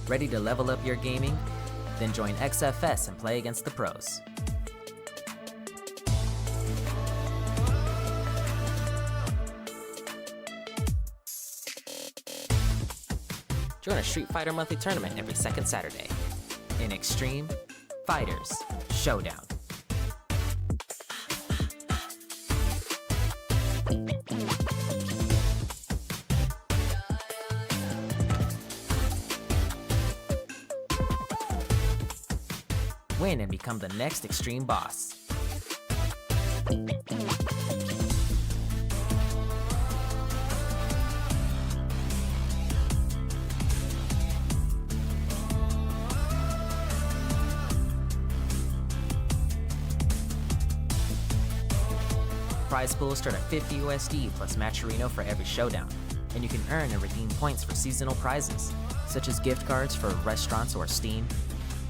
Ready to level up your gaming? Then join XFS and play against the pros. Join a Street Fighter monthly tournament every second Saturday in Xtreme Fighters Showdown. Win and become the next Xtreme Boss. Prize pools start at 50 USD plus Matcherino for every showdown, and you can earn and redeem points for seasonal prizes, such as gift cards for restaurants or Steam,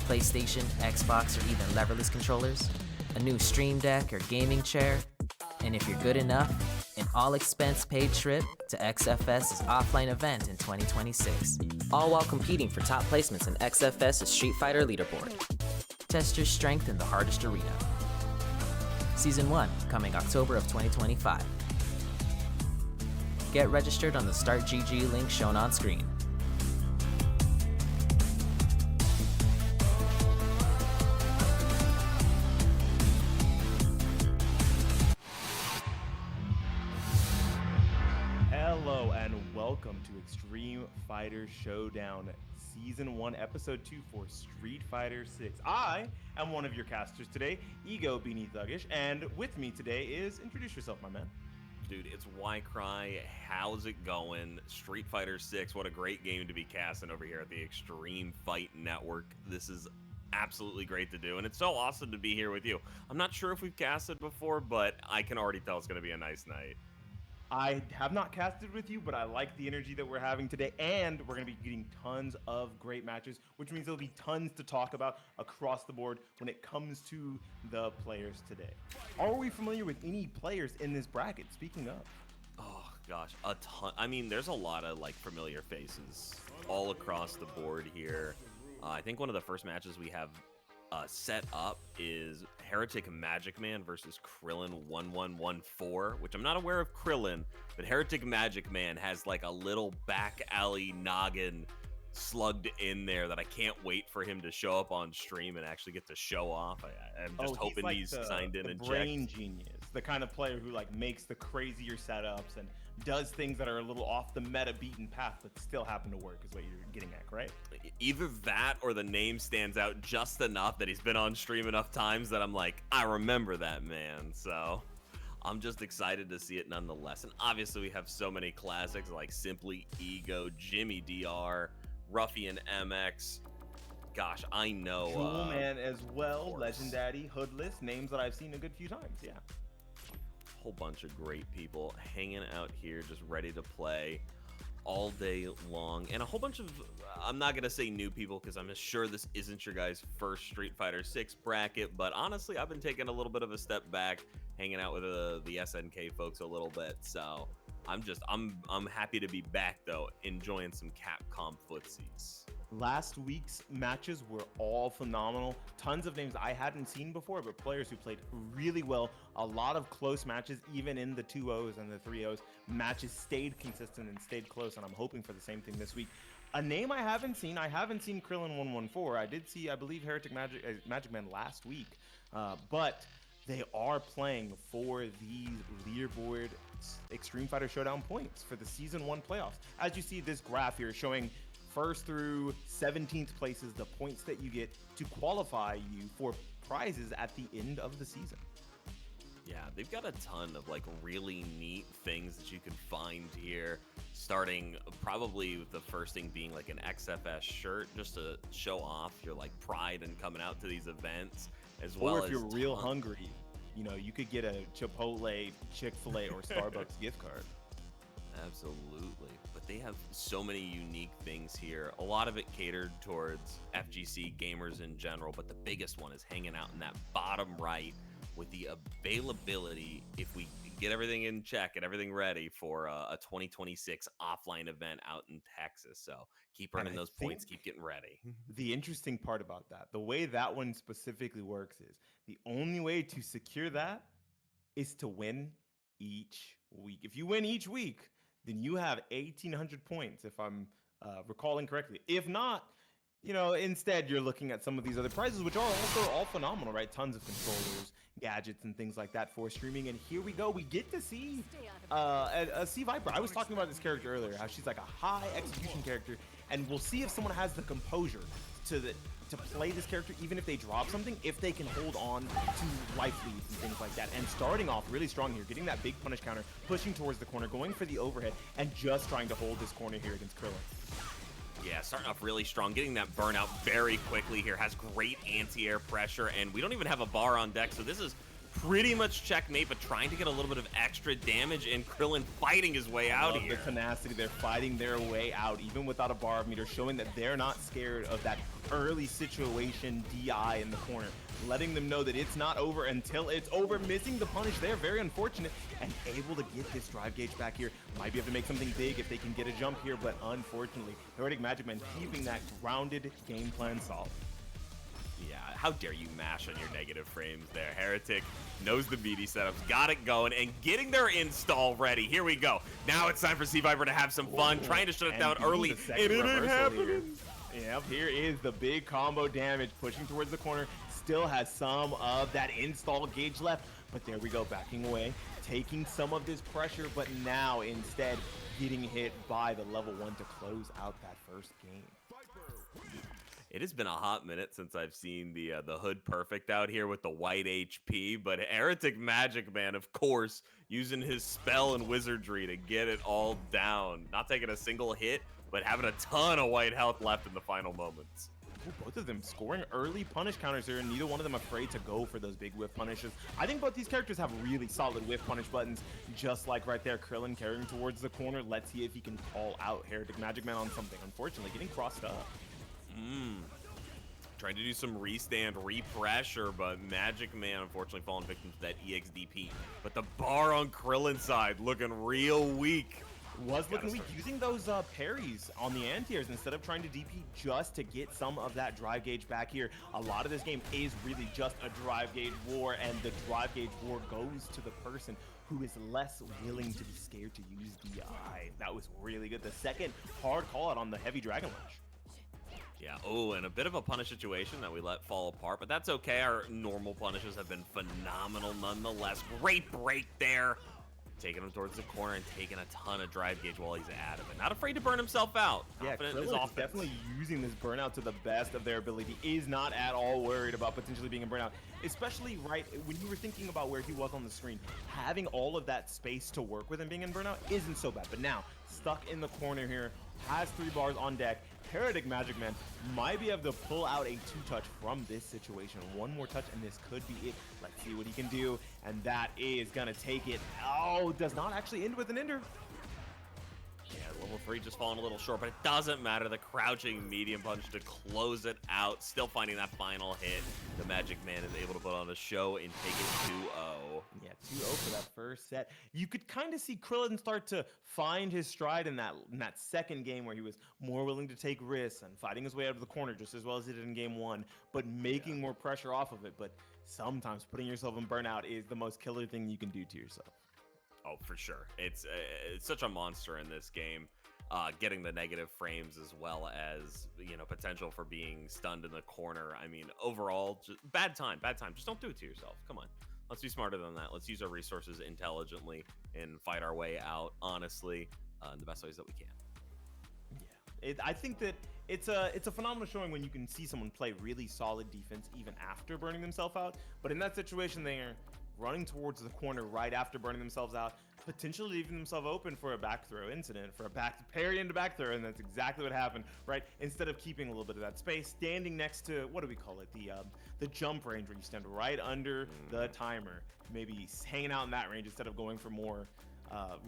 PlayStation, Xbox, or even leverless controllers, a new Stream Deck or gaming chair, and if you're good enough, an all-expense-paid trip to XFS's offline event in 2026, all while competing for top placements in XFS's Street Fighter Leaderboard. Test your strength in the hardest arena. Season 1, coming October of 2025. Get registered on the Start GG link shown on screen. Hello and welcome to Xtreme Fighters Showdown Season 1, Episode 2 for Street Fighter VI. I am one of your casters today, Ego BeanieThuggish, and with me today is, introduce yourself, my man. Dude, it's WyCry. How's it going? Street Fighter VI, what a great game to be casting over here at the Xtreme Fight Network. This is absolutely great to do, and it's so awesome to be here with you. I'm not sure if we've casted before, but I can already tell it's going to be a nice night. I have not casted with you, but I like the energy that we're having today, and we're going to be getting tons of great matches, which means there'll be tons to talk about across the board when it comes to the players today. Are we familiar with any players in this bracket? Speaking of. Oh, gosh, a ton. I mean, there's a lot of, like, familiar faces all across the board here. I think one of the first matches we have set up is HereticMAGICMAN versus Krillin1114, which I'm not aware of Krillin, but HereticMAGICMAN has like a little back alley noggin slugged in there that I can't wait for him to show up on stream and actually get to show off. I'm just hoping like he's signed in and brain checked. genius, the kind of player who like makes the crazier setups and does things that are a little off the meta beaten path but still happen to work, is what you're getting at, right? Either that or the name stands out just enough that he's been on stream enough times that I'm like, I remember that man. So I'm just excited to see it nonetheless. And obviously we have so many classics like Simply Ego, Jimmy DR, rufianMX. Gosh, I know Jewelman as well, legenddaddy, Hoodless, names that I've seen a good few times. Yeah, whole bunch of great people hanging out here just ready to play all day long, and a whole bunch of I'm not gonna say new people because I'm sure this isn't your guys' first Street Fighter 6 bracket, but honestly I've been taking a little bit of a step back, hanging out with the SNK folks a little bit, so I'm happy to be back though, enjoying some Capcom footsies. last week's matches were all phenomenal. Tons of names I hadn't seen before, but players who played really well. A lot of close matches, even in the 2-0s and the 3-0s. Matches stayed consistent and stayed close, and I'm hoping for the same thing this week. A name I haven't seen Krillin114. I did see, I believe, HereticMAGICMAN last week, but they are playing for these leaderboard Xtreme Fighter Showdown points for the Season 1 playoffs. As you see this graph here showing first through 17th places, the points that you get to qualify you for prizes at the end of the season. Yeah, they've got a ton of like really neat things that you can find here, starting probably with the first thing being like an XFS shirt just to show off your like pride in coming out to these events, as well as if you're real hungry, you know, you could get a Chipotle, Chick-fil-A, or Starbucks gift card. Absolutely. But they have so many unique things here. A lot of it catered towards FGC gamers in general, but the biggest one is hanging out in that bottom right with the availability, if we get everything in check and everything ready for a 2026 offline event out in Texas. So keep earning those points, keep getting ready. The interesting part about that, the way that one specifically works is the only way to secure that is to win each week. If you win each week, then you have 1,800 points, if I'm recalling correctly. If not, you know, instead you're looking at some of these other prizes, which are also all phenomenal, right? Tons of controllers, gadgets, and things like that for streaming. And here we go. We get to see a C Viper. I was talking about this character earlier, how she's like a high execution character, and we'll see if someone has the composure to play this character, even if they drop something, if they can hold on to life leads and things like that. And starting off really strong here, getting that big punish counter, pushing towards the corner, going for the overhead, and just trying to hold this corner here against Krillin. Yeah, starting off really strong, getting that burnout very quickly here, has great anti-air pressure, and we don't even have a bar on deck, so this is pretty much checkmate, but trying to get a little bit of extra damage, and Krillin fighting his way out here. The tenacity, they're fighting their way out, even without a bar of meter, showing that they're not scared of that early situation DI in the corner, letting them know that it's not over until it's over, missing the punish there, very unfortunate, and able to get this drive gauge back here. Might be able to make something big if they can get a jump here, but unfortunately, HereticMAGICMAN keeping that grounded game plan solid. Yeah, how dare you mash on your negative frames there. Heretic knows the meaty setups, got it going, and getting their install ready. Here we go. Now it's time for C Viper to have some fun, trying to shut it down early, and it ain't happening. Yep, here is the big combo damage, pushing towards the corner. Still has some of that install gauge left, but there we go, backing away, taking some of this pressure, but now instead getting hit by the level 1 to close out that first game. It has been a hot minute since I've seen the Hood Perfect out here with the white HP, but HereticMAGICMAN, of course, using his spell and wizardry to get it all down. Not taking a single hit, but having a ton of white health left in the final moments. Both of them scoring early punish counters here, and neither one of them afraid to go for those big whiff punishes. I think both these characters have really solid whiff punish buttons, just like right there, Krillin carrying towards the corner. Let's see if he can call out HereticMAGICMAN on something. Unfortunately, getting crossed up. Trying to do some restand, repressure, but MAGICMAN unfortunately falling victim to that EXDP. But the bar on Krillin's side looking real weak. Was looking weak, using those parries on the anti-airs instead of trying to DP just to get some of that drive gauge back here. A lot of this game is really just a drive gauge war, and the drive gauge war goes to the person who is less willing to be scared to use DI. That was really good. The second hard call out on the heavy Dragon Lash. Yeah, oh, and a bit of a punish situation that we let fall apart, but that's okay. Our normal punishes have been phenomenal nonetheless. Great break there. Taking him towards the corner and taking a ton of drive gauge while he's at him. And not afraid to burn himself out. Confident in his offense. Definitely using this burnout to the best of their ability. Is not at all worried about potentially being a burnout. Especially right when you were thinking about where he was on the screen. Having all of that space to work with him being in burnout isn't so bad. But now, stuck in the corner here, has 3 bars on deck. HereticMAGICMAN might be able to pull out a 2-touch from this situation. One more touch and this could be it. Let's see what he can do, and that is gonna take it. Oh, does not actually end with an ender. Yeah, level 3 just falling a little short, but it doesn't matter. The crouching medium punch to close it out. Still finding that final hit. The MAGICMAN is able to put on a show and take it 2-0. Yeah, 2-0 for that first set. You could kind of see Krillin start to find his stride in that second game where he was more willing to take risks and fighting his way out of the corner just as well as he did in game 1, but making more pressure off of it. But sometimes putting yourself in burnout is the most killer thing you can do to yourself. Oh, for sure. It's such a monster in this game. Getting the negative frames as well as, you know, potential for being stunned in the corner. I mean, overall, just bad time. Just don't do it to yourself. Come on. Let's be smarter than that. Let's use our resources intelligently and fight our way out, honestly, in the best ways that we can. Yeah, I think that it's a phenomenal showing when you can see someone play really solid defense even after burning themselves out. But in that situation, they're running towards the corner right after burning themselves out, potentially leaving themselves open for a back throw incident, for a back parry into back throw, and that's exactly what happened, right? Instead of keeping a little bit of that space, standing next to, what do we call it, the jump range, where you stand right under the timer, maybe hanging out in that range instead of going for more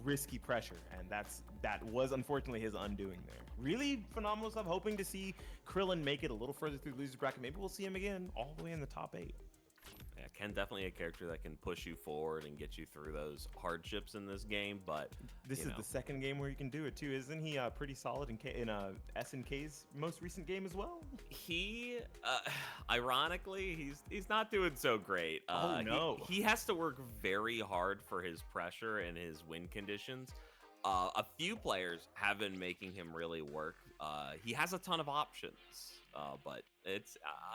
risky pressure, and that was unfortunately his undoing there. Really phenomenal stuff. Hoping to see Krillin make it a little further through the loser bracket. Maybe we'll see him again all the way in the top 8. Yeah, Yeah, Ken definitely a character that can push you forward and get you through those hardships in this game, but this is the second game where you can do it too. Isn't he pretty solid in SNK's most recent game as well? He, ironically, he's not doing so great. Oh no. He has to work very hard for his pressure and his win conditions. A few players have been making him really work. He has a ton of options, but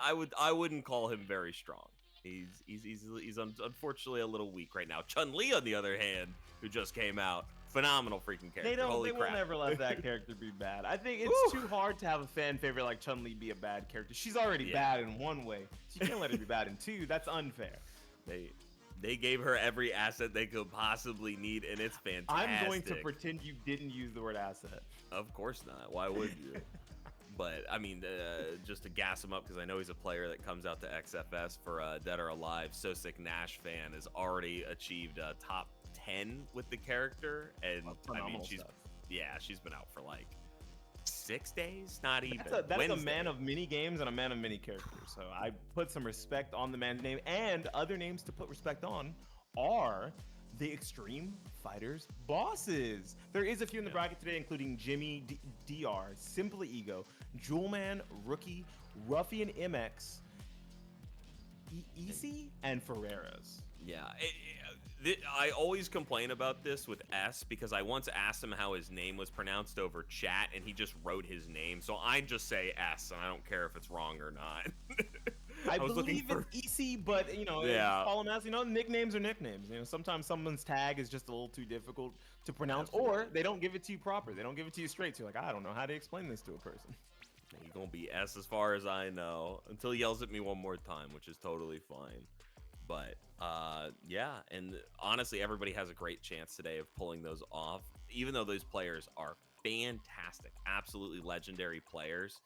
I wouldn't call him very strong. He's unfortunately a little weak right now. Chun-Li, on the other hand, who just came out, phenomenal freaking character. They Holy will crap. never let that character be bad. I think it's too hard to have a fan favorite like Chun-Li be a bad character. She's already bad in one way, so you can't let her be bad in two. That's unfair. They gave her every asset they could possibly need, and it's fantastic. I'm going to pretend you didn't use the word asset. Of course not. Why would you? But, I mean, just to gas him up, because I know he's a player that comes out to XFS for Dead or Alive. So Sick Nash fan has already achieved top 10 with the character. And, I mean, she's been out for like 6 days, not even. That's a man of many games and a man of many characters. So I put some respect on the man's name, and other names to put respect on are the Xtreme Fighters bosses. There is a few in the bracket today, including Jimmy DR, Simply Ego, Jewelman, Rookie, rufianMX, Easy, and Ferreras. Yeah, I always complain about this with S because I once asked him how his name was pronounced over chat, and he just wrote his name. So I just say S, and I don't care if it's wrong or not. I believe it's easy, but call them as nicknames are nicknames. Sometimes someone's tag is just a little too difficult to pronounce, or they don't give it to you proper. They don't give it to you straight. So you're like, I don't know how to explain this to a person. He's gonna be S as far as I know until he yells at me one more time, which is totally fine. But yeah, and honestly, everybody has a great chance today of pulling those off. Even though those players are fantastic, absolutely legendary players,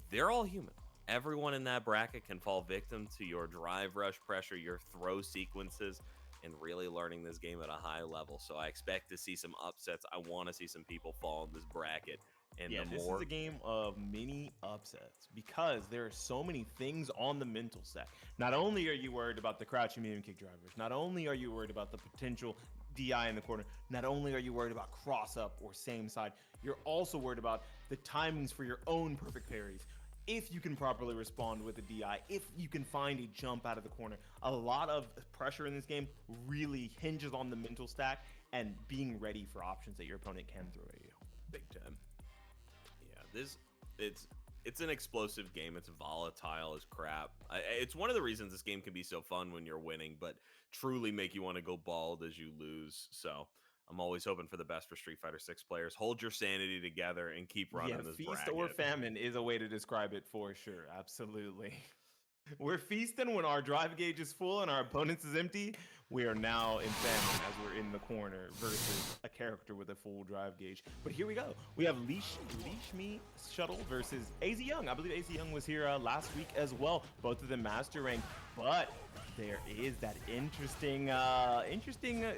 they're all human. Everyone in that bracket can fall victim to your drive rush pressure, your throw sequences, and really learning this game at a high level. So I expect to see some upsets. I want to see some people fall in this bracket. And this is a game of mini upsets because there are so many things on the mental stack. Not only are you worried about the crouching medium kick drivers, not only are you worried about the potential DI in the corner, not only are you worried about cross up or same side, you're also worried about the timings for your own perfect parries. If you can properly respond with a DI, if you can find a jump out of the corner. A lot of pressure in this game really hinges on the mental stack and being ready for options that your opponent can throw at you. Big time. It's an explosive game. It's volatile as crap. It's one of the reasons this game can be so fun when you're winning, but truly make you want to go bald as you lose. So I'm always hoping for the best for Street Fighter 6 players. Hold your sanity together and keep running this feast bracket. Or famine is a way to describe it for sure. Absolutely. We're feasting when our drive gauge is full and our opponent's is empty. We are now in famine as we're in the corner versus a character with a full drive gauge. But here we go. We have LeashMeScuttle versus AZ Young. I believe AZ Young was here last week as well. Both of them master rank, but there is that interesting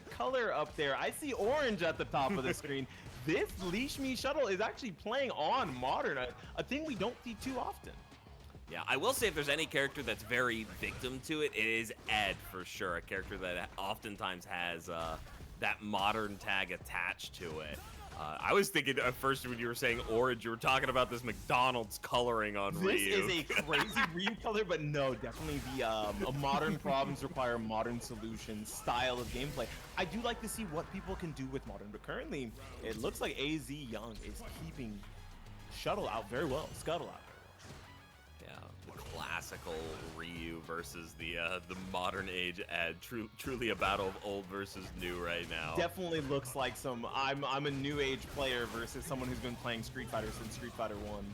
color up there. I see orange at the top of the screen. This LeashMeScuttle is actually playing on modern, a thing we don't see too often. Yeah, I will say if there's any character that's very victim to it, it is Ed for sure. A character that oftentimes has that modern tag attached to it. I was thinking at first when you were saying orange, you were talking about this McDonald's coloring on Ryu. This is a crazy Ryu color, but no, definitely the modern problems require modern solutions style of gameplay. I do like to see what people can do with modern, but currently it looks like AZ Young is keeping Scuttle out very well. Scuttle out. Classical Ryu versus the modern age Ed. Truly a battle of old versus new right now. Definitely looks like some I'm a new age player versus someone who's been playing Street Fighter since Street Fighter 1.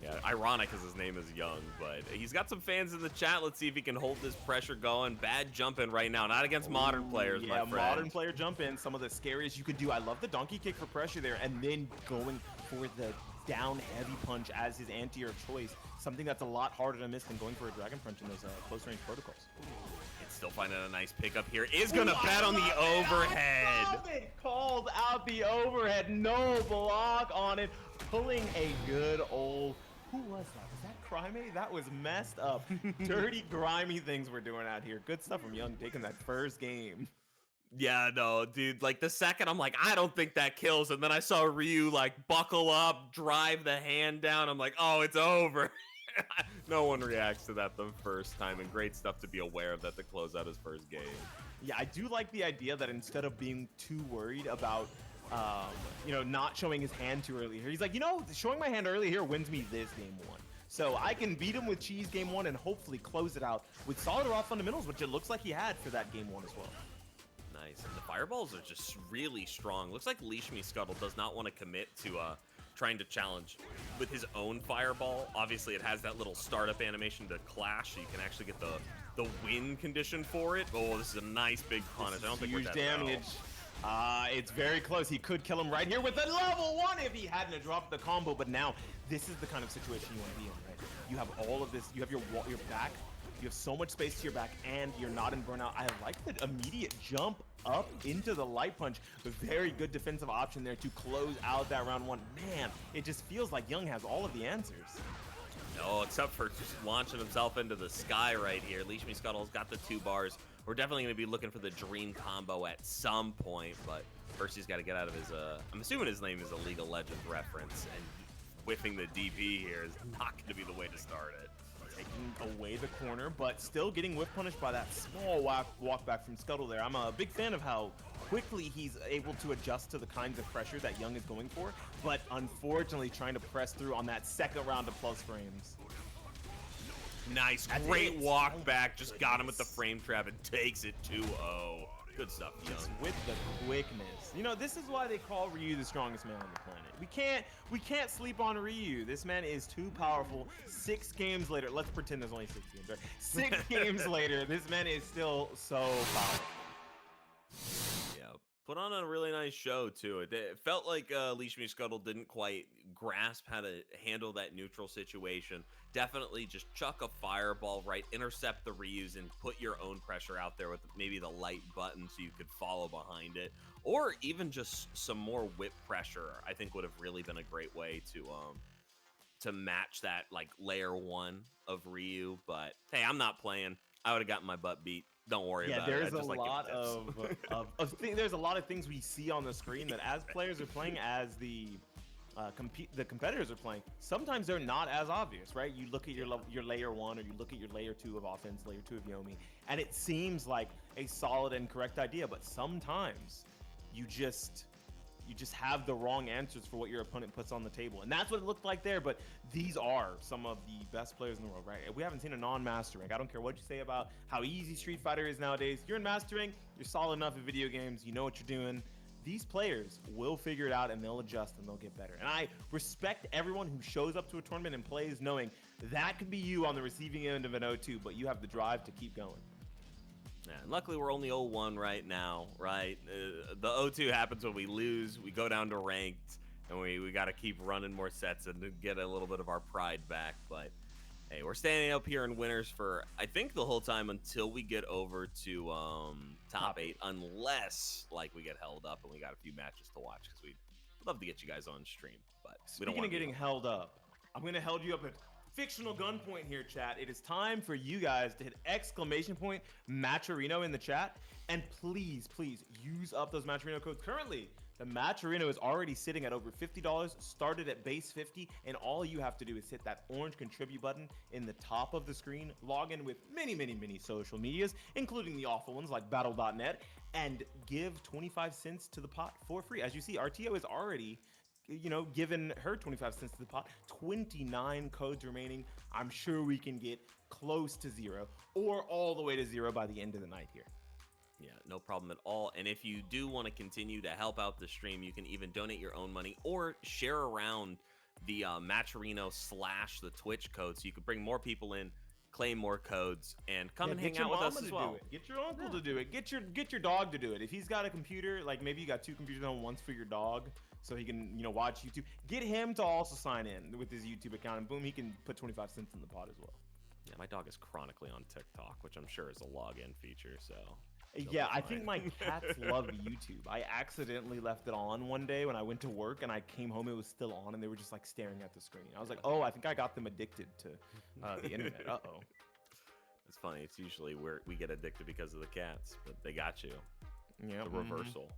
Yeah, ironic because his name is Young, but he's got some fans in the chat. Let's see if he can hold this pressure going. Bad jump in right now, not against modern players, my friend. Modern player jump in, some of the scariest you could do. I love the donkey kick for pressure there, and then going for the down heavy punch as his anti-air choice. Something that's a lot harder to miss than going for a dragon punch in those close range protocols. It's still finding a nice pickup here. Is gonna bet on the overhead. Called out the overhead. No block on it. Pulling a good old. Who was that? Was that Primate? That was messed up. Dirty, grimy things we're doing out here. Good stuff from Young taking that first game. Yeah, no, dude, like the second I'm like, I don't think that kills, and then I saw Ryu like buckle up, drive the hand down. I'm like, oh, it's over. No one reacts to that the first time, and great stuff to be aware of that to close out his first game. Yeah, I do like the idea that instead of being too worried about, you know, not showing his hand too early here, he's like, you know, showing my hand early here wins me this game 1. So I can beat him with cheese game 1 and hopefully close it out with solid raw fundamentals, which it looks like he had for that game 1 as well. Nice, and the fireballs are just really strong. Looks like LeashMeScuttle does not want to commit to trying to challenge with his own fireball. Obviously, it has that little startup animation to clash, so you can actually get the win condition for it. Oh, this is a nice big punish. I don't think we're huge dead damage. It's very close. He could kill him right here with a level 1 if he hadn't dropped the combo. But now, this is the kind of situation you want to be in, right? You have all of this. You have your back. You have so much space to your back, and you're not in burnout. I like the immediate jump up into the light punch. A very good defensive option there to close out that round 1. Man, it just feels like Young has all of the answers. No, except for just launching himself into the sky right here. LeashMeScuttle's got the 2 bars. We're definitely going to be looking for the dream combo at some point, but first he's got to get out of his, I'm assuming his name is a League of Legends reference, and whiffing the DP here is not going to be the way to start it. Taking away the corner, but still getting whiff punished by that small walk back from Scuttle there. I'm a big fan of how quickly he's able to adjust to the kinds of pressure that Young is going for, but unfortunately trying to press through on that second round of plus frames. Nice, great walk back, just got him with the frame trap and takes it 2-0. Good stuff, Young. With the quickness. You know, this is why they call Ryu the strongest man on the planet. We can't sleep on Ryu. This man is too powerful. 6 games later, let's pretend there's only 6 games, right? 6 games later, this man is still so powerful. Yeah, put on a really nice show too. It felt like LeashMeScuttle didn't quite grasp how to handle that neutral situation. Definitely just chuck a fireball, right, intercept the Ryus and put your own pressure out there with maybe the light button so you could follow behind it, or even just some more whip pressure. I think would have really been a great way to match that like layer 1 of Ryu. But hey, I'm not playing. I would have gotten my butt beat. Don't worry about it. There's a lot there's a lot of things we see on the screen that as players are playing, as the competitors are playing, sometimes they're not as obvious, right? You look at your layer 1 or you look at your layer 2 of offense, layer 2 of Yomi, and it seems like a solid and correct idea, but sometimes you just have the wrong answers for what your opponent puts on the table, and that's what it looked like there. But these are some of the best players in the world, right? We haven't seen a non-master rank. I don't care what you say about how easy Street Fighter is nowadays. You're in master rank, you're solid enough in video games, you know what you're doing. These players will figure it out, and they'll adjust, and they'll get better. And I respect everyone who shows up to a tournament and plays knowing that could be you on the receiving end of an 0-2, but you have the drive to keep going. Yeah, and luckily we're only 0-1 right now, right? The 0-2 happens when we lose, we go down to ranked, and we got to keep running more sets and get a little bit of our pride back. But hey, we're standing up here in winners for, I think, the whole time until we get over to top 8, unless like we get held up and we got a few matches to watch, because we'd love to get you guys on stream, but we don't want to getting held up. I'm going to hold you up at fictional gunpoint here, chat. It is time for you guys to hit exclamation point Matcherino in the chat, and please use up those Matcherino codes. Currently, the Matcherino is already sitting at over $50, started at base 50, and all you have to do is hit that orange contribute button in the top of the screen, log in with many social medias, including the awful ones like battle.net, and give 25 cents to the pot for free. As you see, RTO is already, you know, given her 25 cents to the pot. 29 codes remaining. I'm sure we can get close to 0 or all the way to 0 by the end of the night here. Yeah, no problem at all. And if you do want to continue to help out the stream, you can even donate your own money or share around the Matcherino / the Twitch code, so you can bring more people in, claim more codes, and come and hang out with us as well. Get your uncle to do it. Get your dog to do it. If he's got a computer, like maybe you got 2 computers on, one's for your dog, so he can, you know, watch YouTube. Get him to also sign in with his YouTube account, and boom, he can put 25 cents in the pot as well. Yeah, my dog is chronically on TikTok, which I'm sure is a login feature, so Yeah, I think my cats love YouTube. I accidentally left it on one day when I went to work, and I came home, it was still on, and they were just like staring at the screen. I was like, oh, I think I got them addicted to the internet. Uh-oh. It's funny. It's usually where we get addicted because of the cats, but they got you. Yeah. The reversal.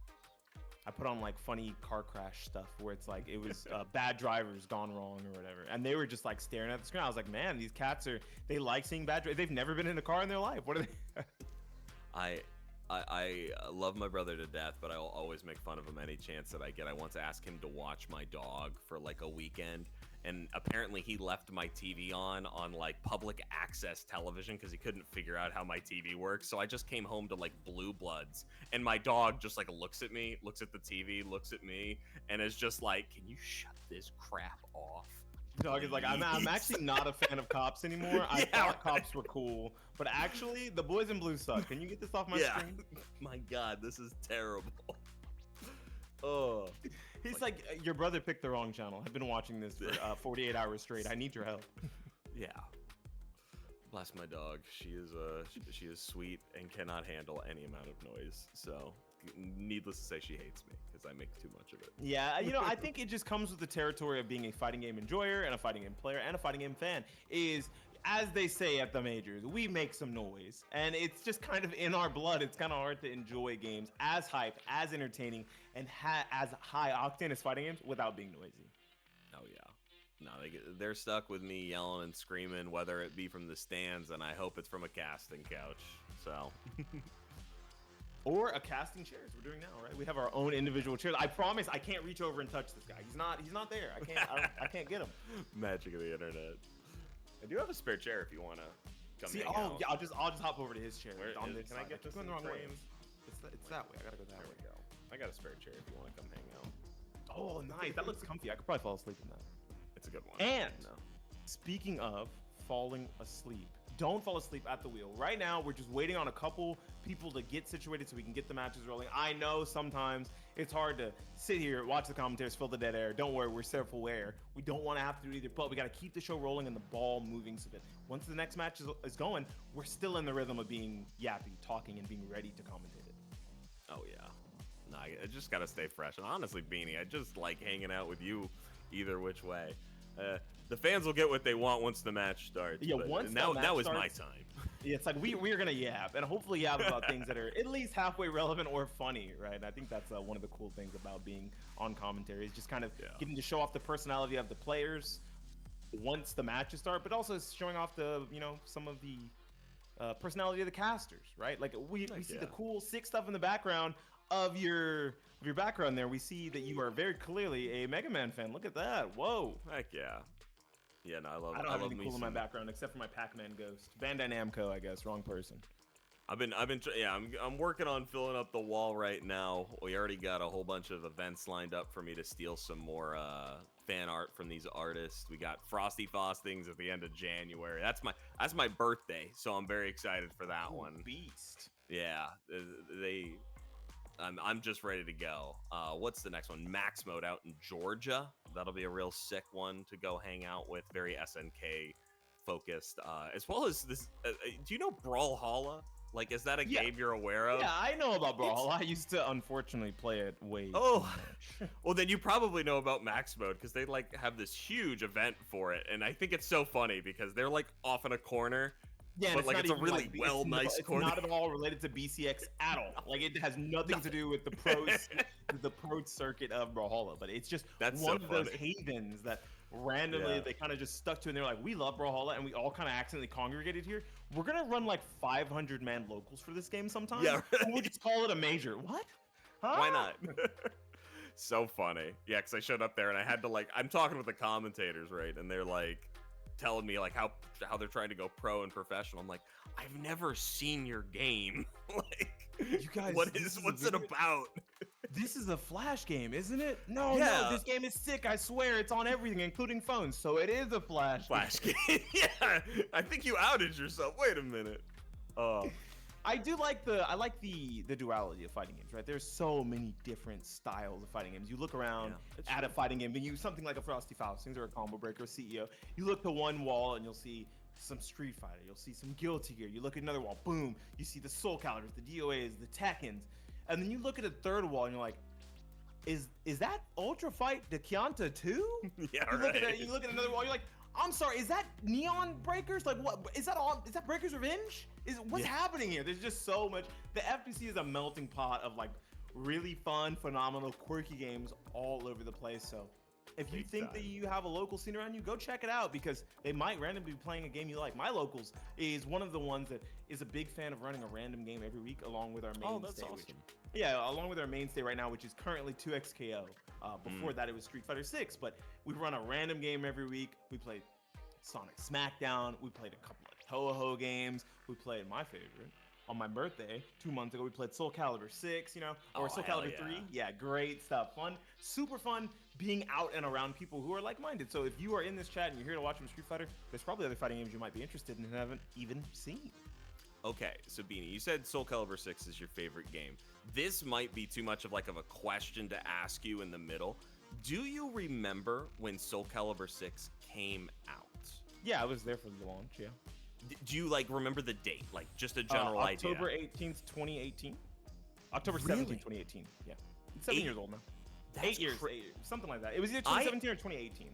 I put on like funny car crash stuff where it's like it was bad drivers gone wrong or whatever, and they were just like staring at the screen. I was like, man, these cats they like seeing bad drivers. They've never been in a car in their life. What are they? I love my brother to death, but I'll always make fun of him any chance that I get. I once asked him to watch my dog for like a weekend, and apparently he left my TV on like public access television because he couldn't figure out how my TV works. So I just came home to like Blue Bloods, and my dog just like looks at me, looks at the TV, looks at me, and is just like, "Can you shut this crap off?" Dog is like, I'm actually not a fan of cops anymore. I thought cops were cool, but actually, the boys in blue suck. Can you get this off my screen? My God, this is terrible. Oh, he's like, your brother picked the wrong channel. I've been watching this for 48 hours straight. I need your help. Yeah. Bless my dog. She is sweet and cannot handle any amount of noise. So, needless to say, she hates me because I make too much of it. Yeah, you know, I think it just comes with the territory of being a fighting game enjoyer and a fighting game player and a fighting game fan. Is, as they say at the majors, we make some noise, and it's just kind of in our blood. It's kind of hard to enjoy games as hype, as entertaining, and as high octane as fighting games without being noisy. Oh yeah. No, they're stuck with me yelling and screaming, whether it be from the stands, and I hope it's from a casting couch. So, or a casting chairs. We're doing now, right? We have our own individual chairs. I promise, I can't reach over and touch this guy. He's not there. I can't get him. Magic of the internet. I do have a spare chair if you want to come hang out. Yeah, I'll just hop over to his chair. Can I get this going the wrong way? frame? It's that way. I gotta go that way. There we go. I got a spare chair if you want to come hang out. Oh, nice. That looks comfy. I could probably fall asleep in that. It's a good one. And speaking of falling asleep, don't fall asleep at the wheel. Right now, we're just waiting on a couple people to get situated so we can get the matches rolling. I know sometimes it's hard to sit here, watch the commentators, fill the dead air. Don't worry, we're self-aware. We don't want to have to do either, but we got to keep the show rolling and the ball moving so that once the next match is going, we're still in the rhythm of being yappy, talking, and being ready to commentate it. Oh, yeah. No, I just got to stay fresh. And honestly, Beanie, I just like hanging out with you either which way. The fans will get what they want once the match starts. Yeah, now is my time. Yeah, it's like we're gonna yap, and hopefully yap about things that are at least halfway relevant or funny, right? And I think that's one of the cool things about being on commentary is just kind of getting to show off the personality of the players once the matches start, but also showing off the some of the personality of the casters, right? Like we see the cool sick stuff in the background of your background there. We see that you are very clearly a Mega Man fan. Look at that. Whoa. Heck yeah. Yeah, no, I love anything cool in my background except for my Pac-Man ghost. Bandai Namco, I guess. Wrong person. I'm working on filling up the wall right now. We already got a whole bunch of events lined up for me to steal some more fan art from these artists. We got Frosty Fostings at the end of January. That's my birthday, so I'm very excited for that one. Beast. Yeah, I'm just ready to go. What's the next one? Max Mode out in Georgia. That'll be a real sick one to go hang out with. Very SNK focused. As well as this. Do you know Brawlhalla? Like, is that a game you're aware of? Yeah, I know about Brawlhalla. I used to unfortunately play it way too much. Well, then you probably know about Max Mode because they like have this huge event for it, and I think it's so funny because they're like off in a corner. Yeah, but like it's a really nice corner. It's not at all related to BCX at all. Like it has nothing to do with the pro circuit of Brawlhalla. But it's just one of those havens that randomly they kind of just stuck to, and they're like, we love Brawlhalla, and we all kind of accidentally congregated here. We're gonna run like 500-man locals for this game sometime. Yeah, right. We'll just call it a major. What? Huh? Why not? So funny. Yeah, because I showed up there and I had to I'm talking with the commentators, right? And they're like telling me like how they're trying to go pro and professional. I'm like, I've never seen your game. Like, you guys, what's it about? This is a Flash game, isn't it? No, this game is sick. I swear, it's on everything, including phones. So it is a Flash game. Yeah, I think you outed yourself. Wait a minute. I like the duality of fighting games, right? There's so many different styles of fighting games. You look around at a fighting game venue, something like a Frosty Faustings or a Combo Breaker or CEO. You look to one wall and you'll see some Street Fighter, you'll see some Guilty Gear, you look at another wall, boom, you see the Soulcaliburs, the DOAs, the Tekkens, and then you look at a third wall and you're like, is that Ultra Fight Dekianta 2? Yeah, You look at another wall, you're like, I'm sorry, is that Neon Breakers? Like, what is that? Is that Breakers Revenge? What's happening here? There's just so much. The FGC is a melting pot of like really fun, phenomenal, quirky games all over the place. So if you think that you have a local scene around you, go check it out, because they might randomly be playing a game you like. My locals is one of the ones that is a big fan of running a random game every week along with our mainstay. Oh, that's awesome. Yeah, along with our mainstay right now, which is currently 2XKO. Before that, it was Street Fighter 6, but we run a random game every week. We played Sonic Smackdown. We played a couple of Toho games. We played my favorite on my birthday 2 months ago. We played Soulcalibur 6, or Soulcalibur 3. Yeah, great stuff. Fun, super fun being out and around people who are like-minded. So if you are in this chat and you're here to watch some Street Fighter, there's probably other fighting games you might be interested in and haven't even seen. Okay, so Beanie, you said Soulcalibur 6 is your favorite game. This might be too much of a question to ask you in the middle. Do you remember when Soulcalibur 6 came out? Yeah, I was there for the launch, yeah. Do you remember the date? Just a general idea. October 18th, 2018. October 17th, 2018. Yeah. It's 7 years old now. 8 years, something like that. It was either 2017 or 2018.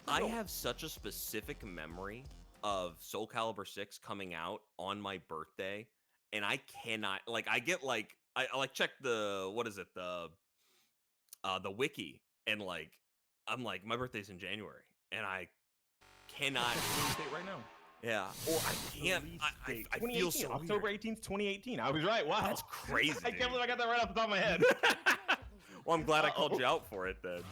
I have such a specific memory of Soulcalibur 6 coming out on my birthday, and I cannot I get I check the the wiki, and I'm like, my birthday's in January, and I cannot date right now. Yeah, or I can't. I feel so October 18th, 2018. I was right. Wow, that's crazy. I can't believe I got that right off the top of my head. Well, I'm glad I called you out for it then.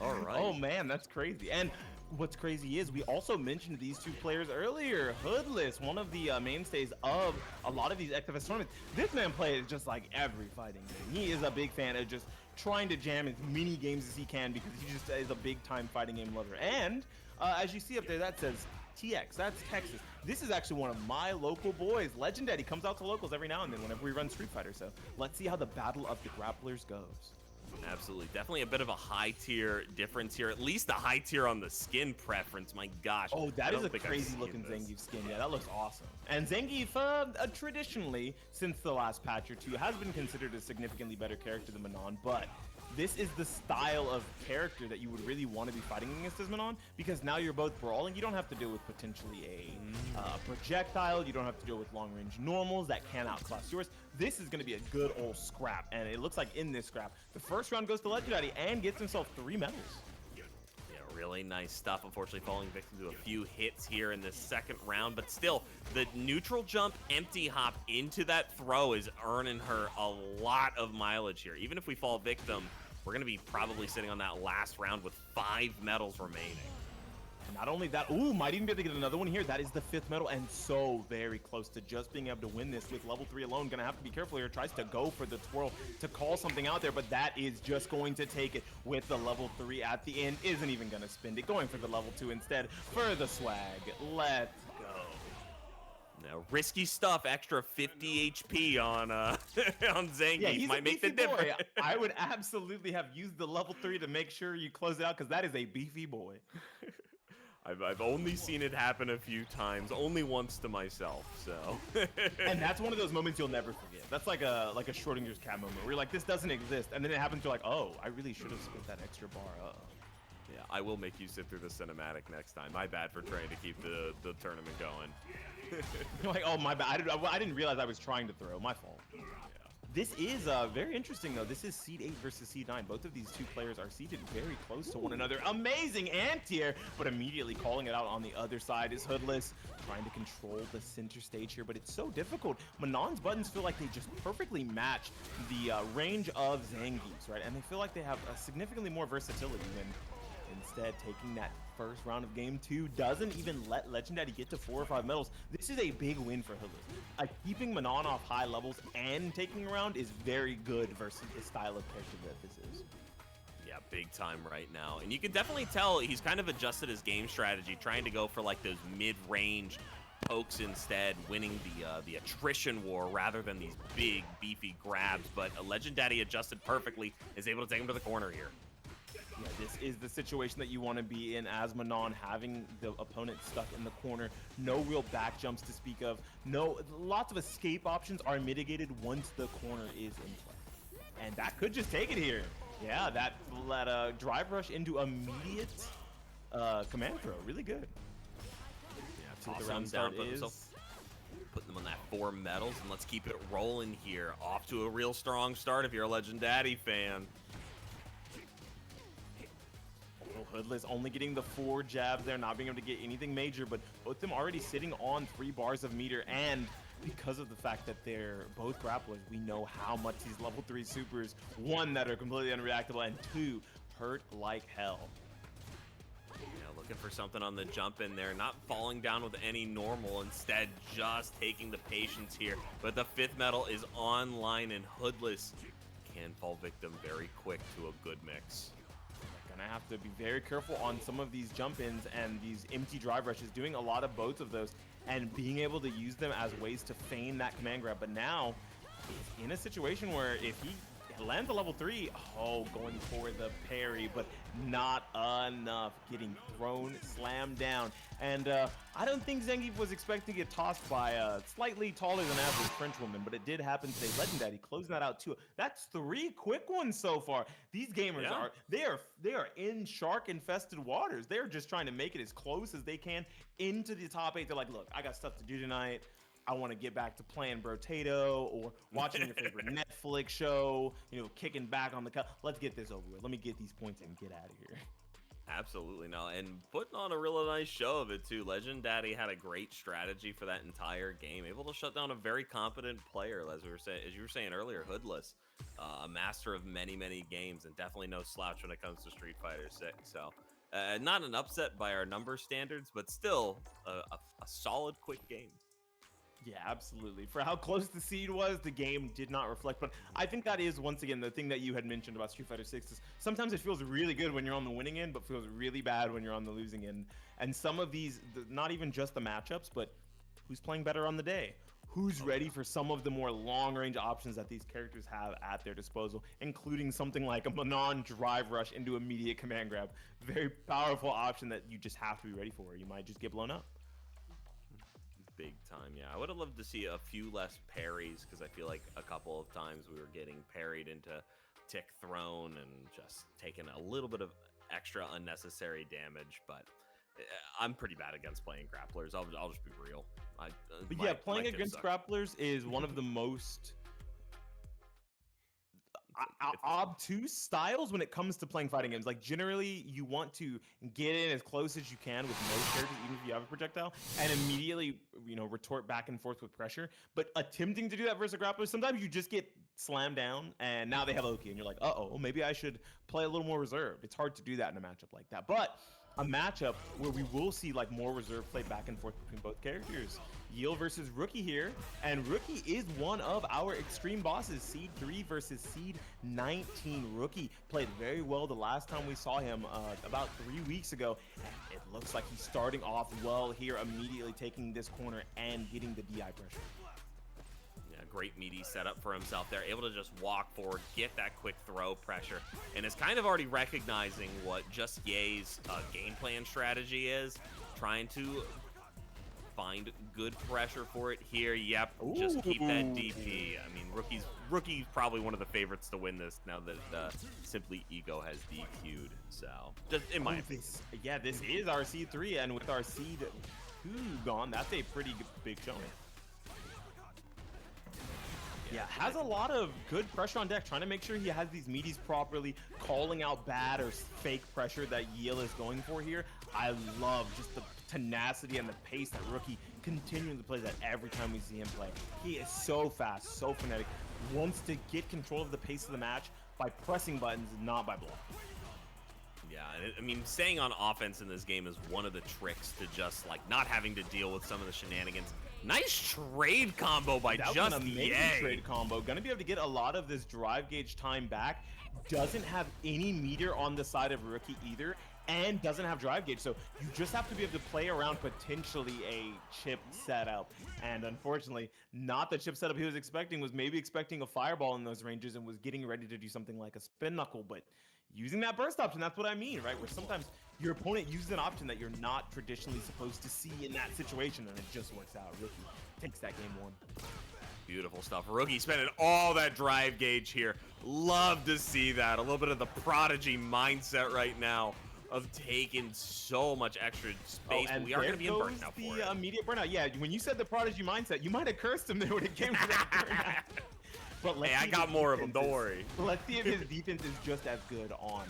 All right. Oh man, that's crazy. And what's crazy is we also mentioned these two players earlier. Hoodless, one of the mainstays of a lot of these XFS tournaments. This man plays just like every fighting game. He is a big fan of just trying to jam as many games as he can, because he just is a big time fighting game lover. And as you see up there, that says TX, that's Texas. This is actually one of my local boys. Legenddaddy comes out to locals every now and then whenever we run Street Fighter. So let's see how the battle of the grapplers goes. Absolutely. Definitely a bit of a high tier difference here. At least a high tier on the skin preference. My gosh. Oh, that is a crazy looking Zangief skin. Yeah, that looks awesome. And Zangief, traditionally, since the last patch or two, has been considered a significantly better character than Manon, but this is the style of character that you would really want to be fighting against as Manon, because now you're both brawling. You don't have to deal with potentially a projectile. You don't have to deal with long-range normals that can outclass yours. This is going to be a good old scrap, and it looks like in this scrap, the first round goes to Legenddaddy and gets himself 3 medals. Yeah, really nice stuff. Unfortunately, falling victim to a few hits here in the second round, but still, the neutral jump empty hop into that throw is earning her a lot of mileage here. Even if we fall victim, we're going to be probably sitting on that last round with 5 medals remaining. Not only that, ooh, might even be able to get another one here. That is the 5th medal, and so very close to just being able to win this with level 3 alone. Gonna have to be careful here. Tries to go for the twirl to call something out there, but that is just going to take it with the level 3 at the end. Isn't even gonna spend it. Going for the level 2 instead for the swag. Let's go. Now, risky stuff. Extra 50 HP on on Zangief. Yeah, he's might make the difference. I would absolutely have used the level 3 to make sure you close it out, because that is a beefy boy. I've only seen it happen a few times, only once to myself, so. And that's one of those moments you'll never forget. That's like a Schrodinger's cat moment where you're like, this doesn't exist, and then it happens, you're like, oh, I really should have split that extra bar up. Yeah, I will make you sit through the cinematic next time. My bad for trying to keep the tournament going. You're like, oh, my bad. I didn't realize I was trying to throw. My fault. Yeah. This is very interesting, though. This is Seed 8 versus Seed 9. Both of these two players are seated very close to one another. Amazing anti-air, but immediately calling it out on the other side is Hoodless, trying to control the center stage here, but it's so difficult. Manon's buttons feel like they just perfectly match the range of Zangief's, right? And they feel like they have significantly more versatility than instead taking that first round of game 2 doesn't even let Legenddaddy get to 4 or 5 medals. This is a big win for Hoodless. Keeping Manon off high levels and taking a round is very good versus the style of character that this is. Yeah, big time right now. And you can definitely tell he's kind of adjusted his game strategy, trying to go for like those mid-range pokes instead, winning the attrition war rather than these big, beefy grabs. But Legenddaddy adjusted perfectly, is able to take him to the corner here. Yeah, this is the situation that you want to be in as Manon, having the opponent stuck in the corner. No real back jumps to speak of. No, lots of escape options are mitigated once the corner is in play. And that could just take it here. Yeah, that drive rush into immediate command throw. Really good. Yeah, toss the round him start down, is... putting them on that 4 medals, and let's keep it rolling here. Off to a real strong start if you're a legenddaddy fan. Hoodless only getting the 4 jabs there, not being able to get anything major, but both them already sitting on 3 bars of meter, and because of the fact that they're both grapplers, we know how much these level 3 supers, 1, that are completely unreactable, and 2, hurt like hell. Yeah, looking for something on the jump in there, not falling down with any normal, instead just taking the patience here. But the 5th medal is online, and Hoodless can fall victim very quick to a good mix. Gonna have to be very careful on some of these jump ins and these empty drive rushes, doing a lot of both of those and being able to use them as ways to feign that command grab. But now he's in a situation where if he lands a level 3, going for the parry, but not enough, getting thrown, slammed down. And I don't think Zangief was expecting to get tossed by a slightly taller than average French woman, but it did happen today. Legenddaddy closing that out too. That's 3 quick ones so far. These gamers they are in shark infested waters. They're just trying to make it as close as they can into the top 8. They're like, look, I got stuff to do tonight. I want to get back to playing Brotato or watching your favorite Netflix show, you know, kicking back on the cup. Let's get this over with. Let me get these points and get out of here. Absolutely no, and putting on a really nice show of it too. Legenddaddy had a great strategy for that entire game, able to shut down a very competent player, as you were saying earlier, Hoodless, a master of many games, and definitely no slouch when it comes to Street Fighter 6. So not an upset by our number standards, but still a solid quick game. Yeah, absolutely. For how close the seed was, the game did not reflect. But I think that is, once again, the thing that you had mentioned about Street Fighter 6 is sometimes it feels really good when you're on the winning end, but feels really bad when you're on the losing end. And some of these, not even just the matchups, but who's playing better on the day? Who's ready for some of the more long-range options that these characters have at their disposal, including something like a Manon drive rush into immediate command grab. Very powerful option that you just have to be ready for. You might just get blown up. Big time, yeah. I would have loved to see a few less parries, because I feel like a couple of times we were getting parried into tick thrown and just taking a little bit of extra unnecessary damage. But I'm pretty bad against playing grapplers. I'll just be real. But yeah, playing against grapplers is one of the most obtuse styles when it comes to playing fighting games. Like, generally you want to get in as close as you can with most characters, even if you have a projectile, and immediately, you know, retort back and forth with pressure. But attempting to do that versus a grappler, sometimes you just get slammed down and now they have Loki and you're like, uh-oh, maybe I should play a little more reserved. It's hard to do that in a matchup like that. But a matchup where we will see like more reserve play back and forth between both characters. JustYael versus Rookie here, and Rookie is one of our extreme bosses. Seed 3 versus Seed 19. Rookie played very well the last time we saw him about 3 weeks ago, and it looks like he's starting off well here, immediately taking this corner and getting the DI pressure. Great meaty setup for himself there, able to just walk forward, get that quick throw pressure, and is kind of already recognizing what JustYael's game plan strategy is, trying to find good pressure for it here. Yep, just keep that DP. I mean, Rookie's probably one of the favorites to win this now that Simply Ego has DQ'd. So, just in my opinion. Yeah, this is our Seed 3, and with our Seed 2 gone, that's a pretty big showing. Yeah, has a lot of good pressure on deck, trying to make sure he has these meaties properly, calling out bad or fake pressure that JustYael is going for here. I love just the tenacity and the pace that Rookie continuing to play that every time we see him play. He is so fast, so frenetic, wants to get control of the pace of the match by pressing buttons, not by blocking. Yeah, I mean, staying on offense in this game is one of the tricks to just, like, not having to deal with some of the shenanigans. Nice trade combo by JustYael. That was an amazing trade combo. Gonna be able to get a lot of this drive gauge time back. Doesn't have any meter on the side of Rookie either, and doesn't have drive gauge. So you just have to be able to play around potentially a chip setup. And unfortunately, not the chip setup he was expecting. Was maybe expecting a fireball in those ranges and was getting ready to do something like a spin knuckle, but using that burst option. That's what I mean, right? Where sometimes your opponent uses an option that you're not traditionally supposed to see in that situation, and it just works out. Rookie takes that game 1. Beautiful stuff. Rookie spending all that drive gauge here. Love to see that. A little bit of the prodigy mindset right now of taking so much extra space. And we are going to be in burnout for the it. immediate burnout. Yeah, when you said the prodigy mindset, you might have cursed him there when it came to that burnout. But Hey, I got more of them, don't worry. Let's see if his defense is just as good on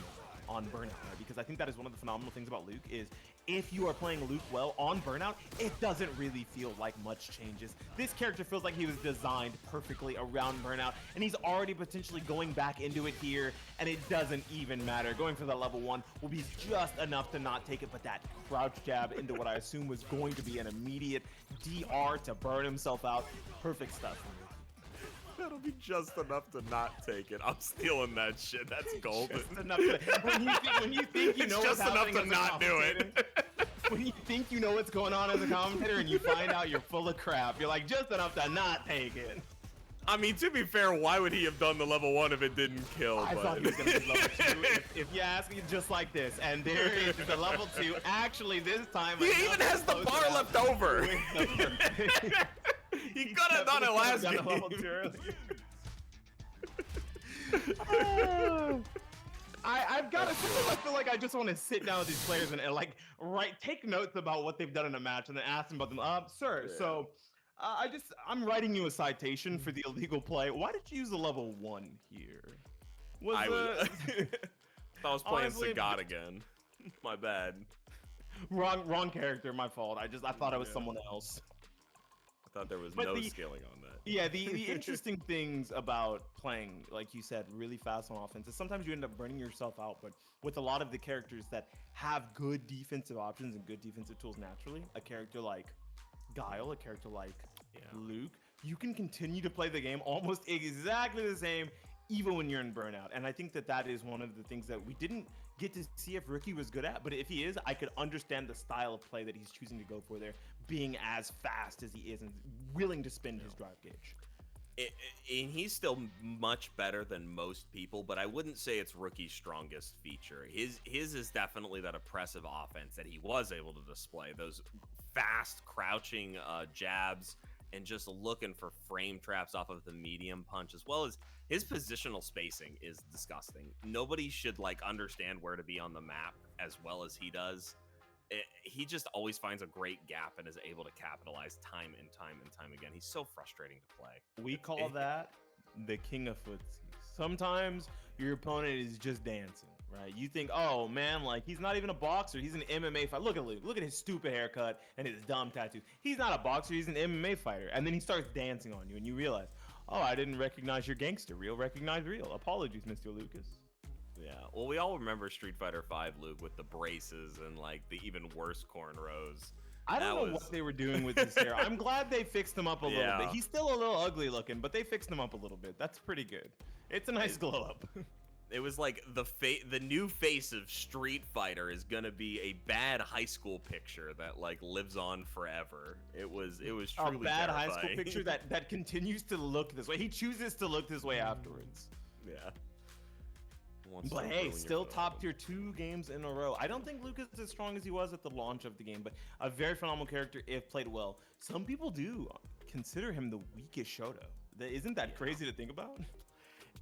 burnout, right? Because I think that is one of the phenomenal things about Luke is if you are playing Luke well on burnout, it doesn't really feel like much changes. This character feels like he was designed perfectly around burnout, and he's already potentially going back into it here, and it doesn't even matter. Going for that level 1 will be just enough to not take it, but that crouch jab into what I assume was going to be an immediate DR to burn himself out. Perfect stuff from Luke. That'll be just enough to not take it. I'm stealing that shit. That's gold. Just enough to, when you think you know what's just enough happening to not do it. When you think you know what's going on as a commentator and you find out you're full of crap, you're like, just enough to not take it. I mean, to be fair, why would he have done the level 1 if it didn't kill? I thought he was going to be level 2 if you ask me just like this. And there is the level 2. Actually, this time... He even has the bar left over. He could have done it last game. I've got to. I feel like I just want to sit down with these players and like take notes about what they've done in a match and then ask them about them. Sir, yeah. So I'm writing you a citation for the illegal play. Why did you use the level 1 here? I was playing Sagat again. My bad. Wrong character. My fault. I thought I was someone else. I thought there was no scaling on that. Yeah, the interesting things about playing, like you said, really fast on offense is sometimes you end up burning yourself out, but with a lot of the characters that have good defensive options and good defensive tools naturally, a character like Guile, a character like Luke, you can continue to play the game almost exactly the same even when you're in burnout. And I think that is one of the things that we didn't get to see if Rookie was good at, but if he is, I could understand the style of play that he's choosing to go for there, being as fast as he is and willing to spend his drive gauge. And he's still much better than most people, but I wouldn't say it's Rookie's strongest feature. His is definitely that oppressive offense that he was able to display, those fast crouching jabs and just looking for frame traps off of the medium punch, as well as his positional spacing is disgusting. Nobody should like understand where to be on the map as well as he does. He just always finds a great gap and is able to capitalize time and time again. He's so frustrating to play. We call that the king of footsie. Sometimes your opponent is just dancing, right? You think, oh man, like he's not even a boxer. He's an MMA fighter. Look at Luke. Look at his stupid haircut and his dumb tattoos. He's not a boxer. He's an MMA fighter. And then he starts dancing on you and you realize, oh, I didn't recognize your gangster. Real recognize real. Apologies, Mr. Lucas. Yeah, well, we all remember Street Fighter V, Luke, with the braces and like the even worse cornrows. I don't know what they were doing with his hair. I'm glad they fixed him up a little bit. He's still a little ugly looking, but they fixed him up a little bit. That's pretty good. It's a nice glow up. It was like the new face of Street Fighter is gonna be a bad high school picture that like lives on forever. It was truly a bad terrifying. high school picture that continues to look this way. He chooses to look this way afterwards. Yeah. But hey, still top tier 2 games in a row. I don't think Luke is as strong as he was at the launch of the game, but a very phenomenal character if played well. Some people do consider him the weakest Shoto. Isn't that crazy to think about?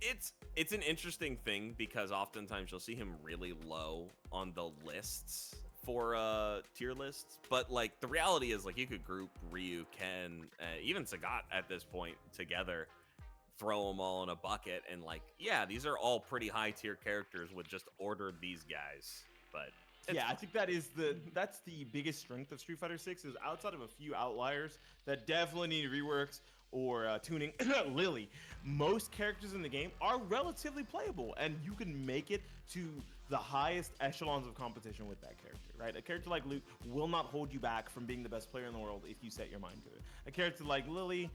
It's an interesting thing because oftentimes you'll see him really low on the lists for tier lists, but like the reality is like you could group Ryu, Ken, even Sagat at this point together, throw them all in a bucket, and like, yeah, these are all pretty high tier characters with just ordered these guys. But yeah, I think that's the biggest strength of Street Fighter 6 is outside of a few outliers that definitely need reworks or tuning. Lily, most characters in the game are relatively playable, and you can make it to the highest echelons of competition with that character, right? A character like Luke will not hold you back from being the best player in the world if you set your mind to it. A character like Lily,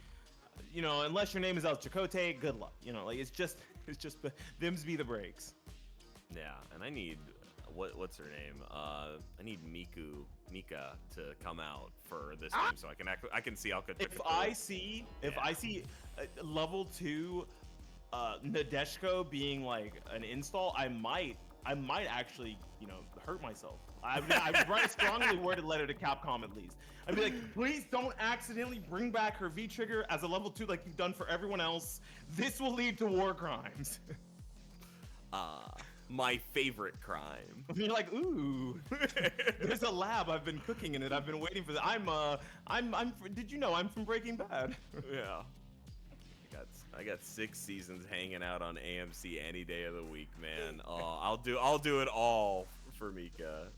you know, unless your name is El Chicote, good luck. You know, like it's just them's be the breaks. Yeah, and I need what's her name? I need Mika to come out for this game so I can see how good. If I see level 2 Nadeshiko being like an install, I might I might actually, you know, hurt myself. I would write a strongly worded letter to Capcom at least. I'd be like, please don't accidentally bring back her V-Trigger as a level 2 like you've done for everyone else. This will lead to war crimes. My favorite crime. And you're like, ooh, there's a lab. I've been cooking in it. I've been waiting for that. Did you know I'm from Breaking Bad? Yeah. I got 6 seasons hanging out on AMC any day of the week, man. Oh, I'll do it all for Mika.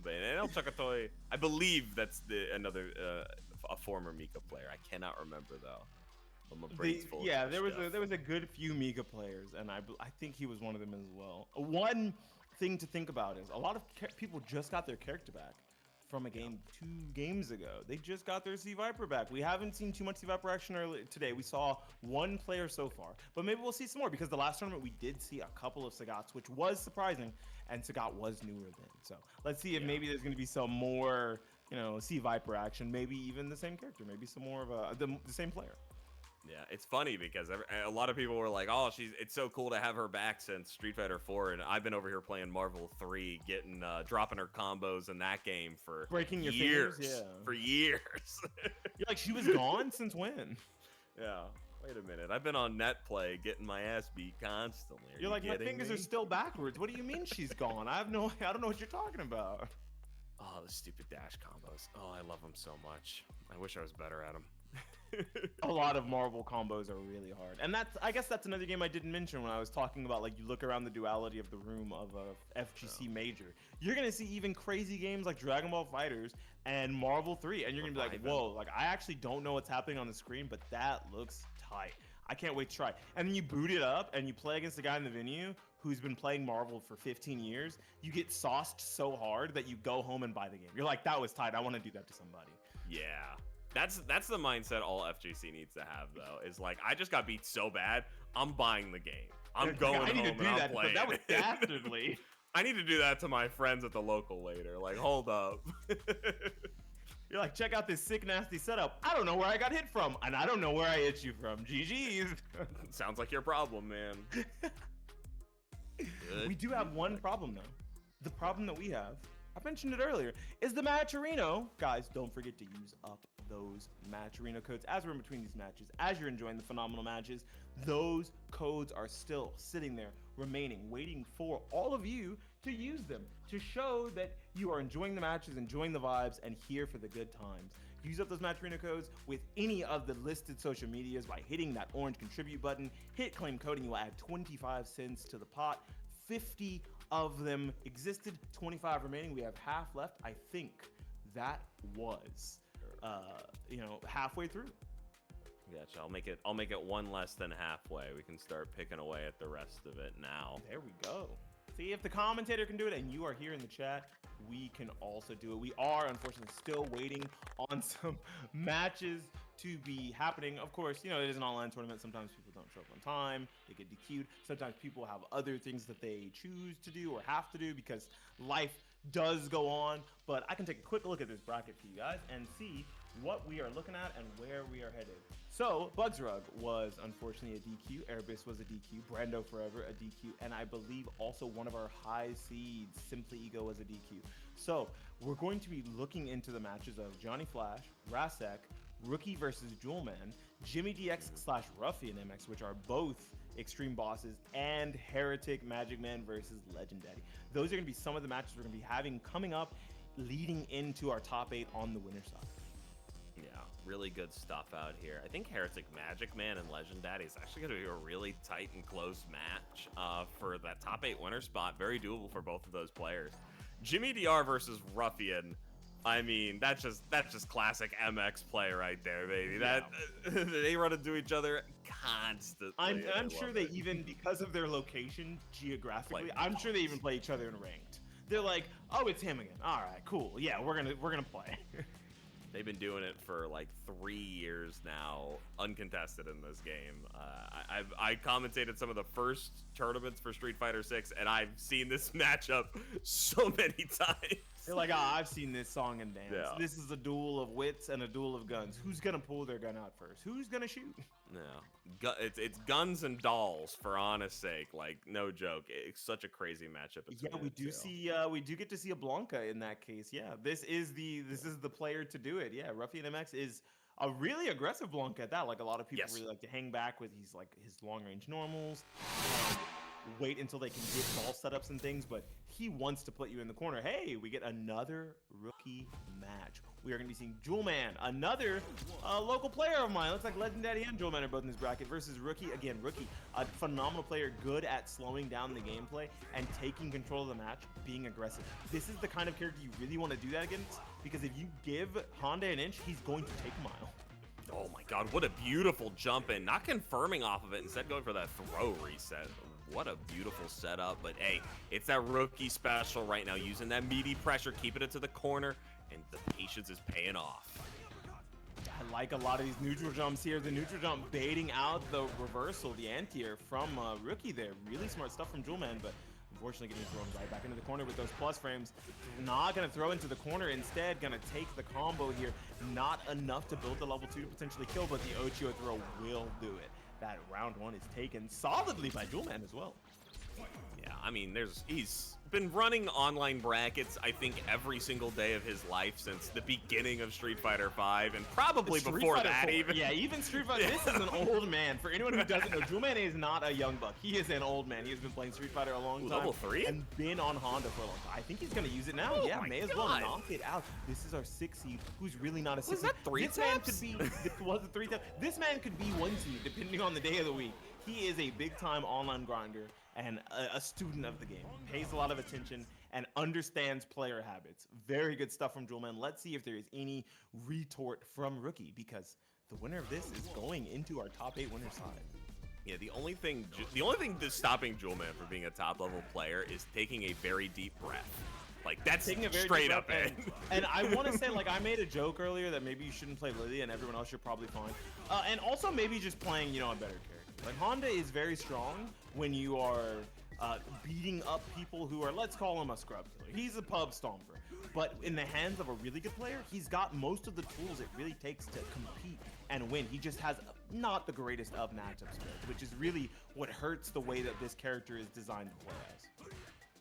And El Chakatoy, I believe that's a former Mika player. I cannot remember though. My brain's full of there was a good few Mika players, and I think he was one of them as well. One thing to think about is a lot of people just got their character back from a game 2 games ago. They just got their C Viper back. We haven't seen too much C Viper action earlier today. We saw one player so far, but maybe we'll see some more because the last tournament we did see a couple of Sagats, which was surprising, and Sagat was newer then. So let's see if maybe there's going to be some more, you know, C Viper action. Maybe even the same character. Maybe some more of the same player. Yeah, it's funny because a lot of people were like, "Oh, it's so cool to have her back since Street Fighter 4," and I've been over here playing Marvel 3, getting dropping her combos in that game for breaking your years. Fingers, yeah. For years. You're like, she was gone since when? Yeah. Wait a minute. I've been on net play getting my ass beat constantly. You're like, my fingers are still backwards. What do you mean she's gone? I don't know what you're talking about. Oh, the stupid dash combos. Oh, I love them so much. I wish I was better at them. A lot of Marvel combos are really hard, and I guess that's another game I didn't mention when I was talking about, like, you look around the duality of the room of a FGC major. You're gonna see even crazy games like Dragon Ball Fighters and Marvel 3, and you're gonna be like, whoa, like, I actually don't know what's happening on the screen, but that looks tight. I can't wait to try. And then you boot it up and you play against a guy in the venue who's been playing Marvel for 15 years. You get sauced so hard that you go home and buy the game. You're like, that was tight. I want to do that to somebody. Yeah. That's the mindset all FGC needs to have, though. Is like, I just got beat so bad, I'm buying the game. I'm going home and I'm playing. That was dastardly. I need to do that to my friends at the local later. Like, hold up. You're like, check out this sick, nasty setup. I don't know where I got hit from, and I don't know where I hit you from. GG's. Sounds like your problem, man. We do have one problem, though. The problem that we have, I mentioned it earlier, is the Matcherino. Guys, don't forget to use up those Matcherino codes as we're in between these matches, as you're enjoying the phenomenal matches. Those codes are still sitting there, remaining, waiting for all of you to use them, to show that you are enjoying the matches, enjoying the vibes, and here for the good times. Use up those Matcherino codes with any of the listed social medias by hitting that orange contribute button. Hit claim code and you will add 25 cents to the pot. 50 of them existed, 25 remaining. We have half left. I think that was halfway through. Gotcha. I'll make it one less than halfway. We can start picking away at the rest of it now. There we go. See, if the commentator can do it and you are here in the chat, we can also do it. We are unfortunately still waiting on some matches to be happening. Of course, you know, it is an online tournament. Sometimes people don't show up on time, they get DQ'd. Sometimes people have other things that they choose to do or have to do because life does go on. But I can take a quick look at this bracket for you guys and see what we are looking at and where we are headed. So Bugsrug was unfortunately a DQ, Airbus was a DQ, Brando Forever a DQ, and I believe also one of our high seeds, Simply Ego, was a DQ. So we're going to be looking into the matches of JohnnyTheFlash, Rasek, Rookie versus Jewelman, Jimmy DX / rufianMX, which are both Xtreme Bosses, and HereticMAGICMAN versus LegendDaddy. Those are going to be some of the matches we're going to be having coming up, leading into our top 8 on the winner side. Yeah, really good stuff out here. I think HereticMAGICMAN and LegendDaddy is actually going to be a really tight and close match for that top 8 winner spot. Very doable for both of those players. Jimmy DR versus Ruffian. I mean, that's just classic MX play right there, baby. Yeah. That they run into each other constantly. I'm sure they even, because of their location geographically, I'm sure they even play each other in ranked. They're like, oh, it's him again. All right, cool. Yeah, we're gonna play. They've been doing it for like 3 years now, uncontested in this game. I commentated some of the first tournaments for Street Fighter 6, and I've seen this matchup so many times. They're like, ah, I've seen this song and dance. Yeah. This is a duel of wits and a duel of guns. Who's gonna pull their gun out first? Who's gonna shoot? No, it's guns and dolls for honest sake. Like no joke, it's such a crazy matchup. Yeah, we do get to see a Blanca in that case. Yeah, this is the player to do it. Yeah, rufianMX is a really aggressive Blanca at that. Like a lot of people really like to hang back with his long range normals. Wait until they can get ball setups and things, but he wants to put you in the corner. Hey, we get another rookie match. We are going to be seeing Jewelman, another local player of mine. Looks like legenddaddy and Jewelman are both in this bracket versus Rookie. Again, Rookie, a phenomenal player, good at slowing down the gameplay and taking control of the match, being aggressive. This is the kind of character you really want to do that against, because if you give Honda an inch, he's going to take a mile. Oh my god, what a beautiful jump in. Not confirming off of it, instead going for that throw reset. What a beautiful setup. But hey, it's that Rookie special right now, using that meaty pressure, keeping it to the corner, and the patience is paying off. I like a lot of these neutral jumps here. The neutral jump baiting out the reversal, the anti-air from Rookie there. Really smart stuff from Jewelman, but unfortunately getting thrown right back into the corner with those plus frames. Not going to throw into the corner. Instead, going to take the combo here. Not enough to build the level 2 to potentially kill, but the Ocho throw will do it. That round 1 is taken solidly by Jewelman as well. Yeah, I mean, he's been running online brackets, I think, every single day of his life since the beginning of Street Fighter V, and probably before that even. Yeah, even Street Fighter. This is an old man. For anyone who doesn't know, Jewelman is not a young buck. He is an old man. He has been playing Street Fighter a long time. Level 3? And been on Honda for a long time. I think he's going to use it now. Oh yeah, my may as well knock it out. This is our 6th seed, who's really not a 6th seed. Was that 3 This man taps? could be, was it 3 taps? This man could be 1 seed, depending on the day of the week. He is a big-time online grinder and a student of the game. Pays a lot of attention and understands player habits. Very good stuff from Jewelman. Let's see if there is any retort from Rookie, because the winner of this is going into our top 8 winner side. Yeah, the only thing that's stopping Jewelman from being a top-level player is taking a very deep breath. Like, that's straight up in. And I want to say, like, I made a joke earlier that maybe you shouldn't play Lily and everyone else, you're probably fine. And also maybe just playing, you know, a better character. Like, Honda is very strong when you are beating up people who are, let's call him a scrub killer. He's a pub stomper. But in the hands of a really good player, he's got most of the tools it really takes to compete and win. He just has not the greatest of matchups, which is really what hurts the way that this character is designed to play as.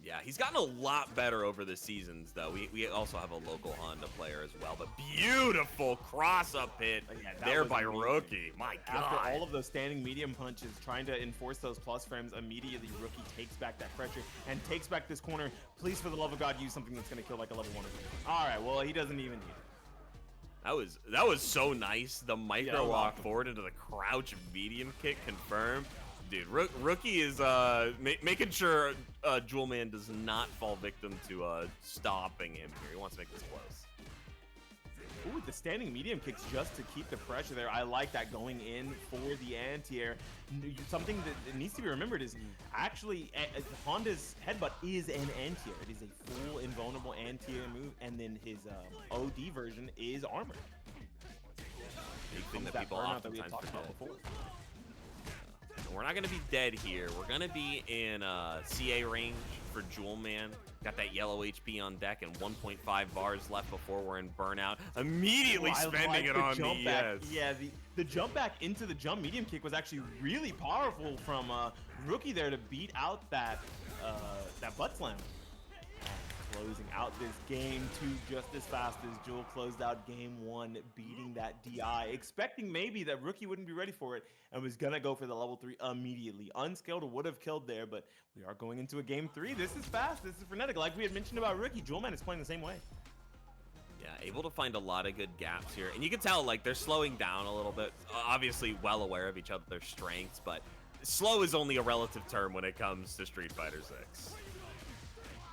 Yeah, he's gotten a lot better over the seasons, though. We also have a local Honda player as well. But beautiful cross-up hit there by Rookie. My God. After all of those standing medium punches, trying to enforce those plus frames, immediately Rookie takes back that pressure and takes back this corner. Please, for the love of God, use something that's going to kill like a level 1 of it. All right, well, he doesn't even need it. That was so nice. The micro walk forward into the crouch medium kick confirmed. Dude, Rookie is making sure Jewelman does not fall victim to stopping him here. He wants to make this close. Ooh, the standing medium kicks just to keep the pressure there. I like that going in for the anti-air. Something that needs to be remembered is actually Honda's headbutt is an anti-air. It is a full invulnerable anti-air move, and then his OD version is armor. Big thing that people oftentimes forget. Before. We're not going to be dead here. We're going to be in CA range for Jewelman. Got that yellow HP on deck and 1.5 bars left before we're in burnout. Immediately spending it on the ES. Yeah, the jump back into the jump medium kick was actually really powerful from Rookie there to beat out that butt slam. Closing out this game 2 just as fast as Jewel closed out game 1, beating that DI, expecting maybe that Rookie wouldn't be ready for it and was gonna go for the level 3 immediately. Unscaled would have killed there, but we are going into a game 3. This is fast, this is frenetic. Like we had mentioned about Rookie, Jewelman is playing the same way. Yeah, able to find a lot of good gaps here. And you can tell, like, they're slowing down a little bit. Obviously well aware of each other's strengths, but slow is only a relative term when it comes to Street Fighter 6.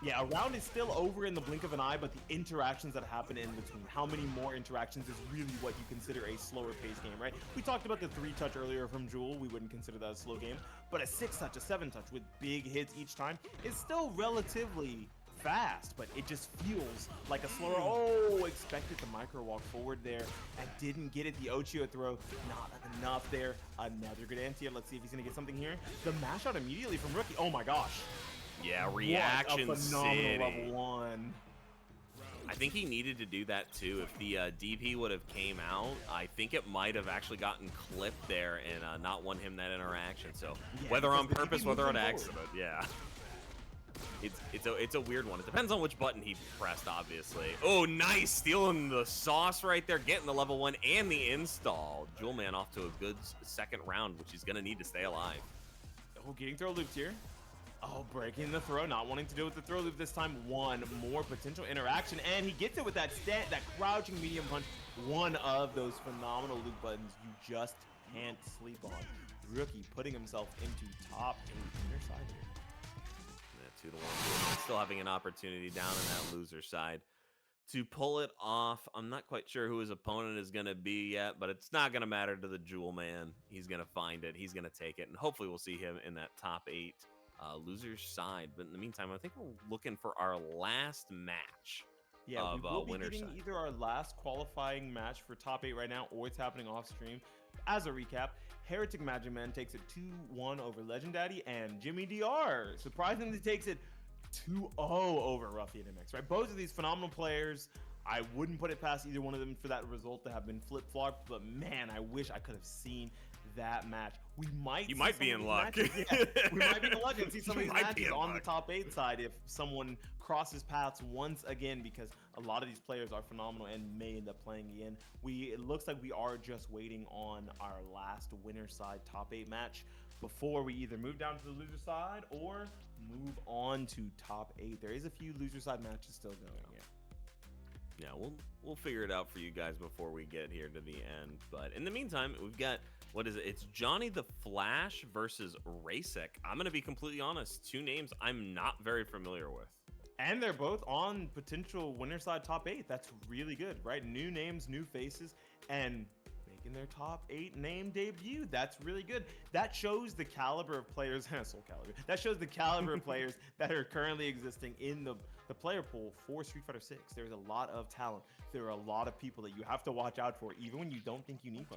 Yeah, a round is still over in the blink of an eye, but the interactions that happen in between, how many more interactions is really what you consider a slower paced game, right? We talked about the 3-touch earlier from Jewel. We wouldn't consider that a slow game, but a 6-touch, a 7-touch with big hits each time is still relatively fast, but it just feels like a slower. Oh, expected the micro walk forward there and didn't get it. The Ocho throw, not enough there. Another good anti-air. Let's see if he's gonna get something here. The mash out immediately from Rookie. Oh my gosh. Yeah, reaction what a phenomenal city. level 1. I think he needed to do that too. If the DP would have came out, I think it might have actually gotten clipped there and not won him that interaction. So Yeah, whether on because the purpose, DP whether moved on him accident, forward. yeah. It's a weird one. It depends on which button he pressed, obviously. Oh, nice, stealing the sauce right there, getting the level 1 and the install. Jewelman off to a good second round, which he's gonna need to stay alive. Oh, getting throw looped here. Oh, breaking the throw, not wanting to do it with the throw loop this time. One more potential interaction, and he gets it with that that crouching medium punch. One of those phenomenal loop buttons you just can't sleep on. Rookie putting himself into top 8 inner side here. 2-1. Still having an opportunity down in that loser side to pull it off. I'm not quite sure who his opponent is going to be yet, but it's not going to matter to the Jewelman. He's going to find it. He's going to take it, and hopefully we'll see him in that top 8 loser side. But in the meantime, I think we're looking for our last match. Yeah, of we will be winner getting side. either our last qualifying match for top 8 right now, or it's happening off stream. As a recap, HereticMAGICMAN takes it 2-1 over LegendDaddy, and Jimmy DR surprisingly takes it 2-0 over rufianMX, right? Both of these phenomenal players. I wouldn't put it past either one of them for that result to have been flip-flopped, but man, I wish I could have seen that match. We might You see might some be of in these luck. matches- yeah, we might be in luck and see some of You these might be matches in on the luck. top 8 side if someone crosses paths once again, because a lot of these players are phenomenal and may end up playing again. It looks like we are just waiting on our last winner side top 8 match before we either move down to the loser side or move on to top 8. There is a few loser side matches still going. Yeah, we'll figure it out for you guys before we get here to the end. But in the meantime, we've got, what is it? It's JohnnyTheFlash versus Racek. I'm going to be completely honest. 2 names I'm not very familiar with. And they're both on potential winner side top 8. That's really good, right? New names, new faces, and making their top 8 name debut. That's really good. That shows the caliber of players, Soulcalibur. That shows the caliber of players that are currently existing in the player pool for Street Fighter 6. There's a lot of talent. There are a lot of people that you have to watch out for, even when you don't think you need to.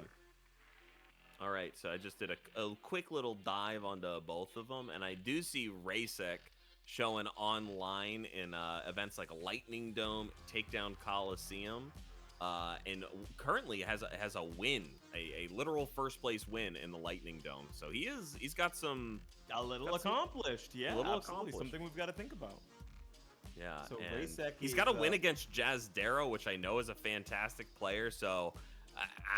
All right, so I just did a quick little dive onto both of them, and I do see Racek showing online in events like Lightning Dome, Takedown Coliseum, and currently has a win, a literal first place win in the Lightning Dome. So he's got some A little accomplished, yeah, a little absolutely. accomplished. Something we've got to think about. Yeah, So and Racek he's is, got a win against Jazdero, which I know is a fantastic player. So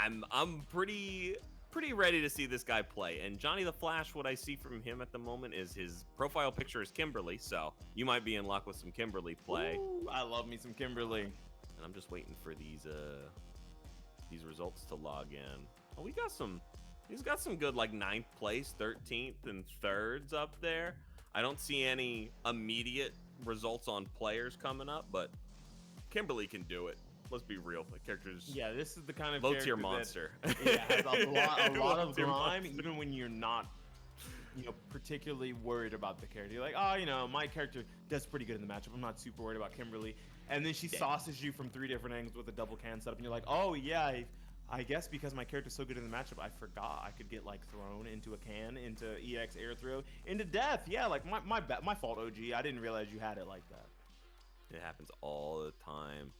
I'm pretty ready to see this guy play. And JohnnyTheFlash, what I see from him at the moment is his profile picture is Kimberly. So you might be in luck with some Kimberly play. Ooh, I love me some Kimberly. And I'm just waiting for these results to log in. Oh, he's got some good, like 9th place, 13th, and 3rds up there. I don't see any immediate results on players coming up, but Kimberly can do it. Let's be real. The character's Yeah, this is the kind of low tier character monster. that, yeah, has a lot of Low-tier grime, monster. even when you're not, particularly worried about the character. You're like, oh, my character does pretty good in the matchup. I'm not super worried about Kimberly. And then she sauces you from 3 different angles with a double can setup, and you're like, oh yeah, I guess because my character's so good in the matchup, I forgot I could get like thrown into a can, into EX air throw, into death. Yeah, like my fault, OG. I didn't realize you had it like that. It happens all the time.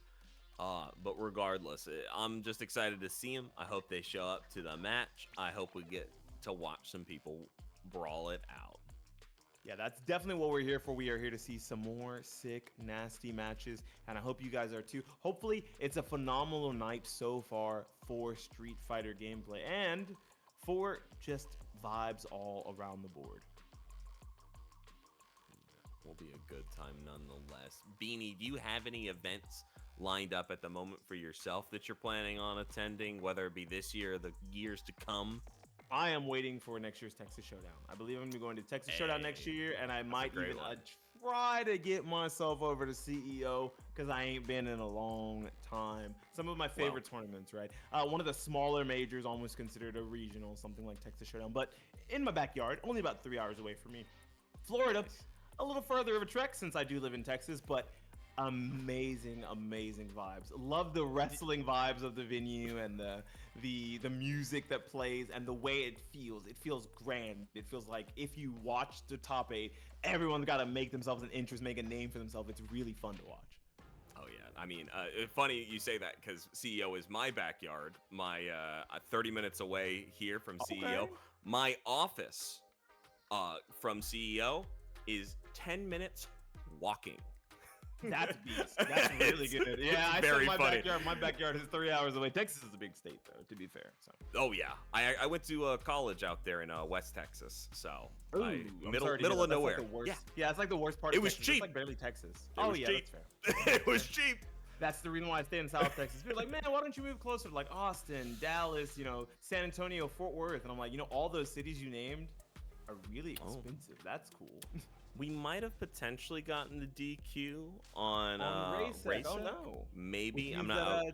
But regardless, I'm just excited to see him. I hope they show up to the match. I hope we get to watch some people brawl it out. Yeah, that's definitely what we're here for. We are here to see some more sick, nasty matches, and I hope you guys are too. Hopefully, it's a phenomenal night so far for Street Fighter gameplay and for just vibes all around the board. Will be a good time nonetheless. Beanie, do you have any events lined up at the moment for yourself that you're planning on attending, whether it be this year or the years to come? I am waiting for next year's Texas Showdown. I believe I'm going to be going to Texas Showdown next year, and I might great even one. try to get myself over to CEO because I ain't been in a long time. Some of my favorite tournaments, right? One of the smaller majors, almost considered a regional, something like Texas Showdown, but in my backyard, only about 3 hours away from me. Florida, a little further of a trek since I do live in Texas, but amazing vibes. Love the wrestling vibes of the venue and the music that plays and the way it feels grand. It feels like if you watch the top 8, everyone's got to make themselves an interest, make a name for themselves. It's really fun to watch. Oh yeah, I mean, funny you say that because CEO is my backyard. My 30 minutes away here from CEO. Okay. My office from CEO is 10 minutes walking. That's beast. That's really good. Yeah, I very said my funny. backyard. My backyard is 3 hours away. Texas is a big state, though. To be fair, so. Oh yeah, I went to college out there in West Texas, so Ooh, middle sorry to hear of that. That's nowhere. Like the worst. Yeah, Yeah, it's like the worst part. It of was Texas. cheap. It's like barely Texas. It was cheap. That's fair. It was cheap. That's the reason why I stay in South Texas. People are like, man, why don't you move closer to like Austin, Dallas, San Antonio, Fort Worth? And I'm like, all those cities you named are really expensive. That's cool. We might have potentially gotten the DQ on Racek. Oh no. Maybe. Which I'm means not. that,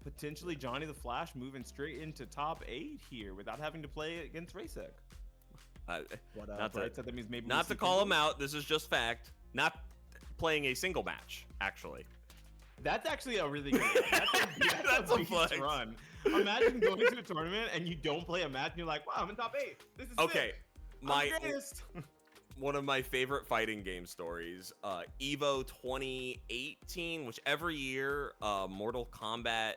potentially JohnnyTheFlash moving straight into top 8 here without having to play against Racek. Not to, that means maybe not to call him out. This is just fact. Not playing a single match, actually. That's actually a really good run. That's a flex. beast run. Imagine going to a tournament and you don't play a match and you're like, wow, I'm in top 8. This is Okay. sick. I'm the greatest. One of my favorite fighting game stories, Evo 2018, which every year, Mortal Kombat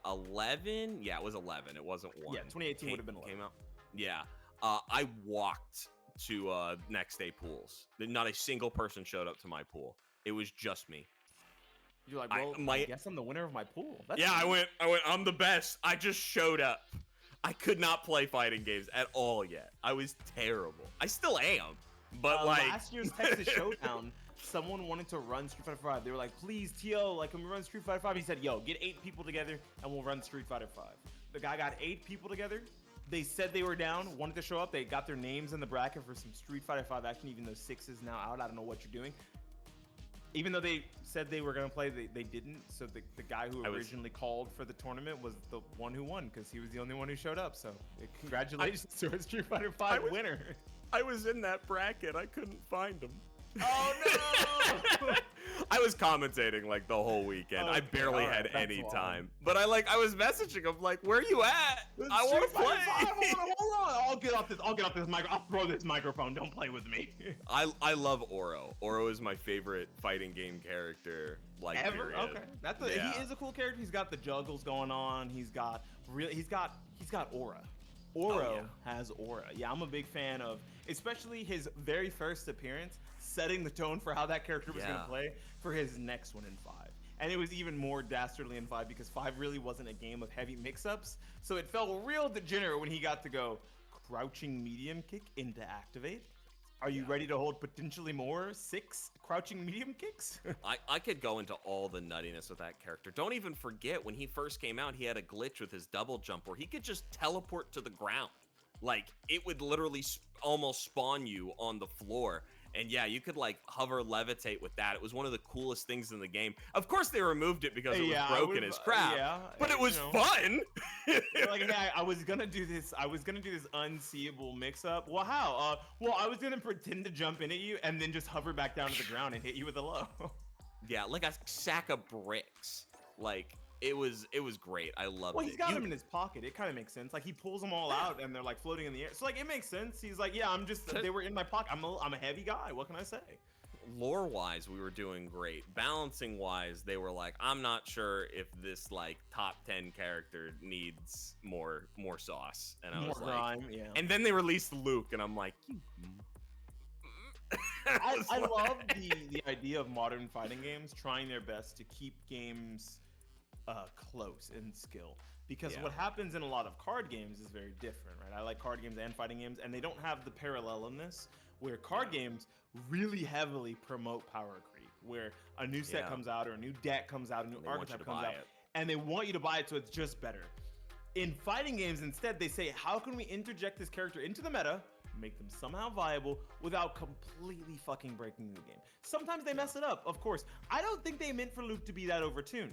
11, yeah, it was 11, it wasn't 1. Yeah, 2018 would have been 11. Came out. Yeah, I walked to next day pools. Not a single person showed up to my pool. It was just me. You're like, well, I guess I'm the winner of my pool. That's I went, I'm the best. I just showed up. I could not play fighting games at all yet. I was terrible. I still am, but last year's Texas Showdown, someone wanted to run Street Fighter 5. They were like, please, T.O., like, can we run Street Fighter 5? He said, yo, get 8 people together and we'll run Street Fighter 5. The guy got 8 people together. They said they were down, wanted to show up. They got their names in the bracket for some Street Fighter 5 action, even though 6 is now out. I don't know what you're doing. Even though they said they were going to play, they didn't. So the guy who originally called for the tournament was the one who won because he was the only one who showed up. So congratulations to a Street Fighter 5 winner. I was in that bracket. I couldn't find him. Oh, no! I was commentating like the whole weekend. I barely had any time. But I was messaging him like, where are you at? I want to play. Hold on. I'll get off this mic. I'll throw this microphone. Don't play with me. I love Oro. Oro is my favorite fighting game character. Like ever? Period. Okay. He is a cool character. He's got the juggles going on. He's got aura. Oro has aura. Yeah, I'm a big fan of, especially his very first appearance, setting the tone for how that character was going to play for his next one in 5. And it was even more dastardly in 5 because 5 really wasn't a game of heavy mix-ups. So it felt real degenerate when he got to go crouching medium kick into activate. Are you ready to hold potentially more 6 crouching medium kicks? I could go into all the nuttiness with that character. Don't even forget when he first came out, he had a glitch with his double jump where he could just teleport to the ground. Like, it would literally almost spawn you on the floor. And yeah, you could like hover levitate with that. It was one of the coolest things in the game. Of course, they removed it because it was broken as crap. But it was fun. Like, hey, I was gonna do this. I was gonna do this unseeable mix-up. Well, how? Well, I was gonna pretend to jump in at you and then just hover back down to the ground and hit you with a low. Yeah, like a sack of bricks. Like. It was great. I loved it. Well, he's got them in his pocket. It kind of makes sense. Like, he pulls them all out and they're like floating in the air. So like, it makes sense. He's like, yeah, they were in my pocket. I'm a heavy guy. What can I say? Lore wise, we were doing great. Balancing wise, they were like, I'm not sure if this like top 10 character needs more sauce. And I was like, grime, yeah. And then they released Luke, and I'm like, I love the idea of modern fighting games trying their best to keep games close in skill, because what happens in a lot of card games is very different, right? I like card games and fighting games, and they don't have the parallelism where card games really heavily promote power creep, where a new set comes out or a new deck comes out, a new archetype comes out, and they want you to buy it so it's just better. In fighting games, instead, they say, how can we interject this character into the meta, make them somehow viable without completely fucking breaking the game? Sometimes they mess it up, of course. I don't think they meant for Luke to be that overtuned.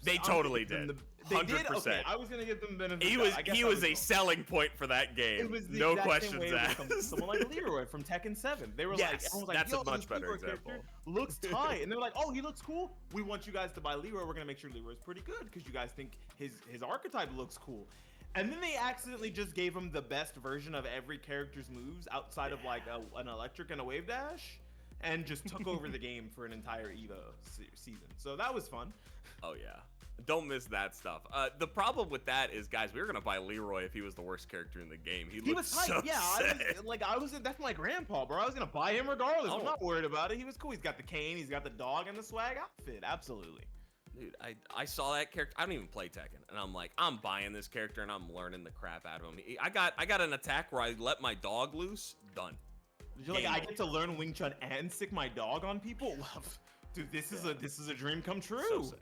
They totally did. 100%. Okay, I was gonna give them benefit. He was a selling point for that game. It was the no exact questions same way asked. Someone like Leroy from Tekken 7. They were like, that's a much better example. Looks tight, and they're like, oh, he looks cool. We want you guys to buy Leroy. We're gonna make sure Leroy's pretty good because you guys think his archetype looks cool. And then they accidentally just gave him the best version of every character's moves outside of like an electric and a wave dash. and just took over the game for an entire EVO season. So that was fun. Oh yeah, don't miss that stuff. The problem with that is, guys, we were gonna buy Leroy if he was the worst character in the game. He was hype. So yeah, that's my grandpa, bro. I was gonna buy him regardless. Oh. I'm not worried about it. He was cool. He's got the cane, he's got the dog, and the swag outfit. Absolutely. Dude, I saw that character. I don't even play Tekken, and I'm like, I'm buying this character, and I'm learning the crap out of him. I got an attack where I let my dog loose. Done. You're like, I get to learn Wing Chun and sick my dog on people. Dude, this is a dream come true. So sick.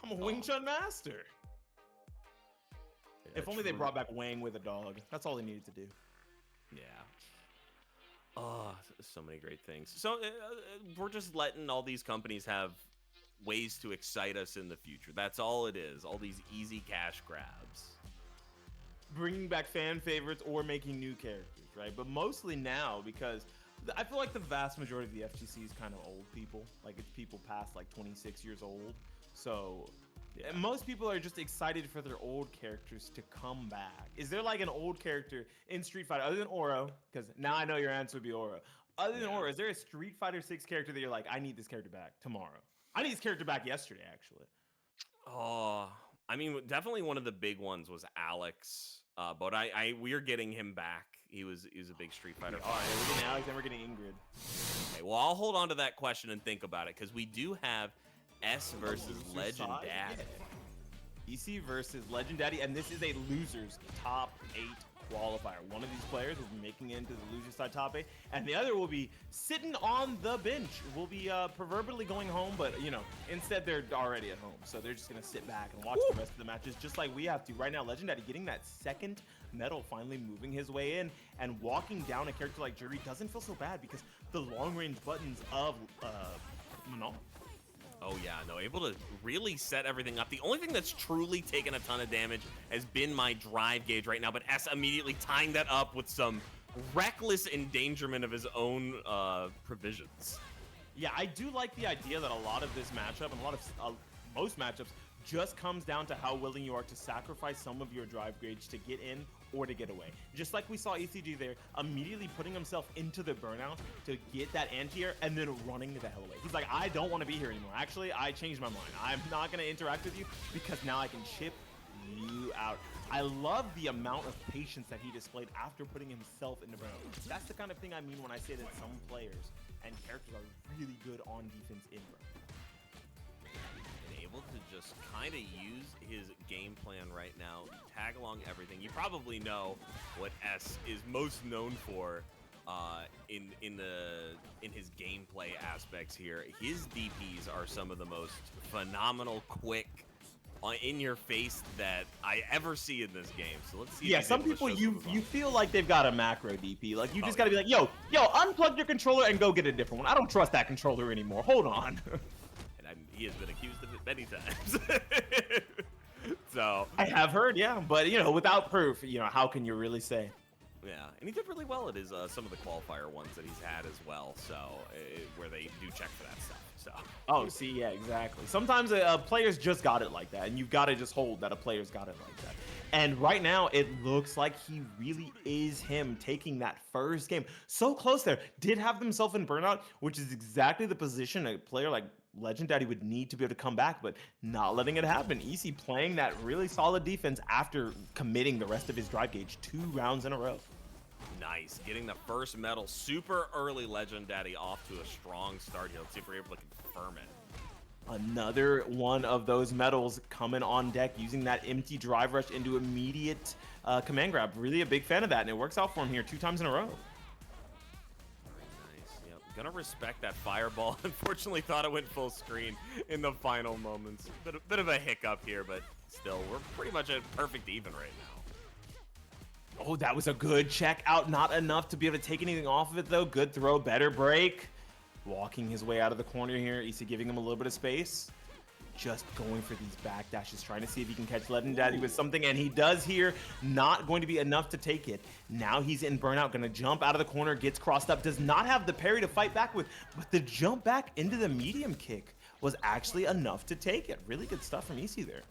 I'm a Wing Chun master. Yeah, If only they brought back Wang with a dog. That's all they needed to do. Yeah. Oh, so many great things. So we're just letting all these companies have ways to excite us in the future. That's all it is. All these easy cash grabs. Bringing back fan favorites or making new characters, right? But mostly now, because I feel like the vast majority of the FGC is kind of old people. Like, it's people past like 26 years old. So yeah. Most people are just excited for their old characters to come back. Is there like an old character in Street Fighter other than Oro? Because now I know your answer would be Oro. Other than Oro, is there a Street Fighter 6 character that you're like, I need this character back tomorrow? I need this character back yesterday, actually. Oh, I mean, definitely one of the big ones was Alex. But we're getting him back. He was a big Street Fighter. All right, we're getting Alex and we're getting Ingrid. Okay, well, I'll hold on to that question and think about it, because we do have S versus LegendDaddy. Yeah. EC versus LegendDaddy, and this is a losers top 8 qualifier. One of these players will be making it into the loser side top 8, and the other will be sitting on the bench. Will be proverbially going home, but you know, instead they're already at home, so they're just gonna sit back and watch the rest of the matches, just like we have to right now. LegendDaddy getting that second medal, finally moving his way in, and walking down a character like Jury doesn't feel so bad because the long range buttons of Manon. Oh yeah, no, able to really set everything up. The only thing that's truly taken a ton of damage has been my drive gauge right now, but S immediately tying that up with some reckless endangerment of his own provisions. Yeah, I do like the idea that a lot of this matchup and a lot of most matchups just comes down to how willing you are to sacrifice some of your drive gauge to get in or to get away. Just like we saw ECG there, immediately putting himself into the burnout to get that anti-air and then running the hell away. He's like, I don't want to be here anymore. Actually, I changed my mind. I'm not going to interact with you because now I can chip you out. I love the amount of patience that he displayed after putting himself in the burnout. That's the kind of thing I mean when I say that some players and characters are really good on defense in burnout. Able to just kind of use his game plan right now, tag along everything. You probably know what S is most known for in his gameplay aspects here. His DPs are some of the most phenomenal, quick, in your face that I ever see in this game. So let's see. Yeah, some people you feel like they've got a macro DP. Like you just got to be like, yo, unplug your controller and go get a different one. I don't trust that controller anymore. Hold on. He has been accused of it many times. So I have heard, yeah, but you know, without proof, you know, how can you really say? Yeah, and he did really well at his some of the qualifier ones that he's had as well. So where they do check for that stuff. So oh, see, yeah, exactly. Sometimes players just got it like that, and you've got to just hold that a player's got it like that. And right now, it looks like he really is him taking that first game. So close there. Did have himself in burnout, which is exactly the position a player like LegendDaddy would need to be able to come back, but not letting it happen. EC playing that really solid defense after committing the rest of his drive gauge 2 rounds in a row. Nice, getting the first medal super early. LegendDaddy off to a strong start here. Let's see if we're able to confirm it. Another one of those medals coming on deck, using that empty drive rush into immediate command grab. Really a big fan of that, and it works out for him here 2 times in a row. Gonna respect that fireball. Unfortunately, thought it went full screen in the final moments. Bit of a hiccup here, but still, we're pretty much at perfect even right now. Oh, that was a good check out. Not enough to be able to take anything off of it, though. Good throw, better break. Walking his way out of the corner here. EC giving him a little bit of space. Just going for these back dashes, trying to see if he can catch LegendDaddy with something, and he does here. Not going to be enough to take it. Now he's in burnout, gonna jump out of the corner, gets crossed up, does not have the parry to fight back with, but the jump back into the medium kick was actually enough to take it. Really good stuff from EC there.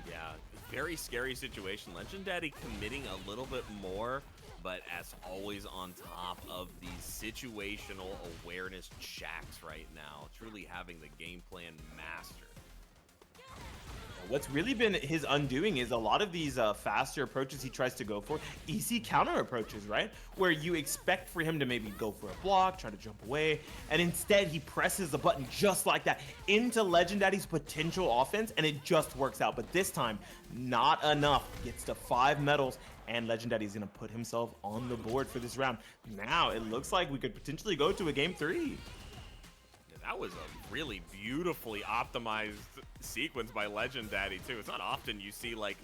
Yeah, very scary situation. LegendDaddy committing a little bit more but as always on top of these situational awareness checks right now, truly having the game plan mastered. What's really been his undoing is a lot of these faster approaches he tries to go for, easy counter approaches, right? Where you expect for him to maybe go for a block, try to jump away, and instead he presses the button just like that into Legenddaddy's potential offense, and it just works out. But this time, not enough. Gets to 5 medals, and Legenddaddy's gonna put himself on the board for this round. Now, it looks like we could potentially go to a game 3. That was a really beautifully optimized sequence by Legenddaddy too. It's not often you see, like,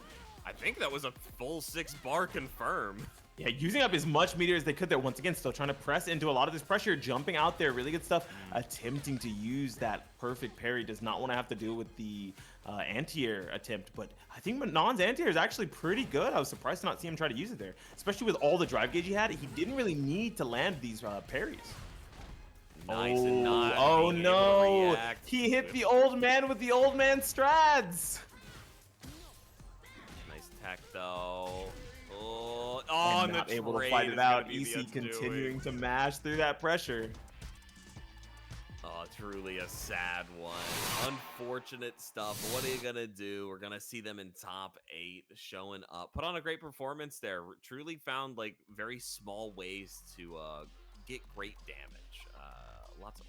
I think that was a full 6-bar confirm. Yeah, using up as much meter as they could there. Once again, still trying to press into a lot of this pressure, jumping out there, really good stuff. Attempting to use that perfect parry. Does not want to have to deal with the anti-air attempt, but I think Manon's anti-air is actually pretty good. I was surprised to not see him try to use it there, especially with all the drive gauge he had. He didn't really need to land these parries. Nice and not oh being no! able to react He hit the old man with the old man strats. Nice tech though. Oh, and not able to fight it out. EC continuing to mash through that pressure. Oh, truly a sad one. Unfortunate stuff. But what are you gonna do? We're gonna see them in top 8, showing up. Put on a great performance there. Truly found like very small ways to get great damage.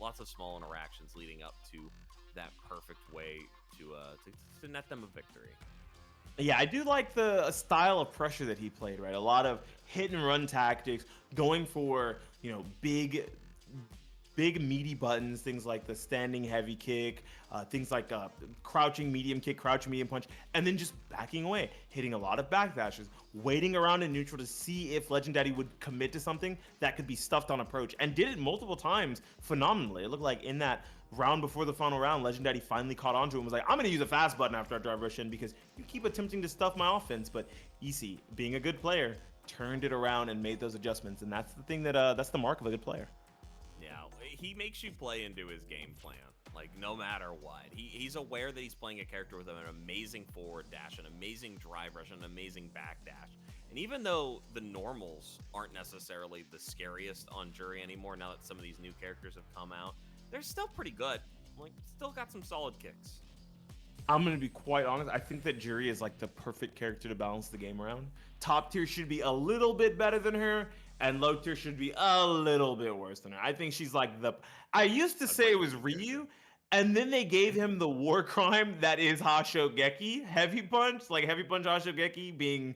Lots of small interactions leading up to that perfect way to net them a victory. Yeah, I do like the style of pressure that he played, right? A lot of hit and run tactics, going for, you know, big meaty buttons, things like the standing heavy kick, things like crouching medium kick, crouching medium punch, and then just backing away, hitting a lot of backdashes, waiting around in neutral to see if Legenddaddy would commit to something that could be stuffed on approach, and did it multiple times phenomenally. It looked like in that round before the final round, Legenddaddy finally caught on to him and was like, I'm going to use a fast button after I drive rush in because you keep attempting to stuff my offense. But EC, being a good player, turned it around and made those adjustments, and that's the thing that that's the mark of a good player. Yeah, he makes you play into his game plan, like no matter what. He's aware that he's playing a character with an amazing forward dash, an amazing drive rush, an amazing back dash. And even though the normals aren't necessarily the scariest on Jury anymore, now that some of these new characters have come out, they're still pretty good. Like, still got some solid kicks. I'm going to be quite honest. I think that Jury is like the perfect character to balance the game around. Top tier should be a little bit better than her, and low tier should be a little bit worse than her. I think she's like I used to say it was Ryu, and then they gave him the war crime that is Hashogeki, heavy punch, like heavy punch Hashogeki being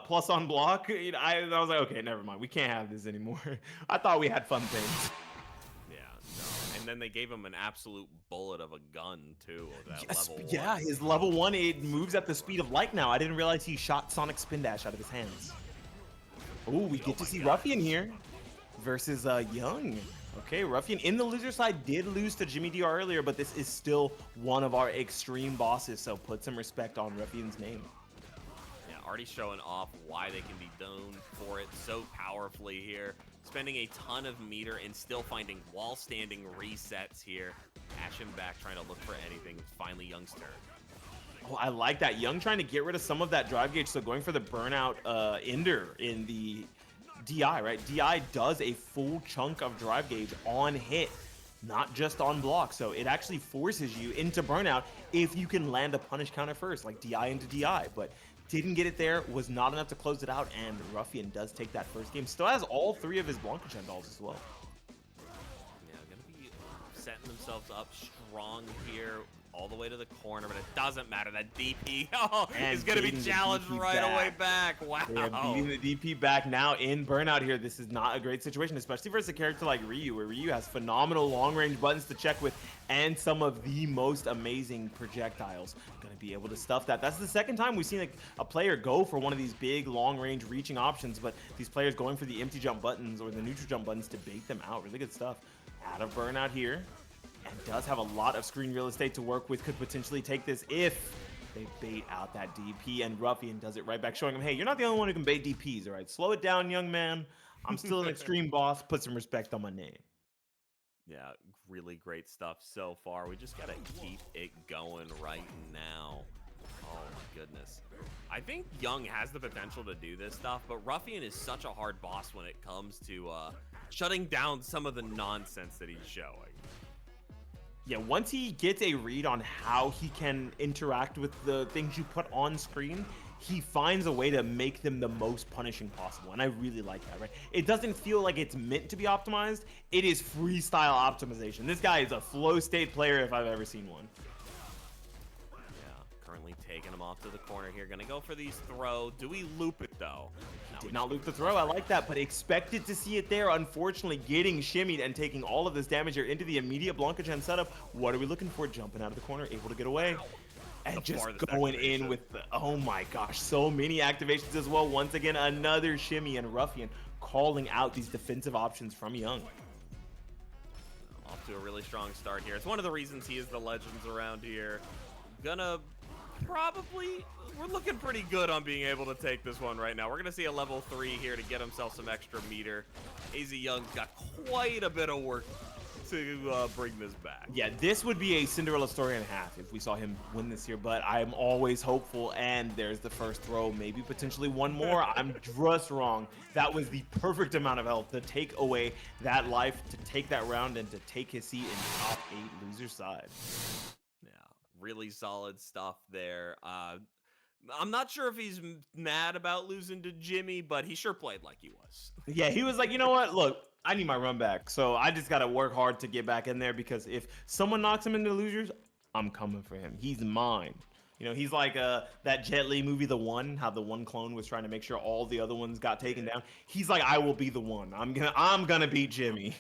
plus on block. You know, I was like, okay, never mind. We can't have this anymore. I thought we had fun things. Yeah, no. And then they gave him an absolute bullet of a gun too. That Yes, level yeah, 1. his level 1, it moves at the speed of light now. I didn't realize he shot Sonic Spin Dash out of his hands. Oh, we get to see Ruffian here versus Young. Okay, Ruffian in the loser side did lose to Jimmy DR earlier, but this is still one of our extreme bosses, so put some respect on Ruffian's name. Yeah, already showing off why they can be known for it so powerfully here. Spending a ton of meter and still finding wall standing resets here. Ashing back, trying to look for anything. Finally, Young's turn. Oh, I like that. Young trying to get rid of some of that drive gauge, so going for the burnout ender in the DI, right? DI does a full chunk of drive gauge on hit, not just on block, so it actually forces you into burnout if you can land a punish counter first, like DI into DI, but didn't get it there, was not enough to close it out, and Ruffian does take that first game. Still has all 3 of his Blanca dolls as well. Yeah, gonna be setting themselves up strong here, all the way to the corner, but it doesn't matter. That DP is going to be challenged right away back. Wow. They're beating the DP back now in burnout here. This is not a great situation, especially versus a character like Ryu, where Ryu has phenomenal long-range buttons to check with and some of the most amazing projectiles. Going to be able to stuff that. That's the second time we've seen like a player go for one of these big long-range reaching options, but these players going for the empty jump buttons or the neutral jump buttons to bait them out. Really good stuff. Out of burnout here. And does have a lot of screen real estate to work with, could potentially take this if they bait out that DP, and Ruffian does it right back, showing him, hey, you're not the only one who can bait DPs, all right? Slow it down, young man. I'm still an extreme boss. Put some respect on my name. Yeah, really great stuff so far. We just got to keep it going right now. Oh goodness. I think Young has the potential to do this stuff, but Ruffian is such a hard boss when it comes to shutting down some of the nonsense that he's showing. Yeah, once he gets a read on how he can interact with the things you put on screen, he finds a way to make them the most punishing possible, and I really like that, right? It doesn't feel like it's meant to be optimized. It is freestyle optimization. This guy is a flow state player if I've ever seen one. Currently taking him off to the corner here. Gonna go for these throw. Do we loop it though? No, Did not loop the throw. I like that, but expected to see it there. Unfortunately, getting shimmied and taking all of this damage here into the immediate Blanca-Chen setup. What are we looking for? Jumping out of the corner, able to get away. And just going in with the, oh my gosh, so many activations as well. Once again, another shimmy, and Ruffian calling out these defensive options from Young. Off to a really strong start here. It's one of the reasons he is the legends around here. Gonna probably, we're looking pretty good on being able to take this one right now. We're gonna see a level 3 here to get himself some extra meter. AZ Young's got quite a bit of work to bring this back. Yeah, this would be a Cinderella story and a half if we saw him win this year, but I'm always hopeful, and there's the first throw, maybe potentially one more. I'm just wrong. That was the perfect amount of health to take away that life, to take that round, and to take his seat in top 8 loser side. Really solid stuff there. I'm not sure if he's mad about losing to Jimmy, but he sure played like he was. Yeah, he was like, you know what? Look, I need my run back, so I just got to work hard to get back in there, because if someone knocks him into losers, I'm coming for him. He's mine. You know, he's like that Jet Li movie, The One, how the one clone was trying to make sure all the other ones got taken down. He's like, I will be the one. I'm gonna beat Jimmy.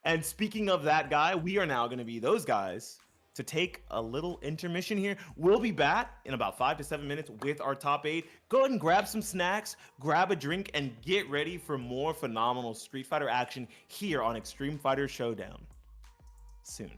And speaking of that guy, we are now going to be those guys to take a little intermission here. We'll be back in about 5 to 7 minutes with our top 8. Go ahead and grab some snacks, grab a drink, and get ready for more phenomenal Street Fighter action here on Xtreme Fighters Showdown soon.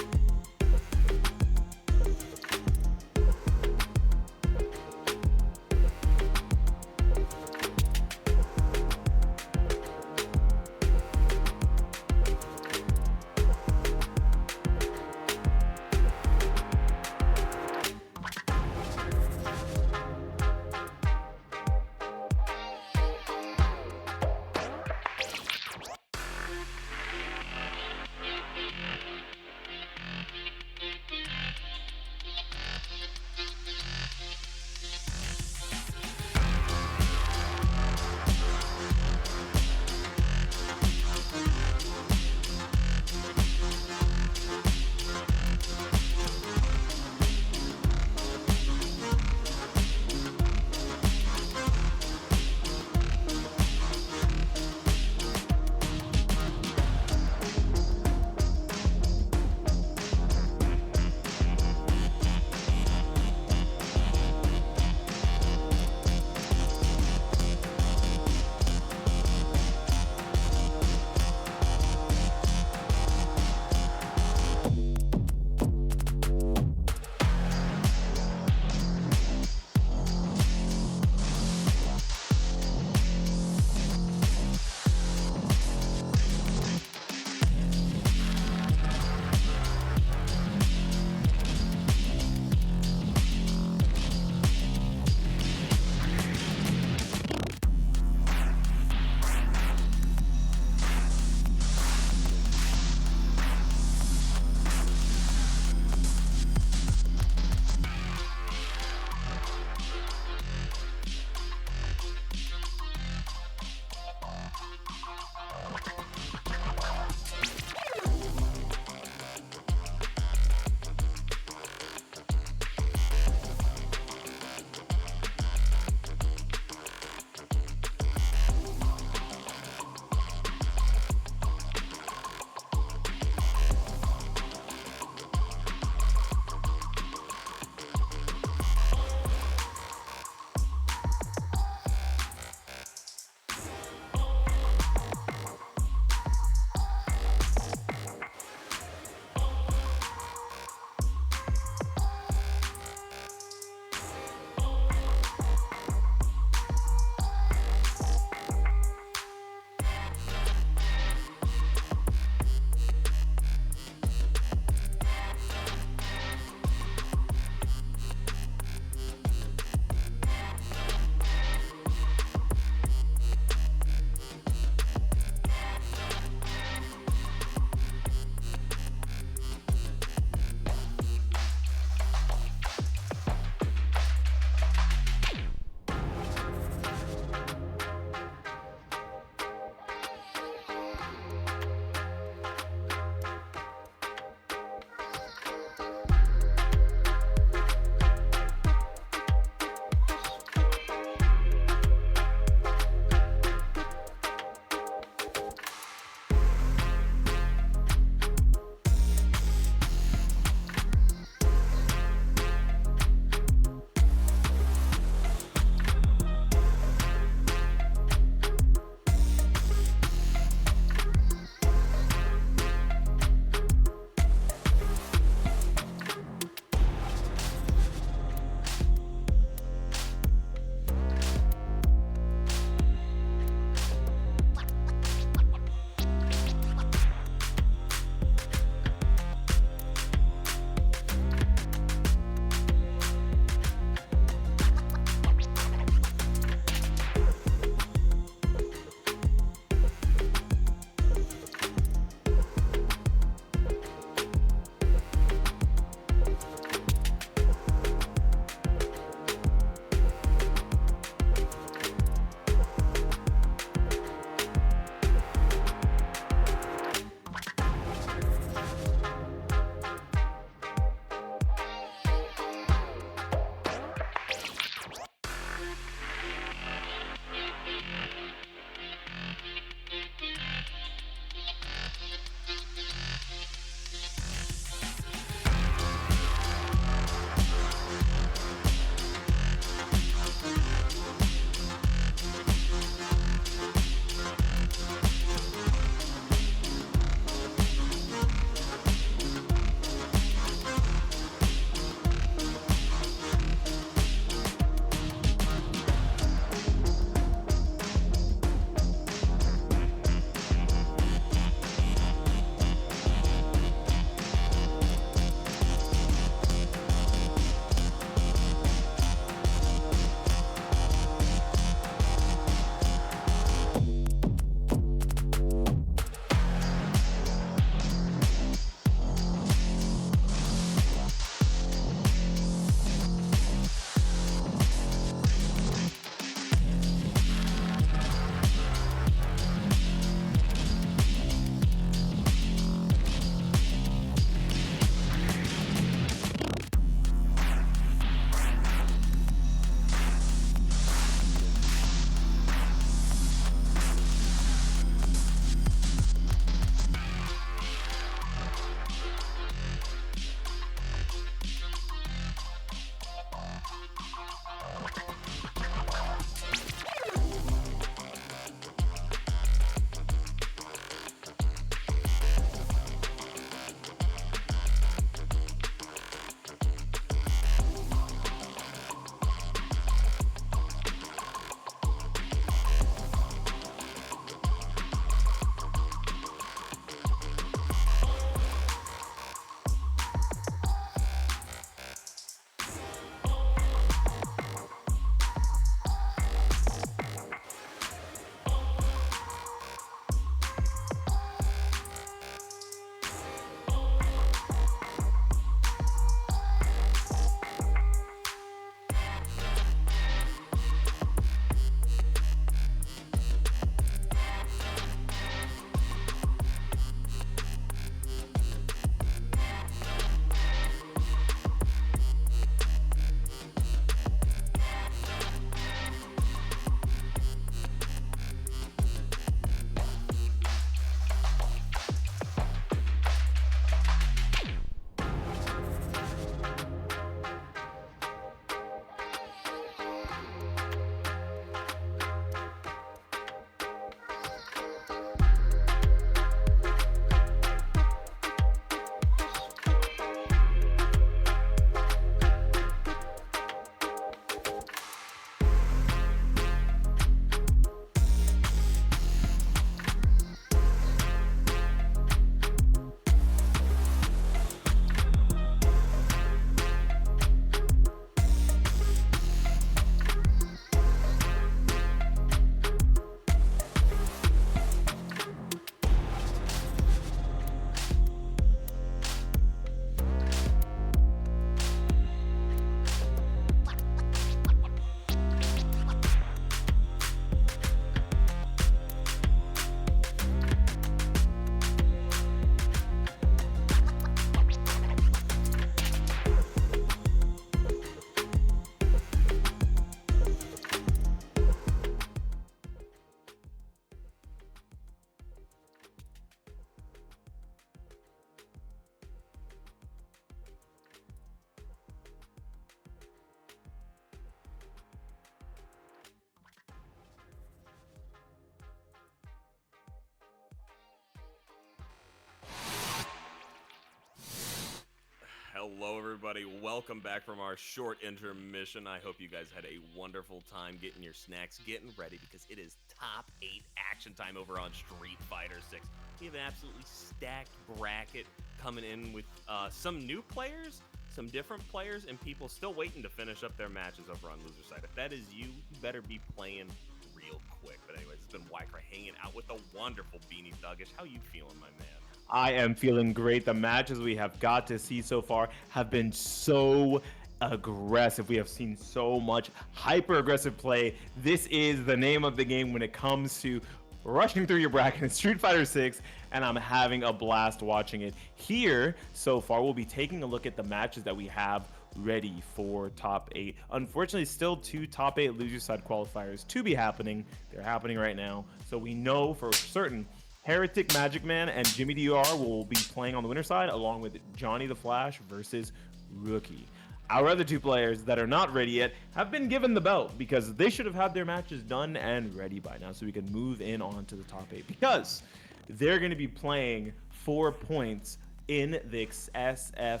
Hello, everybody. Welcome back from our short intermission. I hope you guys had a wonderful time getting your snacks, getting ready, because it is top 8 action time over on Street Fighter 6. We have an absolutely stacked bracket coming in with some new players, some different players, and people still waiting to finish up their matches over on loser side. If that is you, you better be playing real quick. But anyways, it's been WyCry hanging out with the wonderful BeanieThuggish. How you feeling, my man? I am feeling great. The matches we have got to see so far have been so aggressive. We have seen so much hyper aggressive play. This is the name of the game when it comes to rushing through your bracket in Street Fighter 6, and I'm having a blast watching it. Here so far, we'll be taking a look at the matches that we have ready for top 8. Unfortunately, still 2 top 8 loser side qualifiers to be happening. They're happening right now, so we know for certain HereticMAGICMAN and JimmyDR will be playing on the winner side, along with JohnnyTheFlash versus Rookie. Our other 2 players that are not ready yet have been given the belt because they should have had their matches done and ready by now, so we can move in on to the top 8, because they're going to be playing 4 points in the XFS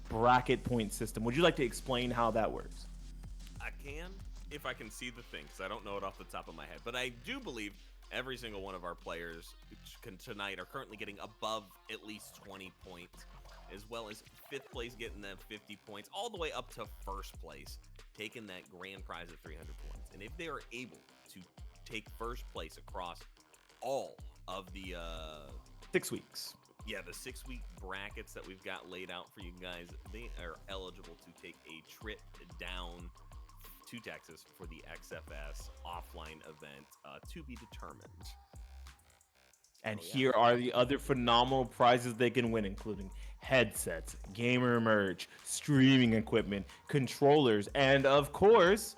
bracket point system. Would you like to explain how that works? I can, if I can see the thing, because I don't know it off the top of my head, but I do believe every single one of our players tonight are currently getting above at least 20 points, as well as 5th place getting them 50 points, all the way up to 1st place, taking that grand prize of 300 points. And if they are able to take 1st place across all of the 6 weeks. Yeah, the 6-week brackets that we've got laid out for you guys, they are eligible to take a trip down to Texas for the XFS offline event to be determined. And here are the other phenomenal prizes they can win, including headsets, gamer merch, streaming equipment, controllers, and of course,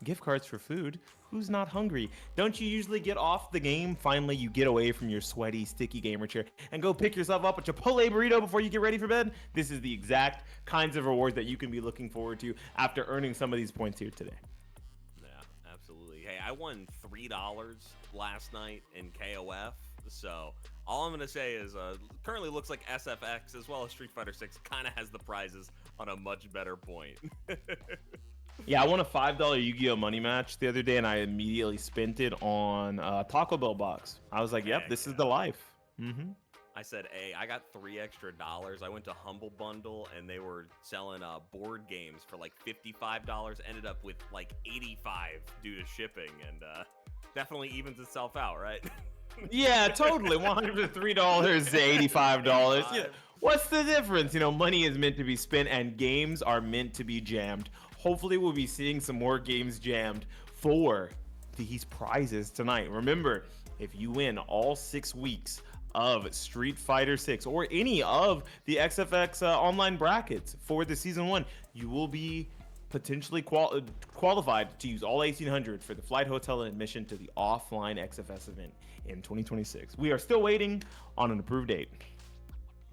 gift cards for food. Who's not hungry? Don't you usually get off the game? Finally, you get away from your sweaty, sticky gamer chair and go pick yourself up a Chipotle burrito before you get ready for bed? This is the exact kinds of rewards that you can be looking forward to after earning some of these points here today. Yeah, absolutely. Hey, I won $3 last night in KOF, so all I'm going to say is currently looks like SFX as well as Street Fighter 6 kind of has the prizes on a much better point. Yeah, I won a $5 Yu-Gi-Oh money match the other day, and I immediately spent it on Taco Bell box. I was like, yep, this is the life. I said, hey, I got $3 extra. I went to Humble Bundle, and they were selling board games for like $55. Ended up with like $85 due to shipping, and definitely evens itself out, right? Yeah, totally. $103 to $85. Yeah. What's the difference? You know, money is meant to be spent, and games are meant to be jammed. Hopefully, we'll be seeing some more games jammed for these prizes tonight. Remember, if you win all 6 weeks of Street Fighter 6 or any of the XFX online brackets for the Season 1, you will be potentially qualified to use all 1,800 for the flight, hotel, and admission to the offline XFS event in 2026. We are still waiting on an approved date.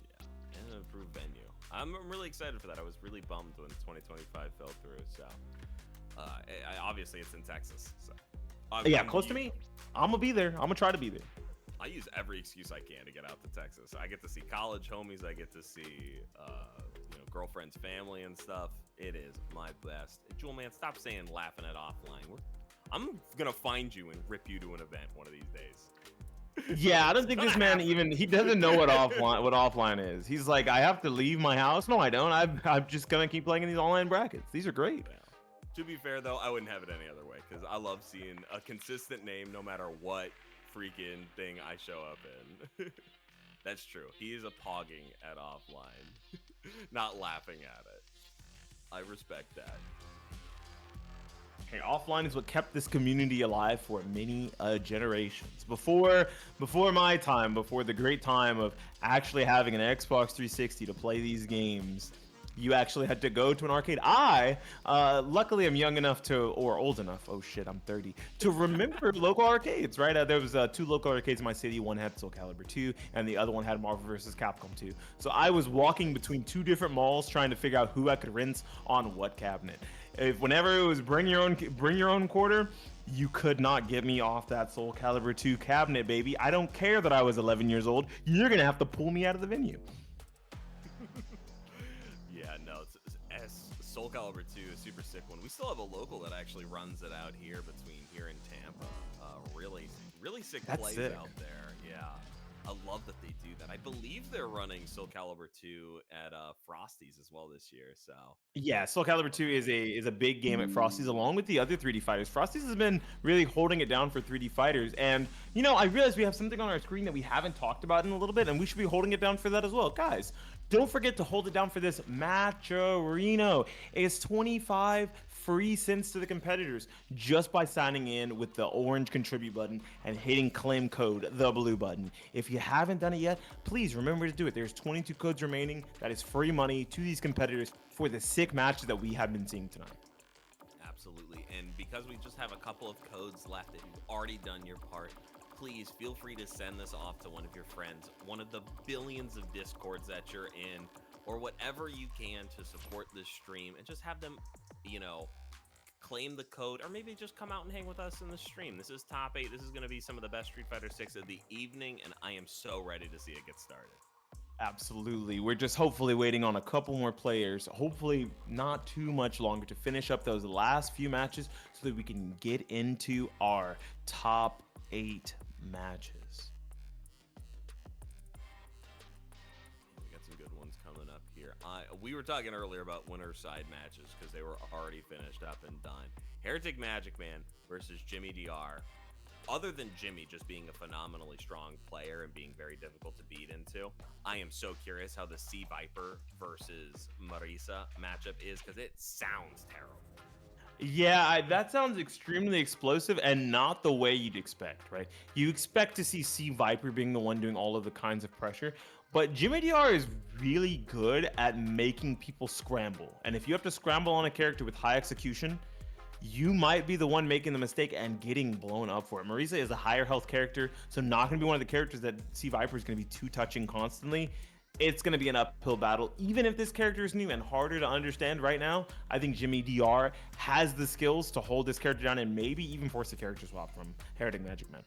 Yeah, and an approved venue. I'm really excited for that. I was really bummed when 2025 fell through. So, obviously, it's in Texas. So, yeah, close to me. I'm gonna be there. I'm gonna try to be there. I use every excuse I can to get out to Texas. I get to see college homies. I get to see, girlfriend's family and stuff. It is my best. Jewelman, stop saying laughing at offline. I'm gonna find you and rip you to an event one of these days. Yeah, I don't think this man he doesn't know what offline is. He's like, I have to leave my house. No, I don't. I'm just gonna keep playing in these online brackets. These are great. Yeah. To be fair though, I wouldn't have it any other way because I love seeing a consistent name no matter what freaking thing I show up in. That's true. He is a pogging at offline, not laughing at it. I respect that. Hey, offline is what kept this community alive for many generations. Before my time, before the great time of actually having an Xbox 360 to play these games, you actually had to go to an arcade. Luckily, I'm young enough or old enough, oh shit, I'm 30, to remember local arcades, right? There was 2 local arcades in my city. One had Soulcalibur 2, and the other one had Marvel vs. Capcom 2. So I was walking between 2 different malls trying to figure out who I could rinse on what cabinet. Whenever it was bring your own quarter, you could not get me off that Soulcalibur 2 cabinet, baby. I don't care that I was 11 years old. You're gonna have to pull me out of the venue. Soulcalibur 2, a super sick one. We still have a local that actually runs it out here between here and Tampa. Really sick plays out there. Yeah. I love that they do that. I believe they're running Soulcalibur 2 at Frosty's as well this year. So yeah, Soulcalibur 2 is a big game at Frosty's along with the other 3D fighters. Frosty's has been really holding it down for 3D fighters, and you know, I realize we have something on our screen that we haven't talked about in a little bit, and we should be holding it down for that as well, guys. Don't forget to hold it down for this Matcherino. It's 25 free cents to the competitors just by signing in with the orange contribute button and hitting claim code, the blue button. If you haven't done it yet, please remember to do it. There's 22 codes remaining. That is free money to these competitors for the sick matches that we have been seeing tonight. Absolutely. And because we just have a couple of codes left, if you've already done your part, please feel free to send this off to one of your friends, one of the billions of Discords that you're in, or whatever you can to support this stream, and just have them, you know, claim the code, or maybe just come out and hang with us in the stream. This is top 8. This is going to be some of the best Street Fighter 6 of the evening, and I am so ready to see it get started. Absolutely. We're just hopefully waiting on a couple more players, hopefully not too much longer, to finish up those last few matches so that we can get into our top 8 matches. We got some good ones coming up here. We were talking earlier about winner side matches because they were already finished up and done. HereticMAGICMAN versus Jimmy DR. Other than Jimmy just being a phenomenally strong player and being very difficult to beat into, I am so curious how the Sea Viper versus Marisa matchup is, because it sounds terrible. Yeah, that sounds extremely explosive and not the way you'd expect, right? You expect to see Sea Viper being the one doing all of the kinds of pressure, but Jimmy DR is really good at making people scramble. And if you have to scramble on a character with high execution, you might be the one making the mistake and getting blown up for it. Marisa is a higher health character, so not going to be one of the characters that Sea Viper is going to be two touching constantly. It's going to be an uphill battle. Even if this character is new and harder to understand right now, I think Jimmy DR has the skills to hold this character down and maybe even force a character swap from HereticMAGICMAN.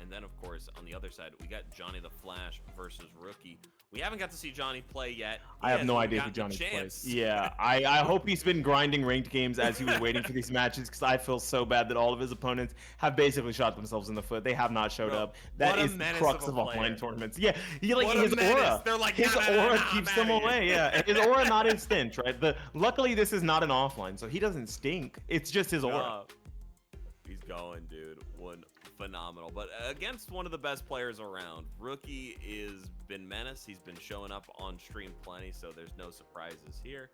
And then, of course, on the other side, we got JohnnyTheFlash versus Rookie. We haven't got to see Johnny play yet. I have no idea who Johnny plays. Yeah, I hope he's been grinding ranked games as he was waiting for these matches, because I feel so bad that all of his opponents have basically shot themselves in the foot. They have not showed up. That is the crux of offline tournaments. Yeah, his aura. They're like, his aura keeps them away. Yeah, his aura not his stench, right? Luckily, this is not an offline, so he doesn't stink. It's just his aura. He's going, dude. One phenomenal, but against one of the best players around. Rookie is been menace. He's been showing up on stream plenty, so there's no surprises here.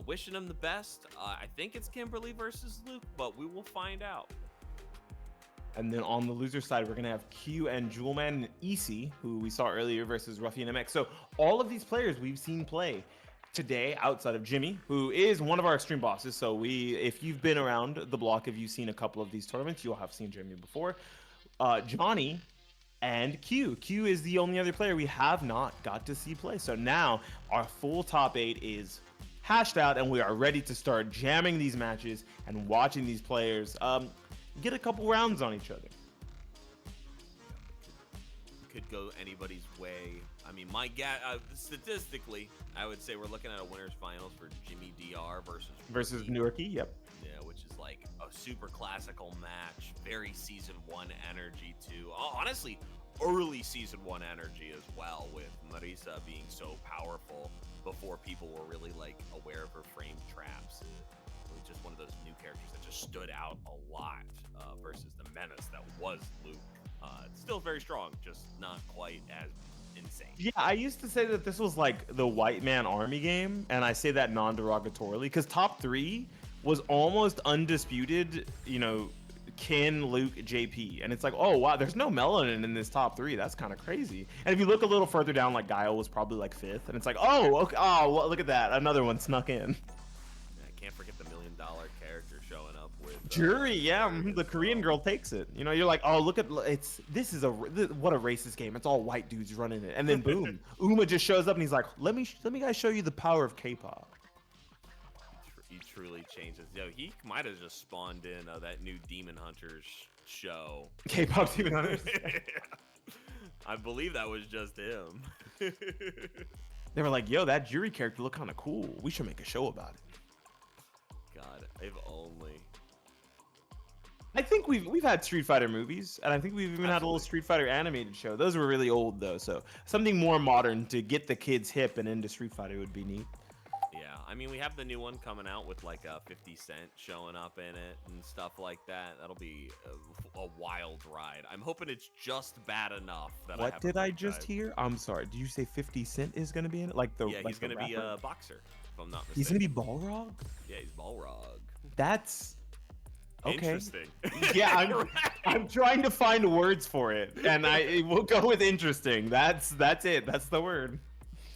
Wishing him the best. I think it's Kimberly versus Luke, but we will find out. And then on the loser side, we're gonna have Q and Jewelman and EC, who we saw earlier, versus rufianMX. So all of these players we've seen play today outside of Jimmy, who is one of our Xtreme bosses. So if you've been around the block, if you've seen a couple of these tournaments, you'll have seen Jimmy before. Johnny and Q. Q is the only other player we have not got to see play. So now our full top 8 is hashed out, and we are ready to start jamming these matches and watching these players get a couple rounds on each other. Could go anybody's way. I mean, my guess, statistically, I would say we're looking at a winners finals for Jimmy DR versus Rookie. Yep. Yeah, which is like a super classical match, very season 1 energy too. Oh, honestly, early season 1 energy as well, with Marisa being so powerful before people were really like aware of her frame traps. It was just one of those new characters that just stood out a lot versus the menace that was Luke. It's still very strong, just not quite as insane. Yeah, I used to say that this was like the white man army game, and I say that non-derogatorily, because top 3 was almost undisputed, you know, Ken, Luke, JP, and it's like, oh wow, there's no melanin in this top 3. That's kind of crazy. And if you look a little further down, like Guile was probably like 5th, and it's like, oh, okay, oh, look at that, another one snuck in. I can't forget the $1 million character showing up with Jury. Yeah, the Korean girl takes it. You know, you're like, oh, look at what a racist game. It's all white dudes running it, and then boom, Uma just shows up and he's like, let me guys show you the power of K-pop. He truly changes. Yo, he might have just spawned in that new Demon Hunters show. K-pop Demon Hunters. I believe that was just him. They were like, yo, that Yuri character looked kind of cool. We should make a show about it. God, if only. I think we've had Street Fighter movies, and I think we've even had a little Street Fighter animated show. Those were really old though, so something more modern to get the kids hip and into Street Fighter would be neat. Yeah, I mean, we have the new one coming out with like 50 Cent showing up in it and stuff like that. That'll be a wild ride. I'm hoping it's just bad enough that What did I just hear? I'm sorry. Did you say 50 Cent is gonna be in it? Like the yeah, like he's gonna be rapper? a boxer, if I'm not mistaken. He's gonna be Balrog? Yeah, he's Balrog. That's okay. Interesting. Yeah, I'm trying to find words for it, and we'll go with interesting. That's it. That's the word.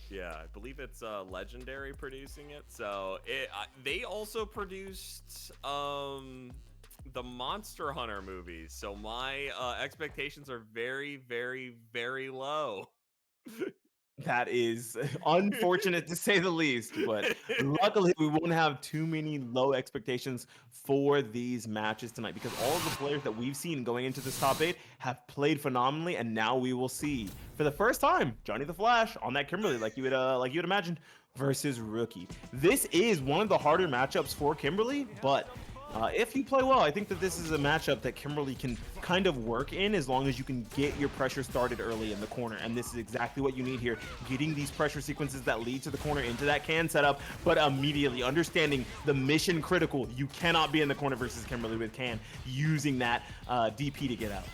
Yeah, I believe it's Legendary producing it. So they also produced the Monster Hunter movies. So my expectations are very, very, very low. That is unfortunate to say the least, but luckily we won't have too many low expectations for these matches tonight because all of the players that we've seen going into this top 8 have played phenomenally, and now we will see for the first time JohnnyTheFlash on that Kimberly like you would imagine versus Rookie. This is one of the harder matchups for Kimberly, but if you play well, I think that this is a matchup that Kimberly can kind of work in as long as you can get your pressure started early in the corner. And this is exactly what you need here. Getting these pressure sequences that lead to the corner into that can setup, but immediately understanding the mission critical. You cannot be in the corner versus Kimberly with can, using that DP to get out.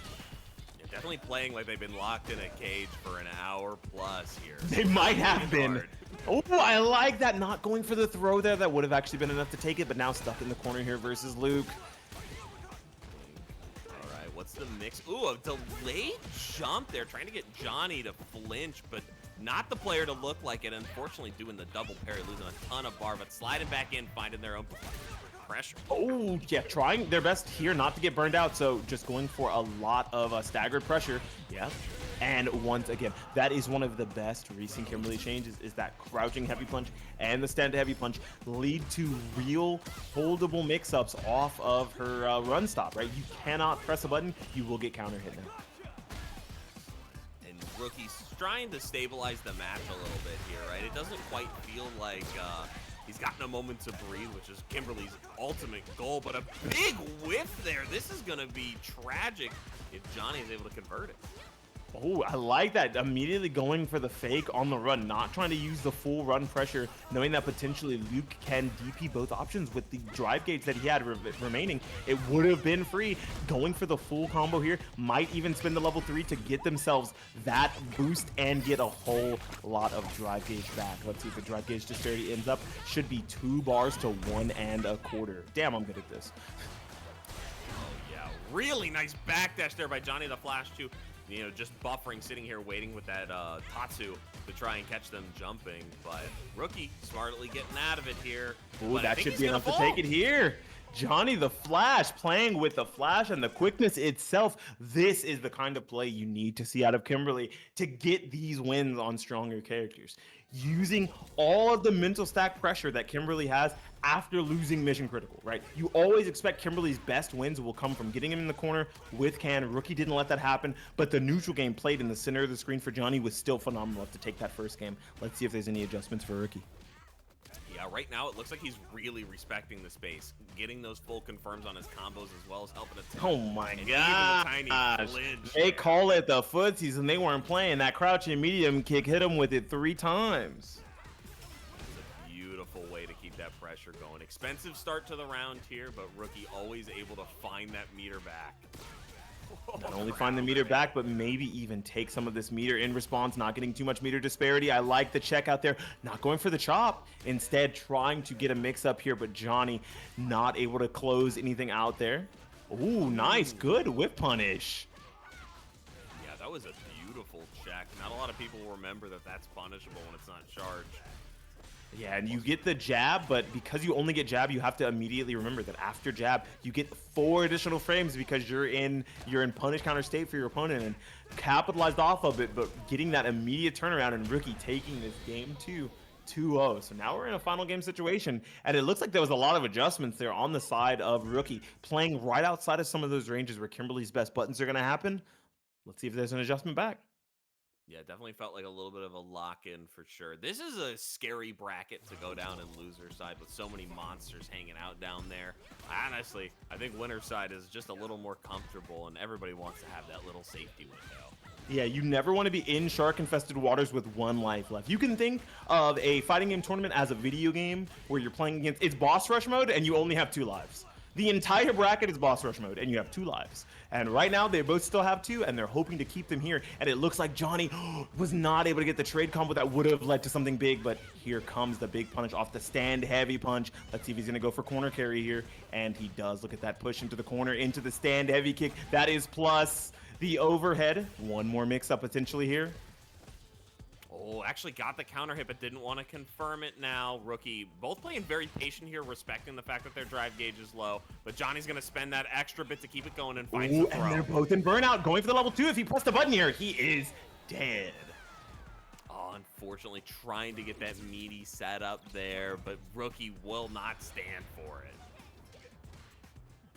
Yeah, definitely playing like they've been locked in a cage for an hour plus here. They might have been. Oh, I like that. Not going for the throw there. That would have actually been enough to take it, but now stuck in the corner here versus Luke. All right, what's the mix? Ooh, a delayed jump there, trying to get Johnny to flinch, but not the player to look like it. Unfortunately, doing the double parry, losing a ton of bar, but sliding back in, finding their own pressure. Oh, yeah, trying their best here not to get burned out, so just going for a lot of staggered pressure. Yeah. And once again, that is one of the best recent Kimberly changes, is that crouching heavy punch and the stand heavy punch lead to real holdable mix-ups off of her run stop, right? You cannot press a button, you will get counter hit now. And Rookie's trying to stabilize the match a little bit here, right? It doesn't quite feel like he's gotten a moment to breathe, which is Kimberly's ultimate goal, but a big whiff there. This is going to be tragic if Johnny is able to convert it. Oh, I like that. Immediately going for the fake on the run, not trying to use the full run pressure, knowing that potentially Luke can DP both options with the drive gauge that he had remaining. It would have been free. Going for the full combo here, might even spin the level 3 to get themselves that boost and get a whole lot of drive gauge back. Let's see if the drive gauge disparity ends up. Should be 2 bars to 1 1/4. Damn, I'm good at this. Oh, yeah. Really nice backdash there by JohnnyTheFlash, too. You know, just buffering, sitting here waiting with that Tatsu to try and catch them jumping. But Rookie smartly getting out of it here. Ooh, but that should be enough to take it here. JohnnyTheFlash playing with the flash and the quickness itself. This is the kind of play you need to see out of Kimberly to get these wins on stronger characters. Using all of the mental stack pressure that Kimberly has after losing mission critical, right? You always expect Kimberly's best wins will come from getting him in the corner with can. Rookie didn't let that happen, but the neutral game played in the center of the screen for Johnny was still phenomenal to take that first game. Let's see if there's any adjustments for Rookie. Yeah, right now it looks like he's really respecting the space, getting those full confirms on his combos as well as helping to. Oh my gosh! They call it the footsies, and they weren't playing. That crouching medium kick hit him with it 3 times. It's a beautiful way to keep that pressure going. Expensive start to the round here, but Rookie always able to find that meter back. Not only find the meter back, but maybe even take some of this meter in response, not getting too much meter disparity. I like the check out there, not going for the chop, instead trying to get a mix up here, but Johnny not able to close anything out there. Ooh, nice, good whip punish. Yeah, that was a beautiful check. Not a lot of people will remember that that's punishable when it's not charged. Yeah, and you get the jab, but because you only get jab, you have to immediately remember that after jab, you get 4 additional frames because you're in punish counter state for your opponent, and capitalized off of it, but getting that immediate turnaround and Rookie taking this game 2-0. So now we're in a final game situation, and it looks like there was a lot of adjustments there on the side of Rookie, playing right outside of some of those ranges where Kimberly's best buttons are going to happen. Let's see if there's an adjustment back. Yeah, definitely felt like a little bit of a lock-in for sure. This is a scary bracket to go down in loser side with so many monsters hanging out down there. Honestly, I think winner side is just a little more comfortable, and everybody wants to have that little safety window. Yeah, you never want to be in shark-infested waters with 1 life left. You can think of a fighting game tournament as a video game where you're playing against, it's boss rush mode and you only have 2 lives. The entire bracket is boss rush mode and you have 2 lives. And right now they both still have 2 and they're hoping to keep them here. And it looks like Johnny was not able to get the trade combo that would have led to something big, but here comes the big punish off the stand heavy punch. Let's see if he's gonna go for corner carry here. And he does. Look at that push into the corner, into the stand heavy kick. That is plus the overhead. One more mix up potentially here. Oh, actually got the counter hit, but didn't want to confirm it now. Rookie, both playing very patient here, respecting the fact that their drive gauge is low. But Johnny's going to spend that extra bit to keep it going and find the throw. And they're both in burnout, going for the level 2. If he pressed the button here, he is dead. Oh, unfortunately, trying to get that meaty setup there, but Rookie will not stand for it.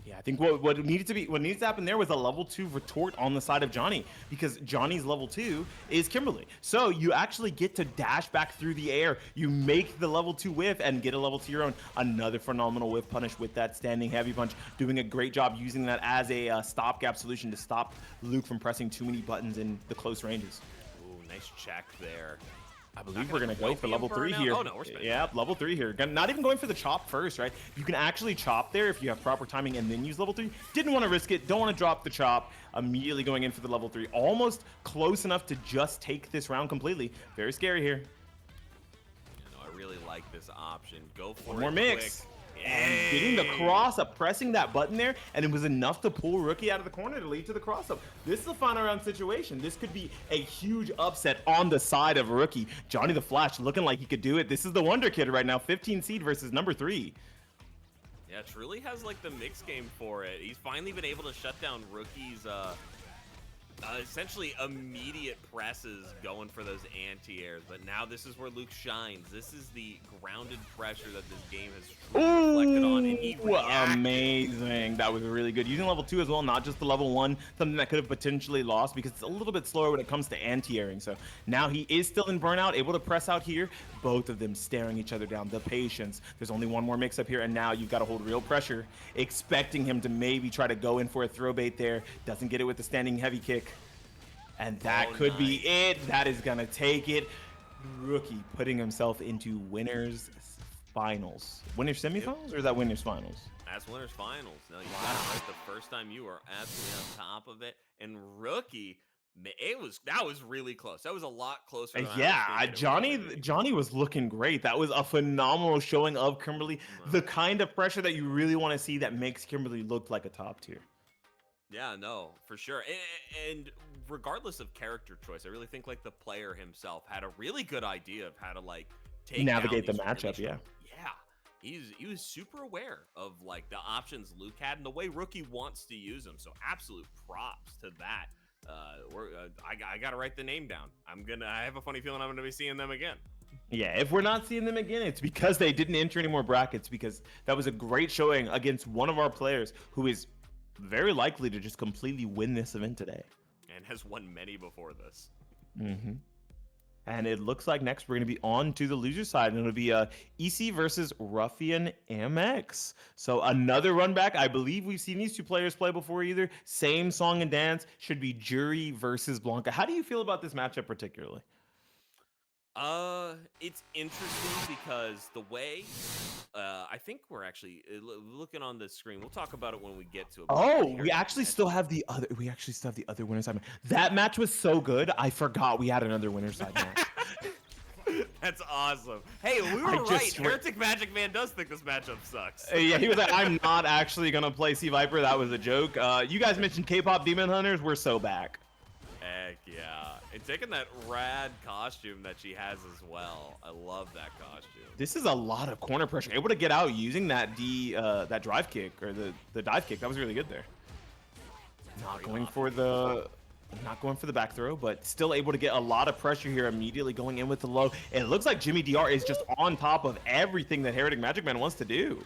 Yeah, I think what needs to happen there was a level 2 retort on the side of Johnny, because Johnny's level 2 is Kimberly. So you actually get to dash back through the air. You make the level 2 whiff and get a level 2 your own. Another phenomenal whiff punish with that standing heavy punch, doing a great job using that as a stopgap solution to stop Luke from pressing too many buttons in the close ranges. Ooh, nice check there. I believe we're going to go for level 3 here. Oh, no, we're spending. Yeah, level 3 here. Not even going for the chop first, right? You can actually chop there if you have proper timing and then use level 3. Didn't want to risk it. Don't want to drop the chop. Immediately going in for the level 3. Almost close enough to just take this round completely. Very scary here. You know, I really like this option. Go for it. One more mix. Quick. And getting the cross up, pressing that button there, and it was enough to pull Rookie out of the corner to lead to the cross up. This is a final round situation. This could be a huge upset on the side of Rookie. JohnnyTheFlash looking like he could do it. This is the Wonder Kid right now, 15 seed versus number 3. Yeah, truly has like the mix game for it. He's finally been able to shut down Rookie's essentially immediate presses going for those anti-airs, but now this is where Luke shines. This is the grounded pressure that this game has reflected on, and he reacted. Amazing. That was really good. Using level 2 as well, not just the level 1, something that could have potentially lost because it's a little bit slower when it comes to anti-airing. So now he is still in burnout, able to press out here. Both of them staring each other down. The patience. There's only one more mix up here, and now you've got to hold real pressure, expecting him to maybe try to go in for a throw bait there. Doesn't get it with the standing heavy kick. And that could be it. That is going to take it. Rookie putting himself into winners finals. Winners semifinals, or is that winners finals? That's winners finals. No, you got it right the first time. You were absolutely on top of it. And Rookie, that was really close. That was a lot closer than yeah, Johnny was looking great. That was a phenomenal showing of Kimberly. The kind of pressure that you really want to see that makes Kimberly look like a top tier. Yeah, no, for sure. And regardless of character choice, I really think like the player himself had a really good idea of how to like navigate the matchup. Yeah. He was super aware of like the options Luke had and the way Rookie wants to use them. So absolute props to that. I gotta write the name down. I have a funny feeling I'm gonna be seeing them again. Yeah, if we're not seeing them again, it's because they didn't enter any more brackets, because that was a great showing against one of our players who is very likely to just completely win this event today. And has won many before this. And it looks like next we're going to be on to the loser side, and it'll be EC versus rufianMX. So another run back. I believe we've seen these two players play before either. Same song and dance. Should be Jury versus Blanca. How do you feel about this matchup particularly? It's interesting because the way I think we're actually looking on the screen. We'll talk about it when we get to it. Oh, we actually still have the other. We actually still have the other winner's side. That match was so good. I forgot we had another winner's side match. That's awesome. Hey, we were right. HereticMAGICMAN does think this matchup sucks. Yeah, he was like, I'm not actually gonna play C Viper. That was a joke. You guys mentioned K-pop Demon Hunters. We're so back. Heck yeah. And taking that rad costume that she has as well. I love that costume. This is a lot of corner pressure. Able to get out using that that drive kick, or the dive kick. That was really good there. Not going for the back throw, but still able to get a lot of pressure here, immediately going in with the low. It looks like Jimmy DR is just on top of everything that HereticMAGICMAN wants to do.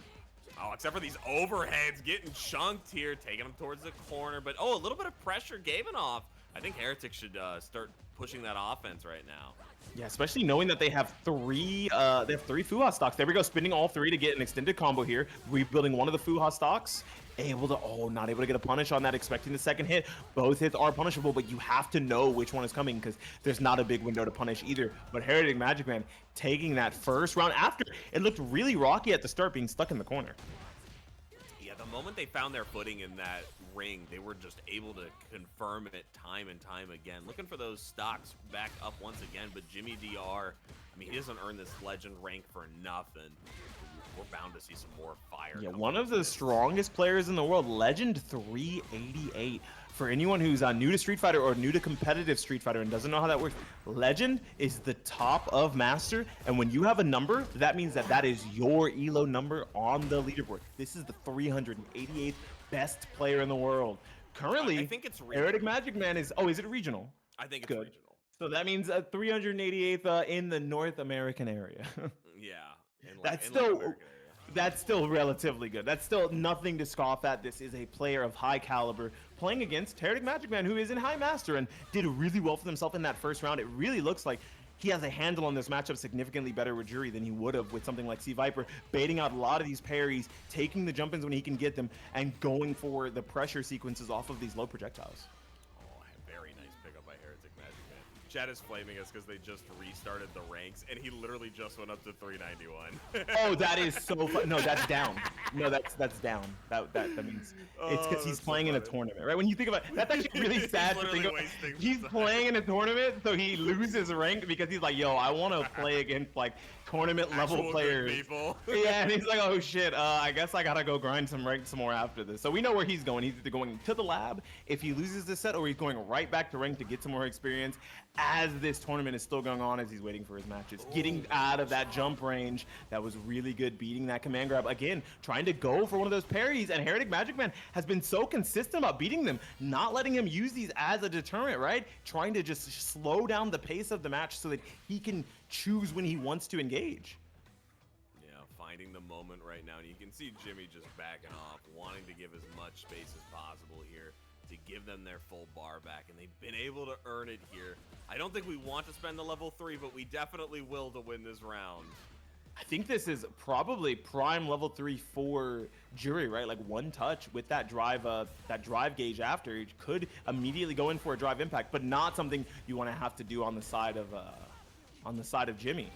Oh, except for these overheads getting chunked here, taking them towards the corner. But, oh, a little bit of pressure gave it off. I think Heretic should start pushing that offense right now. Yeah, especially knowing that they have three Fuha stocks. There we go, spinning all three to get an extended combo here. Rebuilding one of the Fuha stocks. Not able to get a punish on that, expecting the second hit. Both hits are punishable, but you have to know which one is coming because there's not a big window to punish either. But HereticMAGICMAN taking that first round after it looked really rocky at the start, being stuck in the corner. Yeah, the moment they found their footing in that ring, they were just able to confirm it time and time again. Looking for those stocks back up once again, but JimmyDR, I mean, he doesn't earn this legend rank for nothing. We're bound to see some more fire. Yeah, one of the strongest players in the world, Legend 388. For anyone who's new to Street Fighter or new to competitive Street Fighter and doesn't know how that works, Legend is the top of Master, and when you have a number, that means that is your ELO number on the leaderboard. This is the 388th best player in the world. Currently, I think it's HereticMAGICMAN is it regional? I think it's Good. regional. So that means 388th in the North American area. Yeah. That's still relatively good. That's still nothing to scoff at. This is a player of high caliber playing against HereticMAGICMAN, who is in high master and did really well for himself in that first round. It really looks like he has a handle on this matchup significantly better with Jury than he would have with something like C-Viper, baiting out a lot of these parries, taking the jump-ins when he can get them, and going for the pressure sequences off of these low projectiles. Very nice pickup by HereticMAGICMAN. Chat is flaming us because they just restarted the ranks, and he literally just went up to 391. Oh, that is so fun. No, that's down. No, that's down. That means it's because he's playing in a tournament, right? When you think about it, that's actually really sad to think about. He's playing in a tournament, so he loses rank because he's like, yo, I want to play against like tournament level players. People. Yeah, and he's like, oh shit, I guess I gotta go grind some rank some more after this. So we know where he's going. He's either going to the lab if he loses this set, or he's going right back to rank to get some more experience as this tournament is still going on, as he's waiting for his matches. Getting out of that jump range, that was really good, beating that command grab. Again, trying to go for one of those parries, and HereticMAGICMAN has been so consistent about beating them, not letting him use these as a deterrent, right? Trying to just slow down the pace of the match so that he can choose when he wants to engage. Yeah, finding the moment right now, and you can see Jimmy just backing off, wanting to give as much space as possible here to give them their full bar back, and they've been able to earn it here. I don't think we want to spend the level 3, but we definitely will to win this round. I think this is probably prime level 3 for Jury, right? Like one touch with that drive gauge after, you could immediately go in for a drive impact, but not something you want to have to do on the side of Jimmy.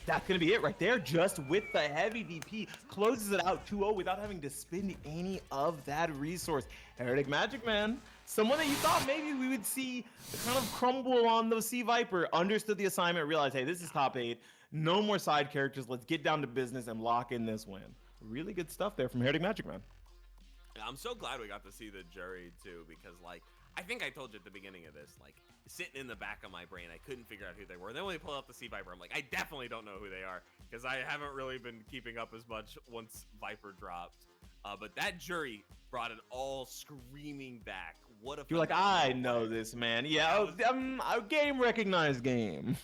That's going to be it right there. Just with the heavy DP, closes it out 2-0 without having to spend any of that resource. HereticMAGICMAN, someone that you thought maybe we would see kind of crumble on the C-Viper, understood the assignment, realized, hey, this is top 8. No more side characters. Let's get down to business and lock in this win. Really good stuff there from HereticMAGICMAN. I'm so glad we got to see the Jury too, because like, I think I told you at the beginning of this, like, sitting in the back of my brain, I couldn't figure out who they were. And then when they pull out the C-Viper, I'm like, I definitely don't know who they are, because I haven't really been keeping up as much once Viper dropped. But that Jury brought it all screaming back. What a— You're like, I know this, man. Yeah, a game recognized game.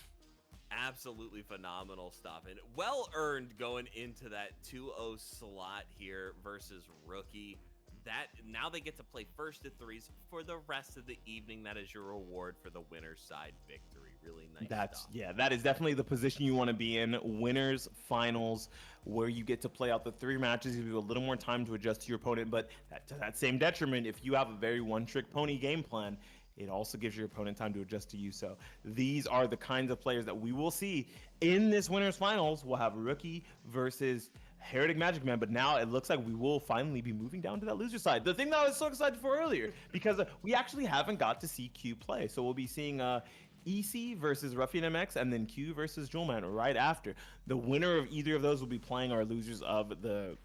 Absolutely phenomenal stuff, and well earned going into that 2-0 slot here versus Rookie. That now they get to play first to threes for the rest of the evening. That is your reward for the winner's side victory. Really nice stuff. Yeah, that is definitely the position you want to be in. Winners finals, where you get to play out the 3 matches, give you a little more time to adjust to your opponent, but to that same detriment, if you have a very one-trick pony game plan, it also gives your opponent time to adjust to you. So these are the kinds of players that we will see in this winners finals. We'll have Rookie versus HereticMAGICMAN, but now it looks like we will finally be moving down to that loser side. The thing that I was so excited for earlier, because we actually haven't got to see Q play. So we'll be seeing EC versus rufianMX, and then Q versus jewelman right after. The winner of either of those will be playing our losers of the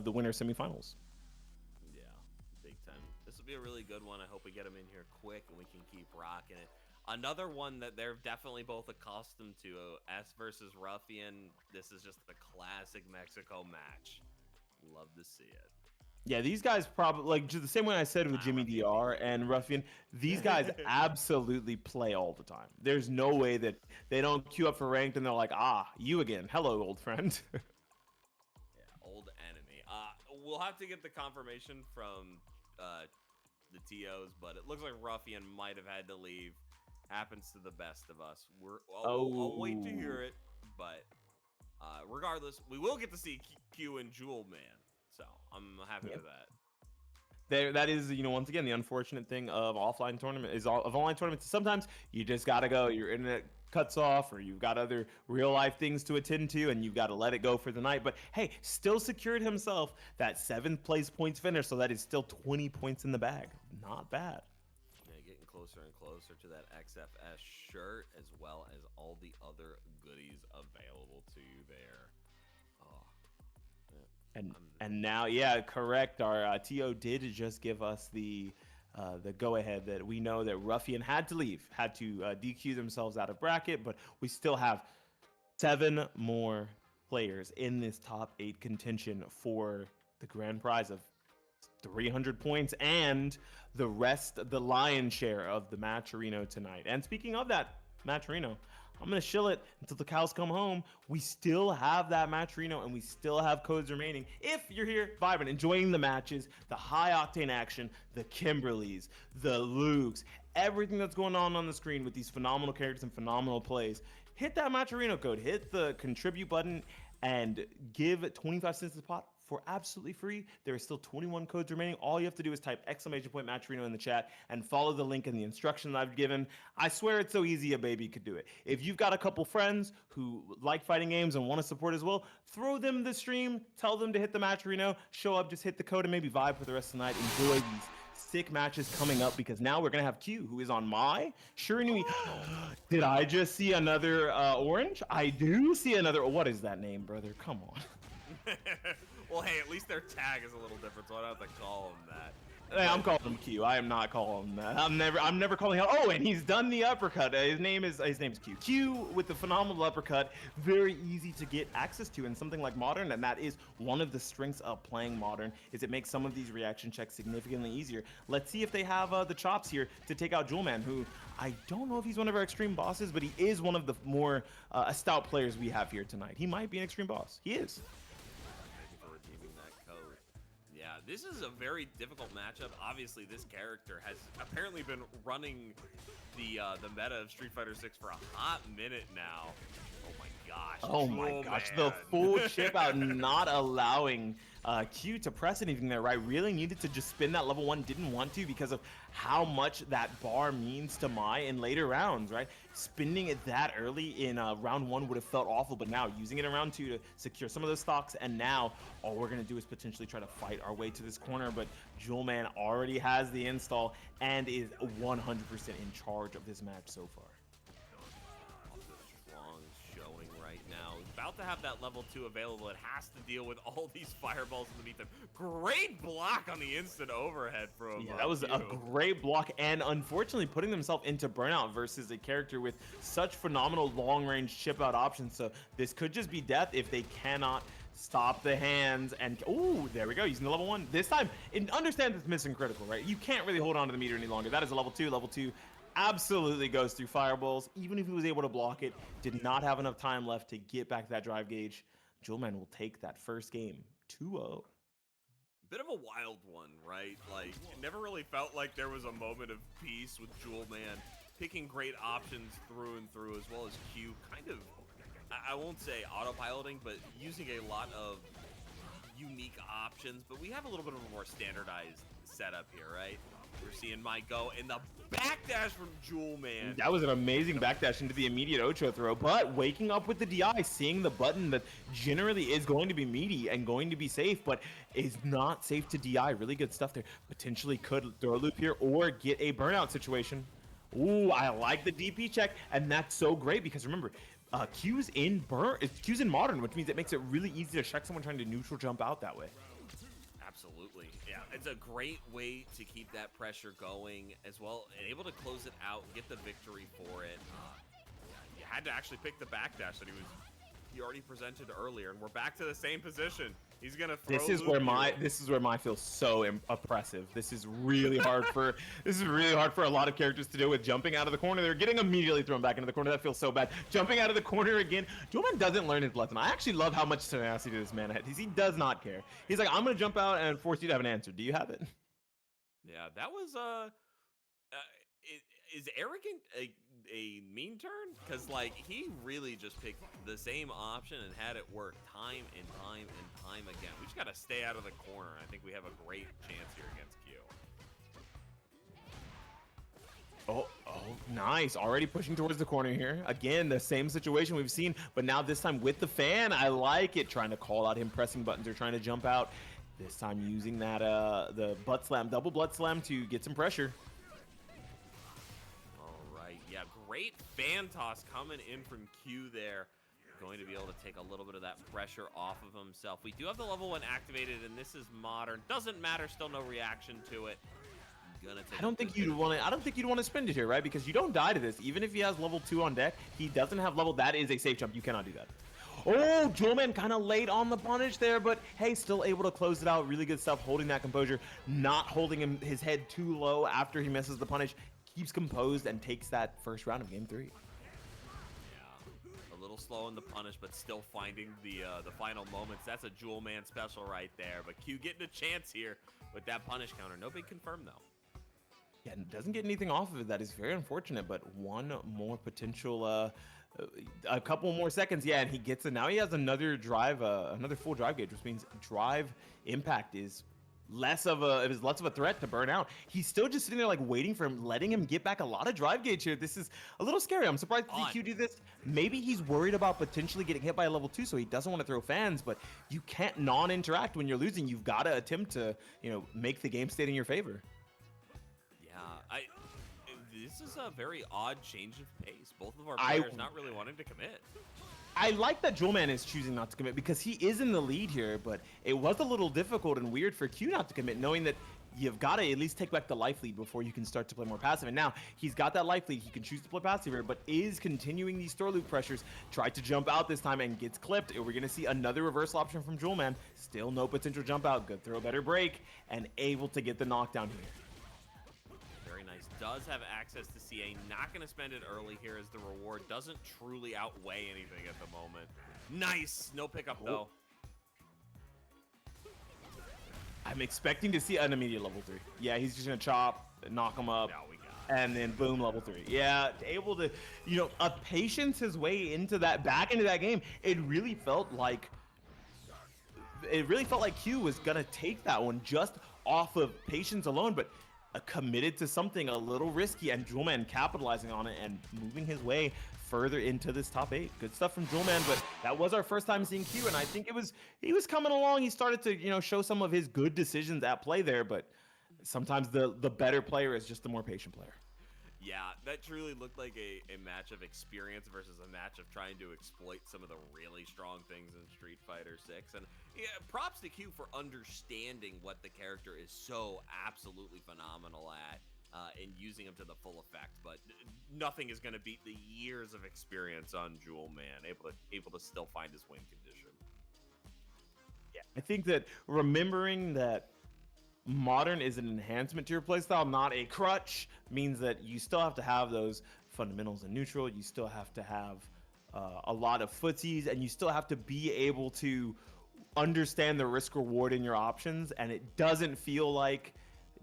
winner semifinals. Yeah, big time. This will be a really good one. I hope we get them in here quick and we can keep rocking it. Another one that they're definitely both accustomed to, S versus Ruffian. This is just the classic Mexico match. Love to see it. Yeah, these guys probably, like just the same way I said with JimmyDR and Ruffian, these guys absolutely play all the time. There's no way that they don't queue up for ranked and they're like, you again. Hello, old friend. Yeah, old enemy. We'll have to get the confirmation from the TOs, but it looks like Ruffian might have had to leave. happens to the best of us. I'll wait to hear it, but regardless, we will get to see Q and Jewelman, so I'm happy with that. That is, once again, the unfortunate thing of offline tournament is of online tournaments. Sometimes you just gotta go. Your internet cuts off, or you've got other real life things to attend to, and you've got to let it go for the night. But hey, still secured himself that 7th place points finish, so that is still 20 points in the bag. Not bad. Yeah, getting closer and closer to that XFS shirt, as well as all the other goodies available to you there. Oh. And now, yeah, correct. Our TO did just give us the go-ahead that we know that Ruffian had to leave, had to DQ themselves out of bracket, but we still have 7 more players in this top 8 contention for the grand prize of 300 points and the lion's share of the Matcherino tonight. And speaking of that Matcherino, I'm going to shill it until the cows come home. We still have that Matcherino, and we still have codes remaining. If you're here vibing, enjoying the matches, the high-octane action, the Kimberlys, the Lukes, everything that's going on the screen with these phenomenal characters and phenomenal plays, hit that Matcherino code. Hit the contribute button and give 25 cents to the pot for absolutely free. There are still 21 codes remaining. All you have to do is type !Matcherino in the chat and follow the link in the instructions I've given. I swear it's so easy a baby could do it. If you've got a couple friends who like fighting games and want to support as well, throw them the stream, tell them to hit the Matcherino, show up, just hit the code, and maybe vibe for the rest of the night. Enjoy these sick matches coming up, because now we're gonna have Q, who is on my Shiranui. Did I just see another orange? I do see another. What is that name, brother? Come on. Well, hey, at least their tag is a little different, so I don't have to call them that. Hey, I'm calling him Q. I am not calling him that. I'm never calling him. Oh, and he's done the uppercut. His name is Q. Q with the phenomenal uppercut, very easy to get access to in something like Modern, and that is one of the strengths of playing Modern, is it makes some of these reaction checks significantly easier. Let's see if they have the chops here to take out Jewelman, who I don't know if he's one of our Xtreme bosses, but he is one of the more stout players we have here tonight. He might be an Xtreme boss. He is. Yeah, this is a very difficult matchup. Obviously, this character has apparently been running the meta of Street Fighter 6 for a hot minute now. Oh my gosh. Oh my gosh, the full chip out, not allowing Q to press anything there, right? Really needed to just spin that level 1, didn't want to because of how much that bar means to Mai in later rounds, right? Spinning it that early in round 1 would have felt awful, but now using it in round 2 to secure some of those stocks, and now all we're gonna do is potentially try to fight our way to this corner, but Jewelman already has the install and is 100% in charge of this match so far. Strong showing right now. He's about to have that level 2 available. It has to deal with all these fireballs underneath him. Great block on the instant overhead from that was a great block, and unfortunately putting themselves into burnout versus a character with such phenomenal long-range chip out options. So this could just be death if they cannot stop the hands. And oh, there we go, using the level 1 this time. And understand it's missing critical, right? You can't really hold on to the meter any longer. That is a level 2. Level 2 absolutely goes through fireballs. Even if he was able to block it, did not have enough time left to get back to that drive gauge. Jewelman will take that first game 2-0. Bit of a wild one, right? Like, it never really felt like there was a moment of peace with Jewelman picking great options through and through, as well as Q kind of, I won't say autopiloting, but using a lot of unique options. But we have a little bit of a more standardized setup here, right? We're seeing Mai go in the backdash from Jewelman. That was an amazing backdash into the immediate Ocho throw, but waking up with the DI, seeing the button that generally is going to be meaty and going to be safe, but is not safe to DI. Really good stuff there. Potentially could throw a loop here or get a burnout situation. Ooh, I like the DP check, and that's so great because remember, Q's in Modern, which means it makes it really easy to check someone trying to neutral jump out that way. Absolutely. Yeah, it's a great way to keep that pressure going as well, and able to close it out and get the victory for it. You had to actually pick the backdash that he already presented earlier, and we're back to the same position. He's gonna throw. This is where Mai feels so oppressive. This is really hard for a lot of characters to do with jumping out of the corner. They're getting immediately thrown back into the corner. That feels so bad. Jumping out of the corner again. Jewelman doesn't learn his lesson. I actually love how much tenacity this man has. He does not care. He's like, I'm gonna jump out and force you to have an answer. Do you have it? Yeah, that was is arrogant a mean turn? Because like he really just picked the same option and had it work time and time and time again. We just got to stay out of the corner. I think we have a great chance here against Q. Oh, nice. Already pushing towards the corner here. Again, the same situation we've seen, but now this time with the fan. I like it. Trying to call out him pressing buttons or trying to jump out. This time using that the butt slam, double butt slam to get some pressure. All right. Yeah, great fan toss coming in from Q there. Going to be able to take a little bit of that pressure off of himself. We do have the level 1 activated, and this is modern. Doesn't matter. Still no reaction to it. I don't think you'd want to spend it here, right? Because you don't die to this. Even if he has level 2 on deck, he doesn't have level. That is a safe jump. You cannot do that. Oh, jewelman kind of late on the punish there, but hey, still able to close it out. Really good stuff, holding that composure, not holding his head too low after he misses the punish. Keeps composed and takes that first round of game 3. Yeah, a little slow in the punish, but still finding the final moments. That's a jewelman special right there. But Q getting a chance here with that punish counter. No big confirm though. Yeah, doesn't get anything off of it. That is very unfortunate, but one more potential, a couple more seconds. Yeah, and he gets it. Now he has another drive, another full drive gauge, which means drive impact is less of a threat to burn out. He's still just sitting there like waiting for him, letting him get back a lot of drive gauge here. This is a little scary. I'm surprised to see Q do this. Maybe he's worried about potentially getting hit by a level 2, so he doesn't want to throw fans, but you can't non-interact when you're losing. You've got to attempt to, make the game state in your favor. This is a very odd change of pace. Both of our players not really wanting to commit. I like that jewelman is choosing not to commit because he is in the lead here, but it was a little difficult and weird for Q not to commit, knowing that you've got to at least take back the life lead before you can start to play more passive. And now he's got that life lead. He can choose to play passive here, but is continuing these store loop pressures. Tried to jump out this time and gets clipped. We're going to see another reversal option from jewelman. Still no potential jump out. Good throw, better break, and able to get the knockdown here. Nice. Does have access to CA. Not going to spend it early here as the reward doesn't truly outweigh anything at the moment. Nice. No pickup, though. I'm expecting to see an immediate level 3. Yeah, he's just going to chop, knock him up, and then boom, level 3. Yeah, able to, patience his way into that, back into that game. It really felt like Q was going to take that one just off of patience alone, but committed to something a little risky, and jewelman capitalizing on it and moving his way further into this top 8. Good stuff from jewelman, but that was our first time seeing Q, and I think he was coming along. He started to show some of his good decisions at play there, but sometimes the better player is just the more patient player. Yeah, that truly looked like a match of experience versus a match of trying to exploit some of the really strong things in Street Fighter 6. And yeah, props to Q for understanding what the character is so absolutely phenomenal at and using him to the full effect. But nothing is going to beat the years of experience on jewelman, able to still find his win condition. Yeah, I think that remembering that modern is an enhancement to your playstyle, not a crutch, means that you still have to have those fundamentals in neutral. You still have to have a lot of footsies, and you still have to be able to understand the risk reward in your options. And it doesn't feel like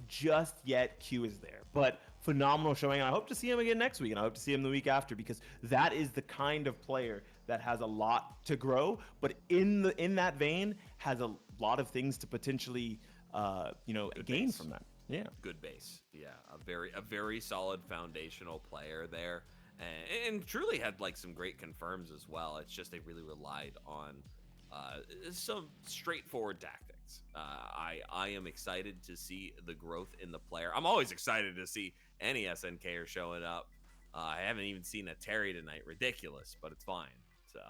just yet Q is there, but phenomenal showing. And I hope to see him again next week, and I hope to see him the week after, because that is the kind of player that has a lot to grow, but in that vein has a lot of things to potentially gain from that. Yeah, good base. Yeah, a very solid foundational player there, and truly had like some great confirms as well. It's just they really relied on some straightforward tactics. I am excited to see the growth in the player. I'm always excited to see any SNKer showing up. I haven't even seen a Terry tonight. Ridiculous, but it's fine. So.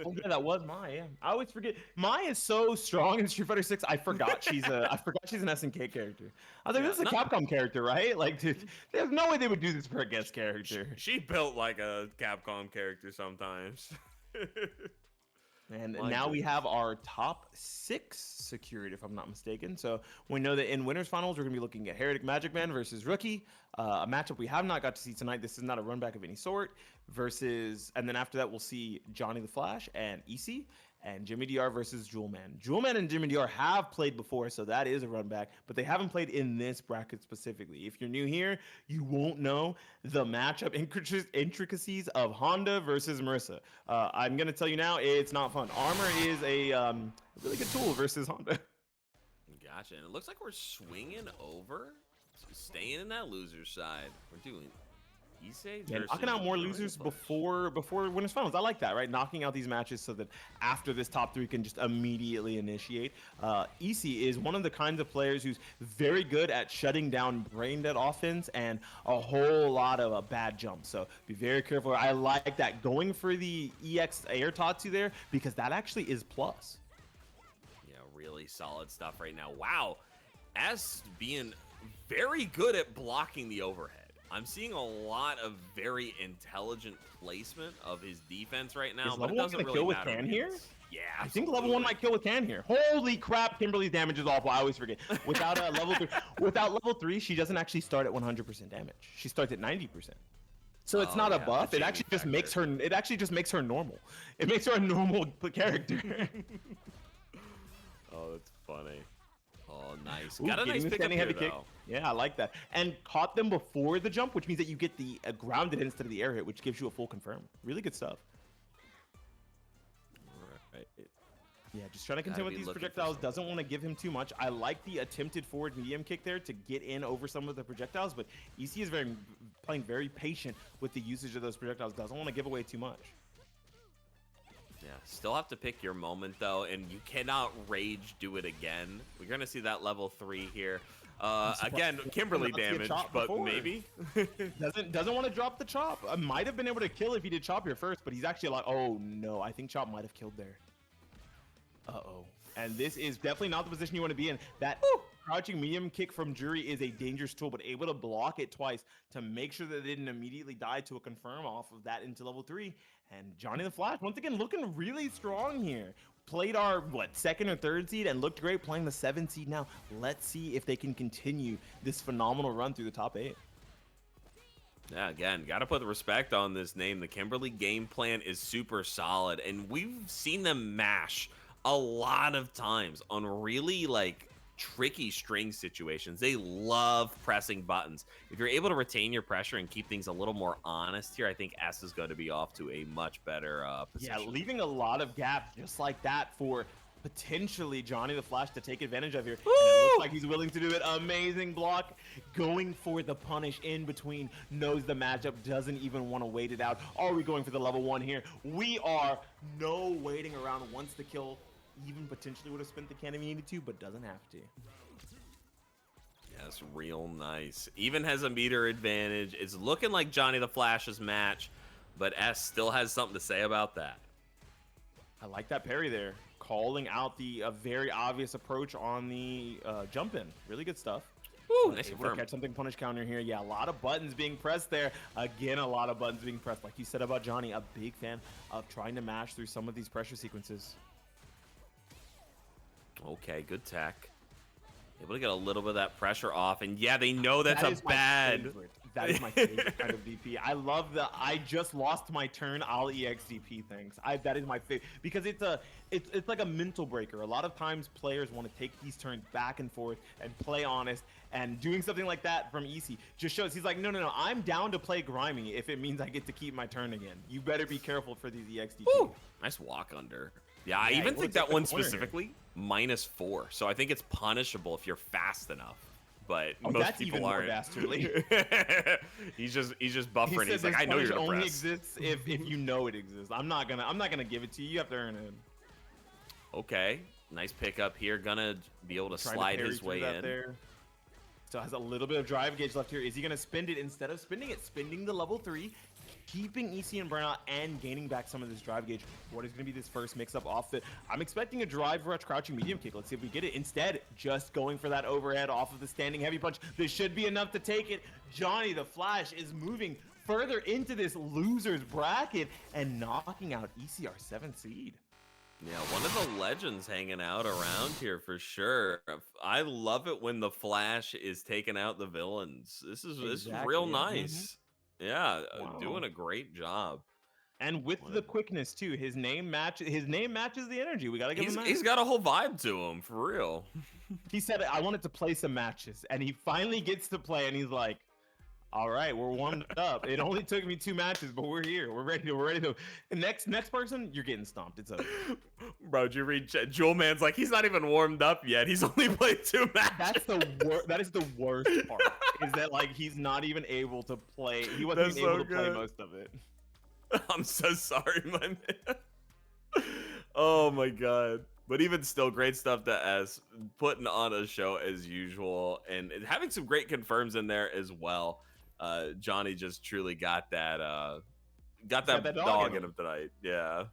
Oh yeah, that was Mai. Yeah, I always forget. Mai is so strong in Street Fighter 6. I forgot she's an SNK character. I think this is a Capcom character, right? Like, dude, there's no way they would do this for a guest character. She built like a Capcom character sometimes. And now we have our top 6 secured, if I'm not mistaken. So we know that in winners finals, we're going to be looking at HereticMAGICMAN versus Rookie, a matchup we have not got to see tonight. This is not a run back of any sort. And then after that, we'll see JohnnyTheFlash and EC. and Jimmy DR versus Jewelman. Jewelman and Jimmy DR have played before, so that is a run back, but they haven't played in this bracket specifically. If you're new here, you won't know the matchup intricacies of Honda versus Marissa. I'm going to tell you now, it's not fun. Armor is a really good tool versus Honda. Gotcha. And it looks like we're swinging over, staying in that loser side. We're doing Issei Yeah, knocking out more losers before winners finals. I like that, right? Knocking out these matches so that after this top 3 can just immediately initiate. Issei is one of the kinds of players who's very good at shutting down brain dead offense and a whole lot of bad jumps. So be very careful. I like that going for the EX air Tatsu there because that actually is plus. Yeah, really solid stuff right now. Wow, S being very good at blocking the overhead. I'm seeing a lot of very intelligent placement of his defense right now. Is level 1 gonna kill with Can here? Yeah, I think level 1 might kill with Can here. Holy crap, Kimberly's damage is awful. I always forget. Without a level 3, she doesn't actually start at 100% damage. She starts at 90%. So it's not a buff. It actually just makes her. It actually just makes her normal. It makes her a normal character. Oh, that's funny. Oh, nice. Got a nice pick up heavy here, kick. though. Yeah, I like that. And caught them before the jump, which means that you get the grounded instead of the air hit, which gives you a full confirm. Really good stuff. Right. Yeah, just trying to contend with these projectiles. Doesn't want to give him too much. I like the attempted forward medium kick there to get in over some of the projectiles, but Issei is playing very patient with the usage of those projectiles. Doesn't want to give away too much. Yeah, still have to pick your moment, though, and you cannot rage do it again. We're going to see that level 3 here. Again, Kimberly damage, but maybe. doesn't want to drop the chop. Might have been able to kill if he did chop here first, but he's actually like, oh no, I think chop might have killed there. Uh-oh. And this is definitely not the position you want to be in. That crouching medium kick from Jury is a dangerous tool, but able to block it twice to make sure that they didn't immediately die to a confirm off of that into level 3. And JohnnyTheFlash, once again, looking really strong here. Played our, second or third seed and looked great playing the 7th seed now. Let's see if they can continue this phenomenal run through the top 8. Yeah, again, got to put the respect on this name. The Kimberly game plan is super solid, and we've seen them mash a lot of times on really, tricky string situations. They love pressing buttons. If you're able to retain your pressure and keep things a little more honest here, I think S is going to be off to a much better position. Yeah, leaving a lot of gaps just like that for potentially JohnnyTheFlash to take advantage of here. And it looks like he's willing to do it. Amazing block. Going for the punish in between. Knows the matchup. Doesn't even want to wait it out. Are we going for the level 1 here? We are. No waiting around. Wants the kill. Even potentially would have spent the can if he needed to, but doesn't have to. Yes, real nice. Even has a meter advantage. It's looking like JohnnyTheFlash's match, but S still has something to say about that. I like that parry there. Calling out the very obvious approach on the jump in. Really good stuff. Ooh, nice confirm. Catch something punish counter here. Yeah, a lot of buttons being pressed there. Again, a lot of buttons being pressed. Like you said about Johnny, a big fan of trying to mash through some of these pressure sequences. Okay, good tech. Able to get a little bit of that pressure off, and yeah, they know that's a bad. That is my favorite kind of DP. I love the I just lost my turn, I'll EX DP things. That is my favorite because it's like a mental breaker. A lot of times players want to take these turns back and forth and play honest, and doing something like that from Issei just shows he's like, no, I'm down to play grimy if it means I get to keep my turn again. You better be careful for these EX DP. Nice walk under. Yeah, I even think that one specifically -4. So I think it's punishable if you're fast enough. But most people aren't. Dastardly. he's just buffering. He's like, I know you're gonna only press. Exists if you know it exists. I'm not gonna give it to you. You have to earn it. Okay, nice pickup here. Gonna be able to slide his way in. There. So has a little bit of drive gauge left here. Is he gonna spend it instead of spending it? Spending the level 3. Keeping Issei and burnout and gaining back some of this drive gauge. What is going to be this first mix-up off it? I'm expecting a drive rush crouching medium kick. Let's see if we get it. Instead, just going for that overhead off of the standing heavy punch. This should be enough to take it. JohnnyTheFlash is moving further into this loser's bracket and knocking out Issei, our 7th seed. Yeah, one of the legends hanging out around here for sure. I love it when the Flash is taking out the villains. This is real nice. Yeah, doing a great job. And with the quickness too, his name matches the energy. We gotta give him that. He's got a whole vibe to him, for real. He said, "I wanted to play some matches," and he finally gets to play, and he's like, "All right, we're warmed up. It only took me 2 matches, but we're here. We're ready to." Next person, you're getting stomped. It's over. Bro, did you read Jewelman's like he's not even warmed up yet. He's only played 2 matches. That is the worst part. Is that like he's not even able to play? He wasn't even able to play most of it. I'm so sorry, my man. Oh my god. But even still, great stuff to S. Putting on a show as usual and having some great confirms in there as well. Johnny just truly got that dog in him tonight. Yeah.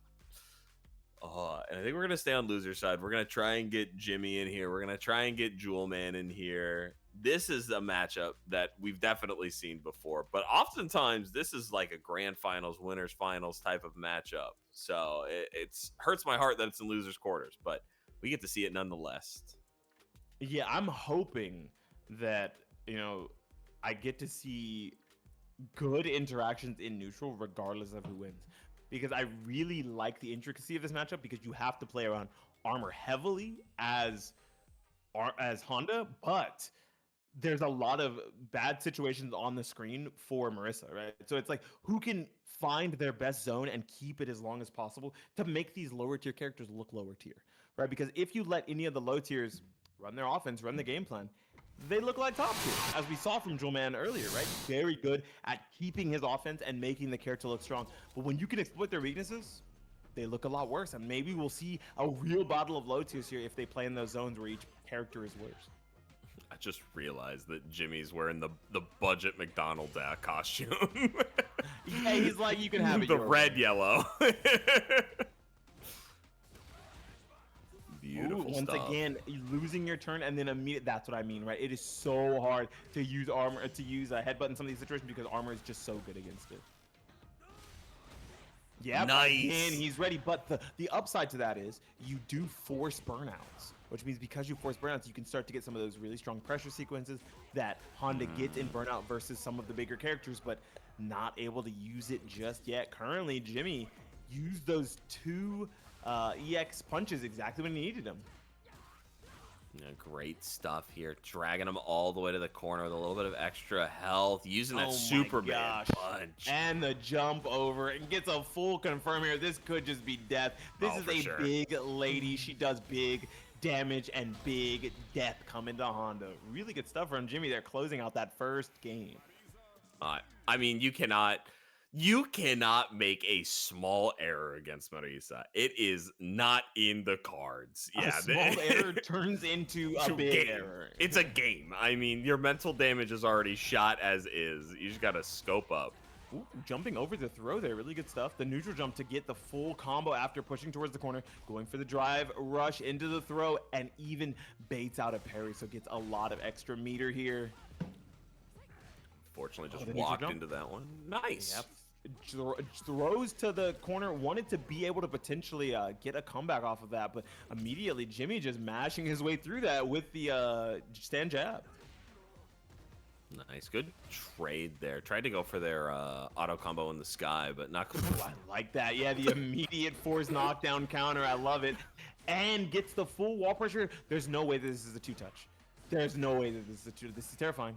And I think we're gonna stay on loser side. We're gonna try and get Jimmy in here. We're gonna try and get Jewelman in here. This is a matchup that we've definitely seen before, but oftentimes this is like a grand finals, winners finals type of matchup. So it's hurts my heart that it's in losers quarters, but we get to see it nonetheless. Yeah, I'm hoping that, you know, I get to see good interactions in neutral regardless of who wins, because I really like the intricacy of this matchup, because you have to play around armor heavily as Honda, but there's a lot of bad situations on the screen for Marissa, right? So it's like, who can find their best zone and keep it as long as possible to make these lower tier characters look lower tier, right? Because if you let any of the low tiers run their offense, run the game plan, they look like top tier, as we saw from Jewelman earlier, right? Very good at keeping his offense and making the character look strong. But when you can exploit their weaknesses, they look a lot worse. And maybe we'll see a real battle of low tiers here if they play in those zones where each character is worse. I just realized that Jimmy's wearing the budget McDonald costume. Yeah, he's like, you can have it. The red, yellow. Beautiful. Once again, losing your turn and then immediate. That's what I mean, right? It is so hard to use armor, to use a headbutt in some of these situations, because armor is just so good against it. Yeah, nice. Again, he's ready. But the upside to that is you do force burnouts, which means because you force burnouts, you can start to get some of those really strong pressure sequences that Honda gets in burnout versus some of the bigger characters, but not able to use it just yet. Currently, Jimmy used those 2 EX punches exactly when he needed them. Yeah, great stuff here, dragging him all the way to the corner with a little bit of extra health, using that Superman punch. And the jump over, and gets a full confirm here. This could just be death. This is a big lady. She does big damage and big death coming to Honda. Really good stuff from Jimmy there, closing out that first game. I mean, you cannot make a small error against Marisa. It is not in the cards. Yeah, a small error turns into a big error. It's a game. I mean, your mental damage is already shot as is. You just gotta scope up. Ooh, jumping over the throw there, really good stuff. The neutral jump to get the full combo after pushing towards the corner, going for the drive, rush into the throw, and even baits out a parry, so gets a lot of extra meter here. Fortunately, just walked into that one. Nice. Yep. Throws to the corner, wanted to be able to potentially get a comeback off of that, but immediately Jimmy just mashing his way through that with the stand jab. Nice, good trade there. Tried to go for their auto combo in the sky, but not. I like that. Yeah, the immediate force knockdown counter. I love it. And gets the full wall pressure. There's no way that this is a 2-touch. There's no way that this is a 2. This is terrifying.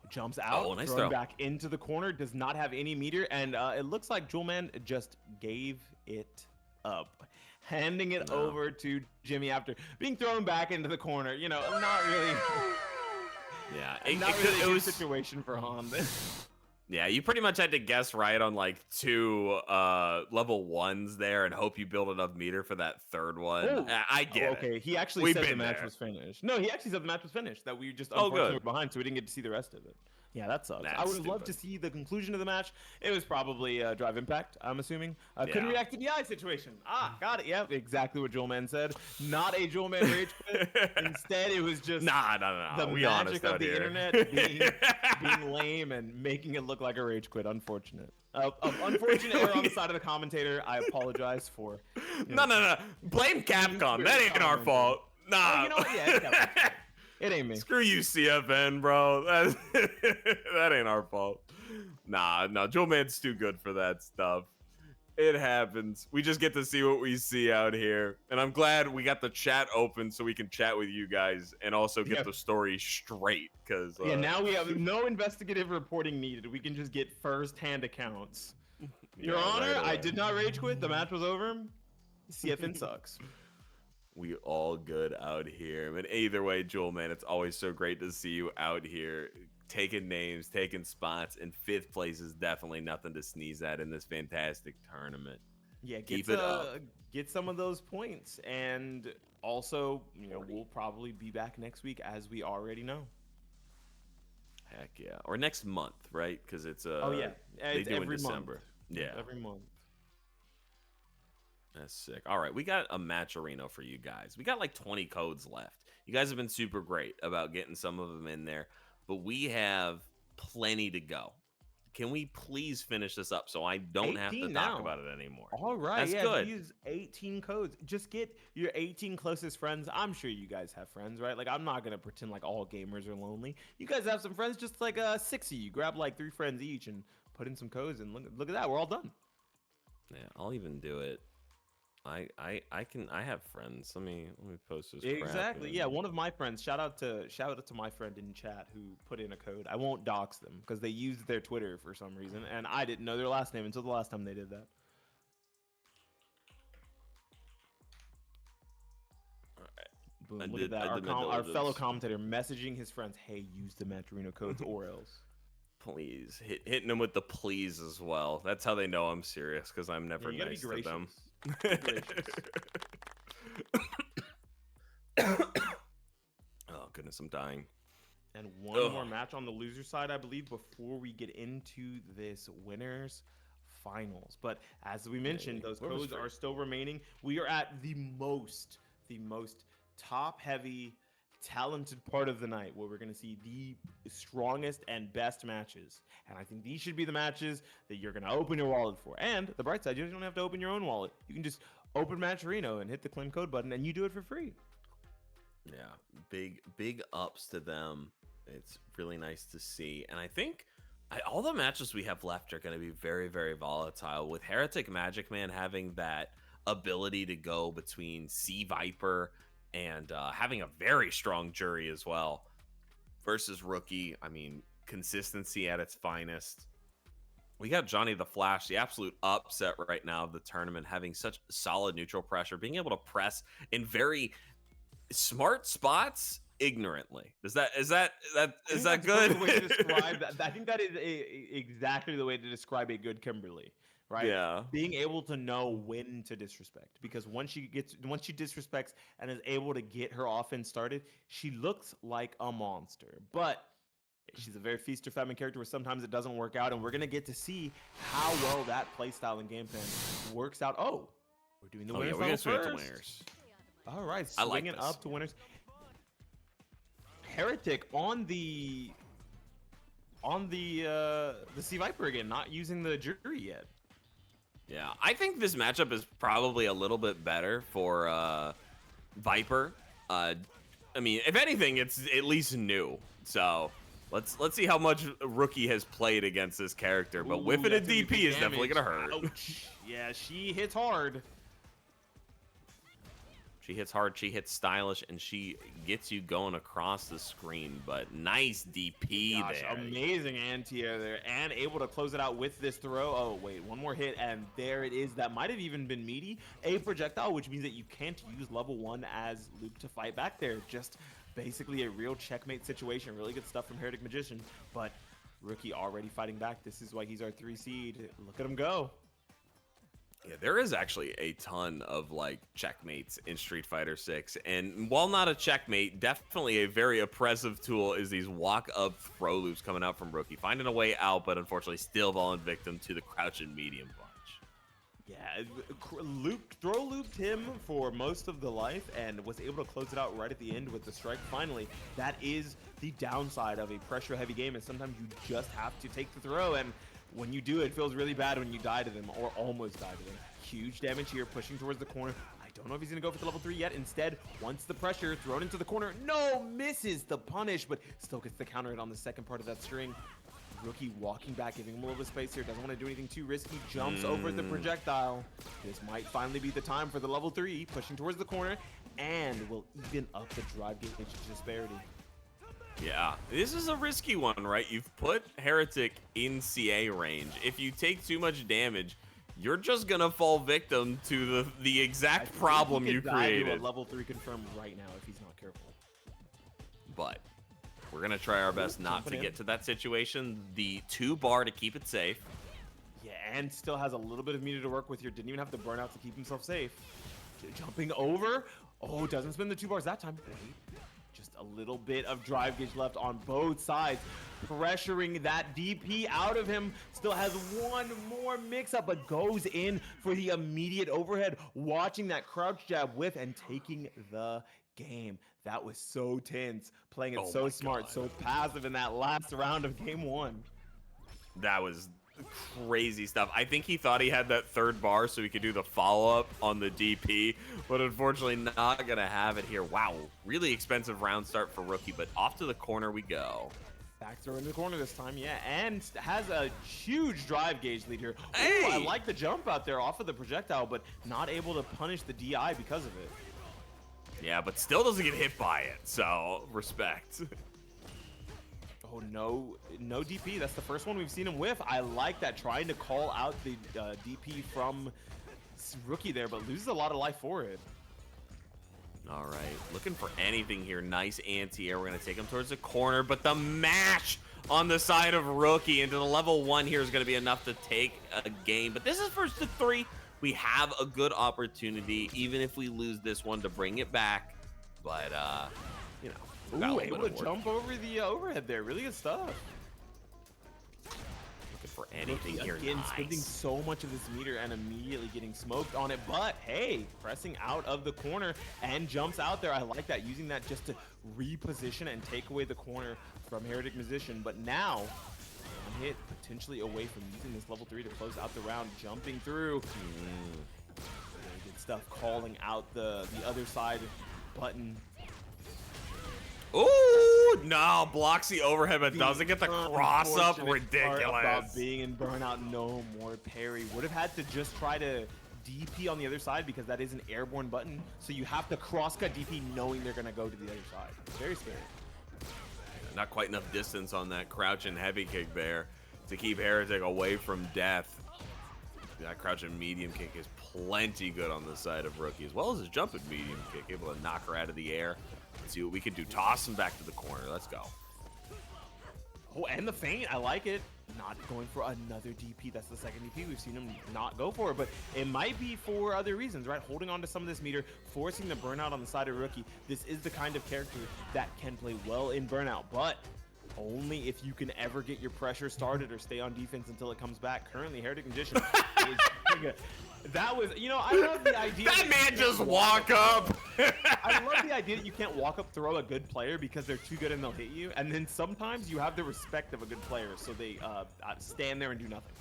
Jumps out, nice thrown back into the corner, does not have any meter, and it looks like Jewelman just gave it up, handing it over to Jimmy after being thrown back into the corner. You know, not really. Yeah, it was a situation for Honda. Yeah, you pretty much had to guess right on like 2 level 1s there and hope you build enough meter for that third one. Oh, I get it. Okay, he actually said the match was finished. No, he actually said the match was finished, that we just unfortunately were behind, so we didn't get to see the rest of it. Yeah, that sucks. I would have loved to see the conclusion of the match. It was probably Drive Impact, I'm assuming. Couldn't react to the eye situation. Got it. Yep, exactly what Jewelman said. Not a Jewelman rage quit. Instead, it was just the magic of the internet being lame and making it look like a rage quit. Unfortunate. Unfortunate error on the side of the commentator. I apologize for. No. Blame Capcom. That ain't our fault. Nah. You know what? Yeah, it ain't me. Screw you, CFN, bro. That ain't our fault. Nah, Jewelman's too good for that stuff. It happens. We just get to see what we see out here. And I'm glad we got the chat open so we can chat with you guys and also get the story straight. Because yeah, now we have no investigative reporting needed. We can just get first-hand accounts. Your Honor, right, I did not rage quit. The match was over. CFN sucks. We all good out here. But either way, Jewelman, it's always so great to see you out here taking names, taking spots, and 5th place is definitely nothing to sneeze at in this fantastic tournament. Yeah, keep it up. Get some of those points, and also, you know, we'll probably be back next week, as we already know. Heck yeah, or next month, right? Because it's oh yeah, it's every December. Month. Yeah, every month. That's sick. All right, we got a match arena for you guys. We got like 20 codes left. You guys have been super great about getting some of them in there, but we have plenty to go. Can we please finish this up so I don't have to talk about it anymore? All right, that's good. Use 18 codes. Just get your 18 closest friends. I'm sure you guys have friends, right? Like, I'm not gonna pretend like all gamers are lonely. You guys have some friends, just like 6 of you. Grab like 3 friends each and put in some codes, and look at that. We're all done. Yeah, I'll even do it. I have friends. Let me post this. Exactly. Yeah, one of my friends. Shout out to my friend in chat who put in a code. I won't dox them because they used their Twitter for some reason, and I didn't know their last name until the last time they did that. All right. Boom. Look at that. Our fellow commentator messaging his friends, "Hey, use the Matcherino codes or else." Please, hitting them with the please as well. That's how they know I'm serious, because I'm never nice to them. Oh goodness, I'm dying. And one more match on the loser side, I believe, before we get into this winners finals. But as we mentioned, those codes are still remaining. We are at the most top heavy, talented part of the night, where we're going to see the strongest and best matches, and I think these should be the matches that you're going to open your wallet for. And the bright side, you don't have to open your own wallet. You can just open Matcherino and hit the claim code button, and you do it for free. Yeah, big ups to them. It's really nice to see, and I think all the matches we have left are going to be very, very volatile, with HereticMAGICMAN having that ability to go between Sea Viper and having a very strong jury as well versus Rookie. I mean, consistency at its finest. We got JohnnyTheFlash, the absolute upset right now of the tournament, having such solid neutral pressure, being able to press in very smart spots ignorantly. Is that good? Way to describe that. I think that is exactly the way to describe a good Kimberly. Right? Yeah. Being able to know when to disrespect, because once she disrespects and is able to get her offense started, she looks like a monster. But she's a very feast or famine character where sometimes it doesn't work out, and we're gonna get to see how well that playstyle and game plan works out. Oh, we're doing the winners. Yeah, we're gonna swing it to winners. All right, swinging up to winners. Heretic on the Sea Viper again, not using the jury yet. Yeah, I think this matchup is probably a little bit better for Viper. I mean, if anything, it's at least new. So let's see how much Rookie has played against this character. But whiffing a DP is definitely gonna hurt. Ouch. Yeah, she hits hard. She hits hard, she hits stylish, and she gets you going across the screen. But nice DP there. Amazing anti-air there, and able to close it out with this throw. Oh, wait, one more hit, and there it is. That might have even been meaty. A projectile, which means that you can't use level 1 as Luke to fight back there. Just basically a real checkmate situation. Really good stuff from HereticMAGICMAN, but Rookie already fighting back. This is why he's our 3 seed. Look at him go. Yeah, there is actually a ton of like checkmates in Street Fighter 6, and while not a checkmate, definitely a very oppressive tool is these walk-up throw loops coming out from Rookie, finding a way out, but unfortunately still falling victim to the crouching medium punch. Yeah, throw looped him for most of the life and was able to close it out right at the end with the strike. Finally, that is the downside of a pressure-heavy game, is sometimes you just have to take the throw, and when you do, it feels really bad when you die to them, or almost die to them. Huge damage here, pushing towards the corner. I don't know if he's going to go for the level 3 yet. Instead, once the pressure, thrown into the corner. No, misses the punish, but still gets the counter hit on the second part of that string. Rookie walking back, giving him a little bit of space here. Doesn't want to do anything too risky. Jumps over the projectile. This might finally be the time for the level 3. Pushing towards the corner and will even up the drive gauge disparity. Yeah, this is a risky one, right? You've put Heretic in CA range. If you take too much damage, you're just gonna fall victim to the exact problem you created. A level 3 confirm right now if he's not careful. But we're gonna try our best not to get to that situation. The 2 bar to keep it safe. Yeah, and still has a little bit of meter to work with here. Didn't even have to burn out to keep himself safe. Jumping over. Oh, doesn't spin the 2 bars that time. Wait, just a little bit of drive gauge left on both sides. Pressuring that DP out of him. Still has one more mix-up, but goes in for the immediate overhead. Watching that crouch jab whiff and taking the game. That was so tense. Playing it so smart, so passive in that last round of game 1. That was crazy stuff. I think he thought he had that 3rd bar so he could do the follow-up on the DP, but unfortunately not gonna have it here. Wow, really expensive round start for Rookie, but off to the corner we go. Back throw in the corner this time, yeah, and has a huge drive gauge lead here. Hey! Ooh, I like the jump out there off of the projectile, but not able to punish the DI because of it. Yeah, but still doesn't get hit by it, so respect. Oh, no DP. That's the first one we've seen him whiff. I like that, trying to call out the DP from Rookie there, but loses a lot of life for it. All right, looking for anything here. Nice anti-air. We're going to take him towards the corner, but the mash on the side of Rookie into the level 1 here is going to be enough to take a game. But this is first to 3. We have a good opportunity, even if we lose this one, to bring it back. But, you know. Ooh, able to jump over the overhead there. Really good stuff. Looking for anything here. Again, nice. spending so much of this meter and immediately getting smoked on it. But, hey, pressing out of the corner and jumps out there. I like that, using that just to reposition and take away the corner from HereticMAGICMAN. But now, one hit potentially away from using this level 3 to close out the round. Jumping through. Really good stuff. Calling out the other side button. Ooh, no, blocks the overhead, but doesn't get the cross up. Ridiculous. About being in burnout, no more parry. Would have had to just try to DP on the other side because that is an airborne button. So you have to cross-cut DP knowing they're going to go to the other side. Very scary. Not quite enough distance on that crouch and heavy kick there to keep Heretic away from death. That crouch and medium kick is plenty good on the side of Rookie, as well as his jump and medium kick, able to knock her out of the air. Let's see what we can do. Toss him back to the corner. Let's go. Oh, and the feint. I like it. Not going for another DP. That's the second DP we've seen him not go for, but it might be for other reasons, right? Holding on to some of this meter, forcing the burnout on the side of Rookie. This is the kind of character that can play well in burnout, but only if you can ever get your pressure started or stay on defense until it comes back. Currently, HereticMAGICMAN is that was, you know, I love the idea that man just walk up. I love the idea that you can't walk up throw a good player because they're too good and they'll hit you. And then sometimes you have the respect of a good player, so they stand there and do nothing.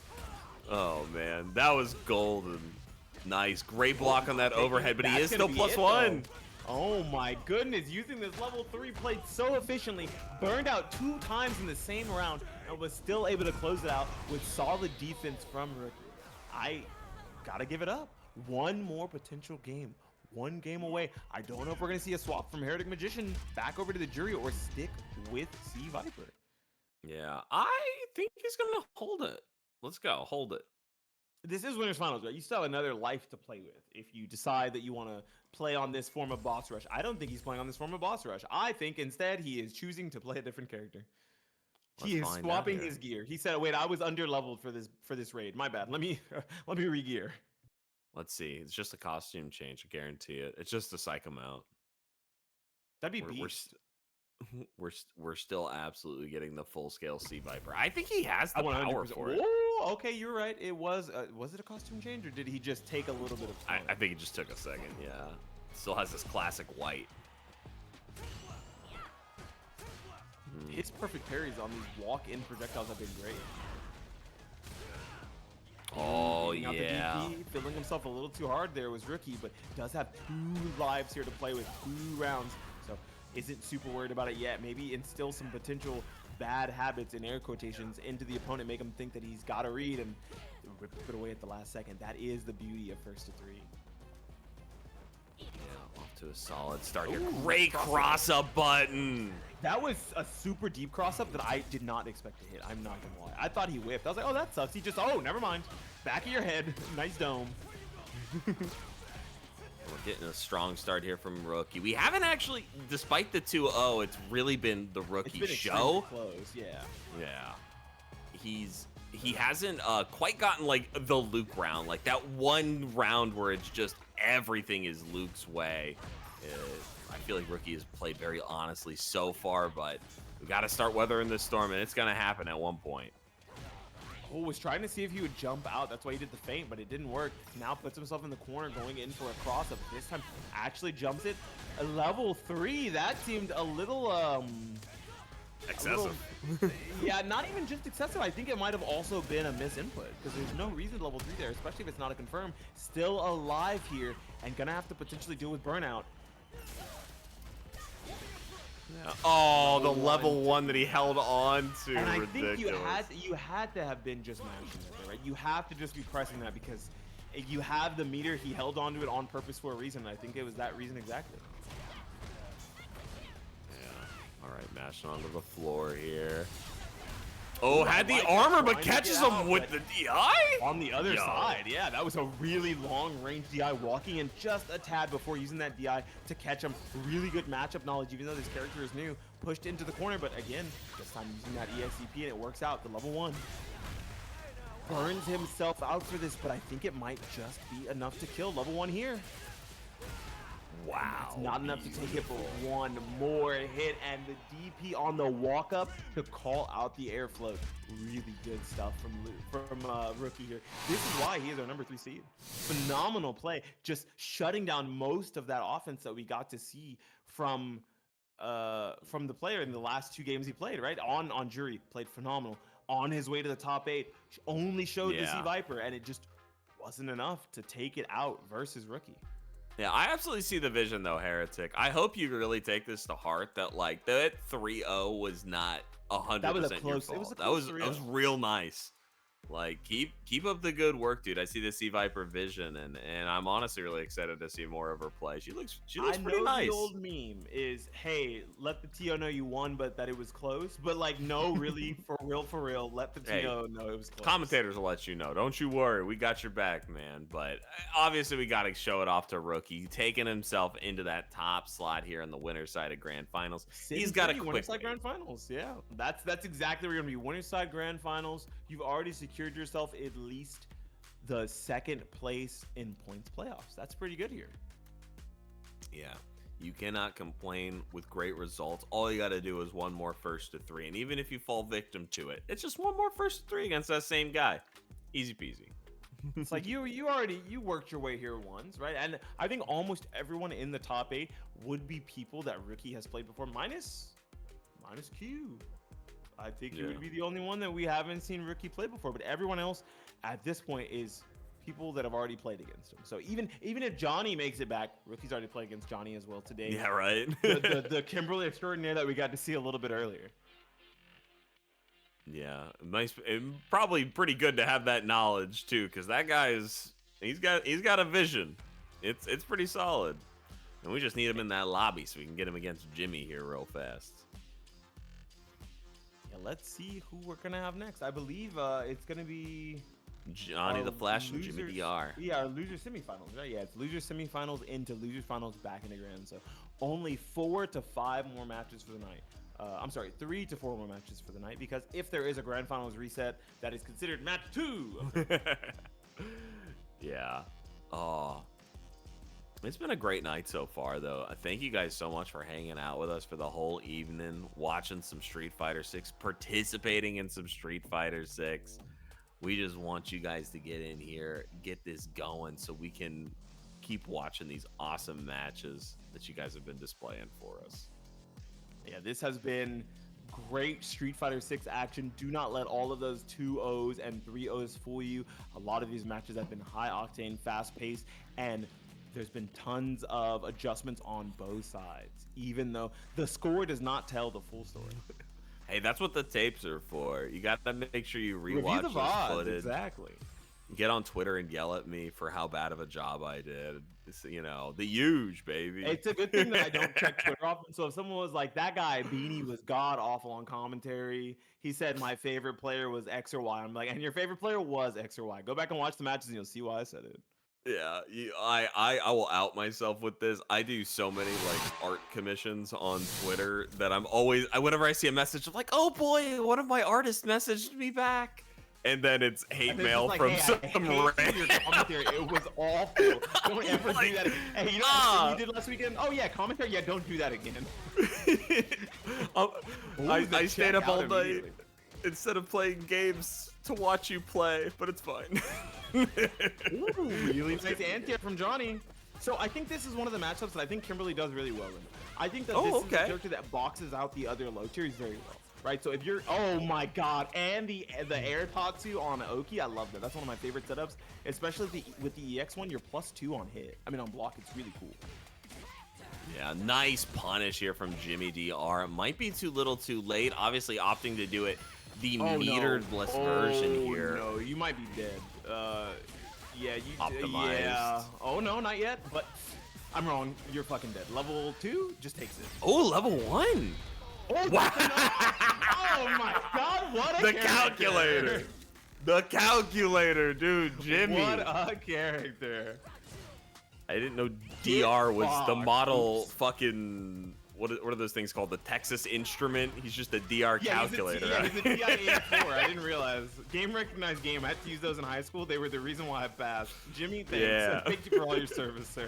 Oh, man. That was golden. Nice. Great block on that overhead, but he is still +1. Oh, my goodness. Using this level 3 plate so efficiently. Burned out 2 times in the same round and was still able to close it out with solid defense from Rookie. I gotta give it up. One more potential game. One game away. I don't know if we're going to see a swap from HereticMAGICMAN back over to the jury or stick with C Viper. Yeah, I think he's going to hold it. Let's go. Hold it. This is Winners Finals, right? You still have another life to play with if you decide that you want to play on this form of boss rush. I don't think he's playing on this form of boss rush. I think instead he is choosing to play a different character. He is swapping his gear. He said, "Wait, I was under leveled for this raid. My bad. Let me re-gear." Let's see. It's just a costume change. I guarantee it. It's just to psych him out. That'd be beast. We're still absolutely getting the full scale C Viper. I think he has the power for it. Oh, okay, you're right. It was it a costume change or did he just take a little bit of time? I think it just took a second. Yeah. Still has this classic white. His perfect parries on these walk-in projectiles have been great. Oh, yeah. The DP, filling himself a little too hard there was Rookie, but does have 2 lives here to play with, 2 rounds. So isn't super worried about it yet. Maybe instill some potential bad habits in air quotations into the opponent, make him think that he's got a read and rip it away at the last second. That is the beauty of first to three. Yeah, off to a solid start here. Great cross-up button. That was a super deep cross-up that I did not expect to hit. I'm not gonna lie. I thought he whiffed. I was like, oh, that sucks. He just, oh, never mind. Back of your head. Nice dome. We're getting a strong start here from Rookie. We haven't actually, despite the 2-0, it's really been the Rookie show. Close, yeah. Yeah. He hasn't quite gotten like the Luke round, like that one round where it's just everything is Luke's way. I feel like Rookie has played very honestly so far, but we got to start weathering this storm, and it's going to happen at one point. Oh, was trying to see if he would jump out. That's why he did the feint, but it didn't work. Now puts himself in the corner, going in for a cross-up. This time actually jumps it. A level 3, that seemed a little, excessive. Yeah, not even just excessive. I think it might have also been a misinput, because there's no reason to level 3 there, especially if it's not a confirm. Still alive here, and gonna have to potentially deal with burnout. Yeah. Oh, the level 1 that he held on to. And I ridiculous. think you had to have been just mashing it there, right? You have to just be pressing that because you have the meter. He held onto it on purpose for a reason. I think it was that reason exactly. Yeah. All right, mashing onto the floor here. Oh, had the armor, but catches him with the DI? On the other side, yeah, that was a really long-range DI, walking in just a tad before using that DI to catch him. Really good matchup knowledge, even though this character is new. Pushed into the corner, but again, this time using that EXCP, and it works out. The level 1 burns himself out for this, but I think it might just be enough to kill level 1 here. Wow. It's not enough to take it for one more hit, and the DP on the walk up to call out the air float. Really good stuff from Rookie here. This is why he is our number 3 seed. Phenomenal play, just shutting down most of that offense that we got to see from the player in the last 2 games he played. Right on Jury, played phenomenal. On his way to the top 8, only showed the Z Viper, and it just wasn't enough to take it out versus Rookie. Yeah, I absolutely see the vision though, Heretic. I hope you really take this to heart that like that 3-0 was not 100% your fault. That was real nice. Like keep up the good work, dude. I see the Sea Viper vision, and I'm honestly really excited to see more of her play. She looks pretty nice. The old meme is, hey, let the TO know you won, but that it was close. But like, no, really, for real, let the TO know it was close. Commentators will let you know. Don't you worry, we got your back, man. But obviously, we got to show it off to Rookie, taking himself into that top slot here in the winner's side of Grand Finals. He's got a quick winner's side Grand Finals. Yeah, that's exactly where you're gonna be. Winner's side Grand Finals. You've already secured yourself at least the 2nd place in points playoffs. That's pretty good here. Yeah, you cannot complain with great results. All you got to do is one more first to 3, and even if you fall victim to it, it's just one more first to 3 against that same guy. Easy peasy. It's like you worked your way here once, right? And I think almost everyone in the top 8 would be people that Rookie has played before, minus Q. I think he would be the only one that we haven't seen Rookie play before, but everyone else at this point is people that have already played against him. So even if Johnny makes it back, Rookie's already played against Johnny as well today. Yeah, right. the Kimberly Extraordinaire that we got to see a little bit earlier. Yeah, nice. Probably pretty good to have that knowledge too, because that guy he's got a vision. It's pretty solid, and we just need him in that lobby so we can get him against Jimmy here real fast. Let's see who we're gonna have next. I believe it's gonna be JohnnyTheFlash and Jimmy DR. Yeah, our loser semifinals, right? Yeah, it's loser semifinals into losers finals back into grand. So only 4 to 5 more matches for the night. I'm sorry, 3 to 4 more matches for the night, because if there is a grand finals reset, that is considered match 2. Yeah. Oh. It's been a great night so far, though. Thank you guys so much for hanging out with us for the whole evening, watching some Street Fighter 6, participating in some Street Fighter 6. We just want you guys to get in here, get this going, so we can keep watching these awesome matches that you guys have been displaying for us. Yeah, this has been great Street Fighter 6 action. Do not let all of those 2-0s and 3-0s fool you. A lot of these matches have been high octane, fast paced, and there's been tons of adjustments on both sides, even though the score does not tell the full story. Hey, that's what the tapes are for. You got to make sure you Review rewatch the this VODs, footage. exactly. Get on Twitter and yell at me for how bad of a job I did. It's, you know, the huge, baby. It's a good thing that I don't check Twitter often. So if someone was like, that guy Beanie was god awful on commentary, he said my favorite player was X or Y. I'm like, and your favorite player was X or Y. Go back and watch the matches and you'll see why I said it. Yeah, I will out myself with this. I do so many like art commissions on Twitter that I'm always, whenever I see a message, I'm like, oh boy, one of my artists messaged me back. And then it's hate mail like, from hey, some random. your commentary. It was awful. Don't ever do that. Hey, you know what you did last weekend? Oh yeah, commentary. Yeah, don't do that again. I stayed up all night instead of playing games to watch you play, but it's fine. Ooh, really nice anti from Johnny. So I think this is one of the matchups that I think Kimberly does really well in. I think that this is the character that boxes out the other low tiers very well. Right, so if you're, oh my god, and the air Tatsu on Oki, I love that. That's one of my favorite setups, especially with the EX one. You're +2 on hit. I mean, on block, it's really cool. Yeah, nice punish here from Jimmy DR. It might be too little, too late. Obviously, opting to do it the metered-less version here. No, you might be dead. Yeah, you optimized. Yeah. Oh no, not yet. But I'm wrong. You're fucking dead. Level 2 just takes it. Oh, level 1. Oh, wow. Oh my god, what a calculator. The calculator, dude. Jimmy. What a character. I didn't know DR was the model fucking, what are those things called? The Texas Instrument? He's just a DR calculator. He's a TI-84. I didn't realize. Game recognized game. I had to use those in high school. They were the reason why I passed. Jimmy, thanks. Yeah. Thank you for all your service, sir.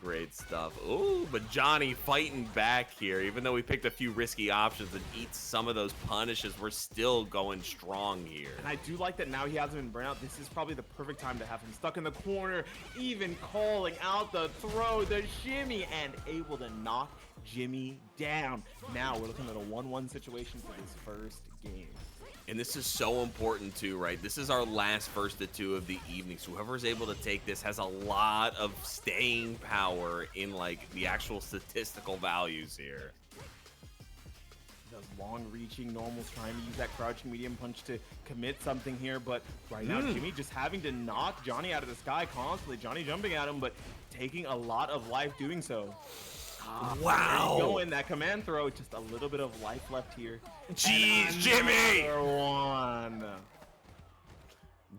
Great stuff. Ooh, but Johnny fighting back here. Even though we picked a few risky options and eat some of those punishes, we're still going strong here. And I do like that now he hasn't been burnt out. This is probably the perfect time to have him stuck in the corner, even calling out the throw, the shimmy, and able to knock Jimmy down. Now we're looking at a 1-1 situation for this first game. And this is so important too, right? This is our last first of 2 of the evening. So whoever's able to take this has a lot of staying power in like the actual statistical values here. Those long-reaching normals trying to use that crouching medium punch to commit something here, but right now Jimmy just having to knock Johnny out of the sky constantly. Johnny jumping at him, but taking a lot of life doing so. Wow. Going that command throw, just a little bit of life left here. Jeez, Jimmy! One.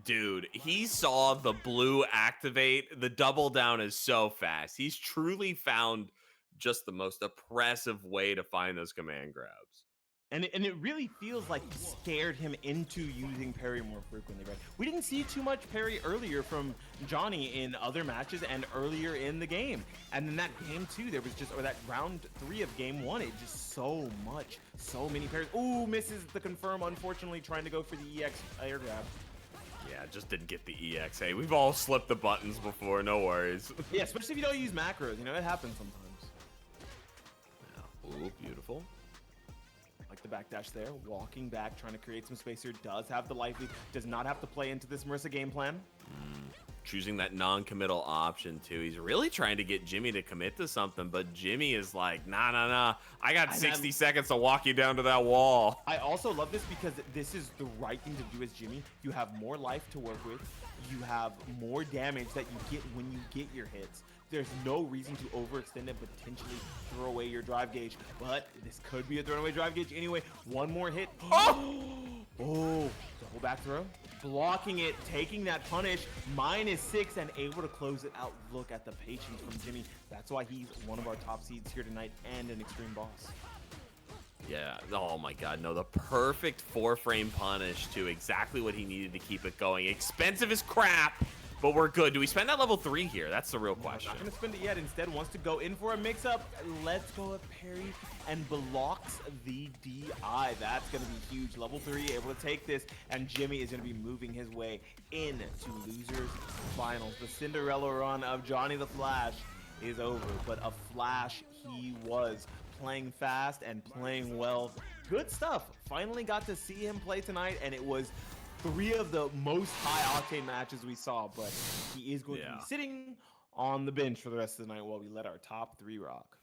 Dude, he saw the blue activate. The double down is so fast. He's truly found just the most oppressive way to find those command grabs. And it really feels like he scared him into using parry more frequently, right? We didn't see too much parry earlier from Johnny in other matches and earlier in the game. And then that game 2, there was just, or that round 3 of game 1, it just so many parries. Ooh, misses the confirm, unfortunately, trying to go for the EX air grab. Yeah, just didn't get the EX. Hey, we've all slipped the buttons before, no worries. Yeah, especially if you don't use macros, you know, it happens sometimes. Yeah. Ooh, beautiful. Like the backdash there, walking back, trying to create some space here, does have the life lead, does not have to play into this Marissa game plan. Choosing that non-committal option too. He's really trying to get Jimmy to commit to something, but Jimmy is like, nah. I got 60 seconds to walk you down to that wall. I also love this because this is the right thing to do as Jimmy. You have more life to work with. You have more damage that you get when you get your hits. There's no reason to overextend and potentially throw away your drive gauge, but this could be a thrown away drive gauge anyway. One more hit. Oh, double back throw. Blocking it, taking that punish, -6 and able to close it out. Look at the patience from Jimmy. That's why he's one of our top seeds here tonight and an Xtreme Boss. Yeah, oh my god, no, the perfect 4-frame punish to exactly what he needed to keep it going. Expensive as crap, but we're good. Do we spend that level 3 here? That's the real question. Not gonna spend it yet. Instead wants to go in for a mix-up. Let's go at parry and blocks the DI. That's gonna be huge. Level 3 able to take this, and Jimmy is gonna be moving his way into losers finals. The Cinderella run of JohnnyTheFlash is over, but a Flash he was, playing fast and playing well. Good stuff. Finally got to see him play tonight, and it was 3 of the most high-octane matches we saw, but he is going to be sitting on the bench for the rest of the night while we let our top 3 rock.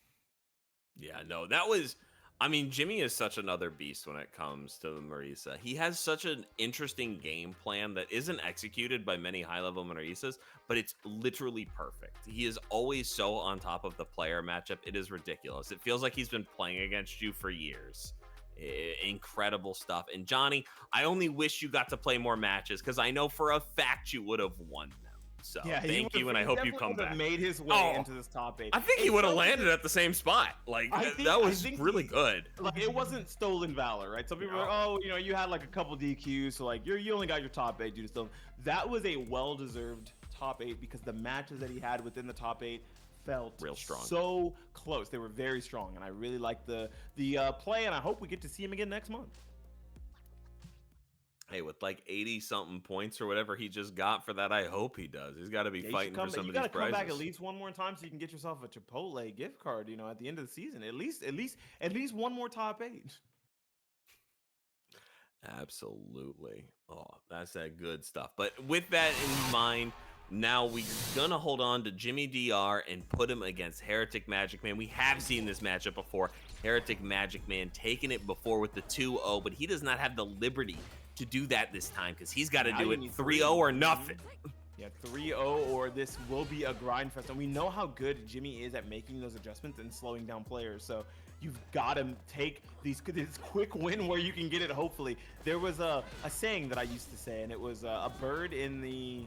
Yeah, no, that was... I mean, Jimmy is such another beast when it comes to Marisa. He has such an interesting game plan that isn't executed by many high-level Marisas, but it's literally perfect. He is always so on top of the player matchup. It is ridiculous. It feels like he's been playing against you for years. Incredible stuff. And Johnny, I only wish you got to play more matches because I know for a fact you would have won them. So yeah, thank you, and I hope you come back. Made his way into this top 8. I think he would have landed at the same spot. Like that was really good. Like it wasn't stolen valor, right? Some people are like, oh, you know, you had like a couple DQs, so like you only got your top 8 due to stolen. That was a well-deserved top 8 because the matches that he had within the top 8 felt real strong, so close. They were very strong, and I really liked the play, and I hope we get to see him again next month. Hey, with like 80-something points or whatever he just got for that, I hope he does. He's got to be fighting for some of these prizes. You got to come back at least one more time so you can get yourself a Chipotle gift card, you know, at the end of the season. At least one more top 8. Absolutely. Oh, that's that good stuff. But with that in mind, now we're going to hold on to Jimmy DR and put him against HereticMAGICMAN. We have seen this matchup before. HereticMAGICMAN taking it before with the 2-0, but he does not have the liberty to do that this time because he's got to do it 3-0 or nothing. Yeah, 3-0 or this will be a grind fest. And we know how good Jimmy is at making those adjustments and slowing down players. So you've got to take this quick win where you can get it, hopefully. There was a saying that I used to say, and it was a bird in the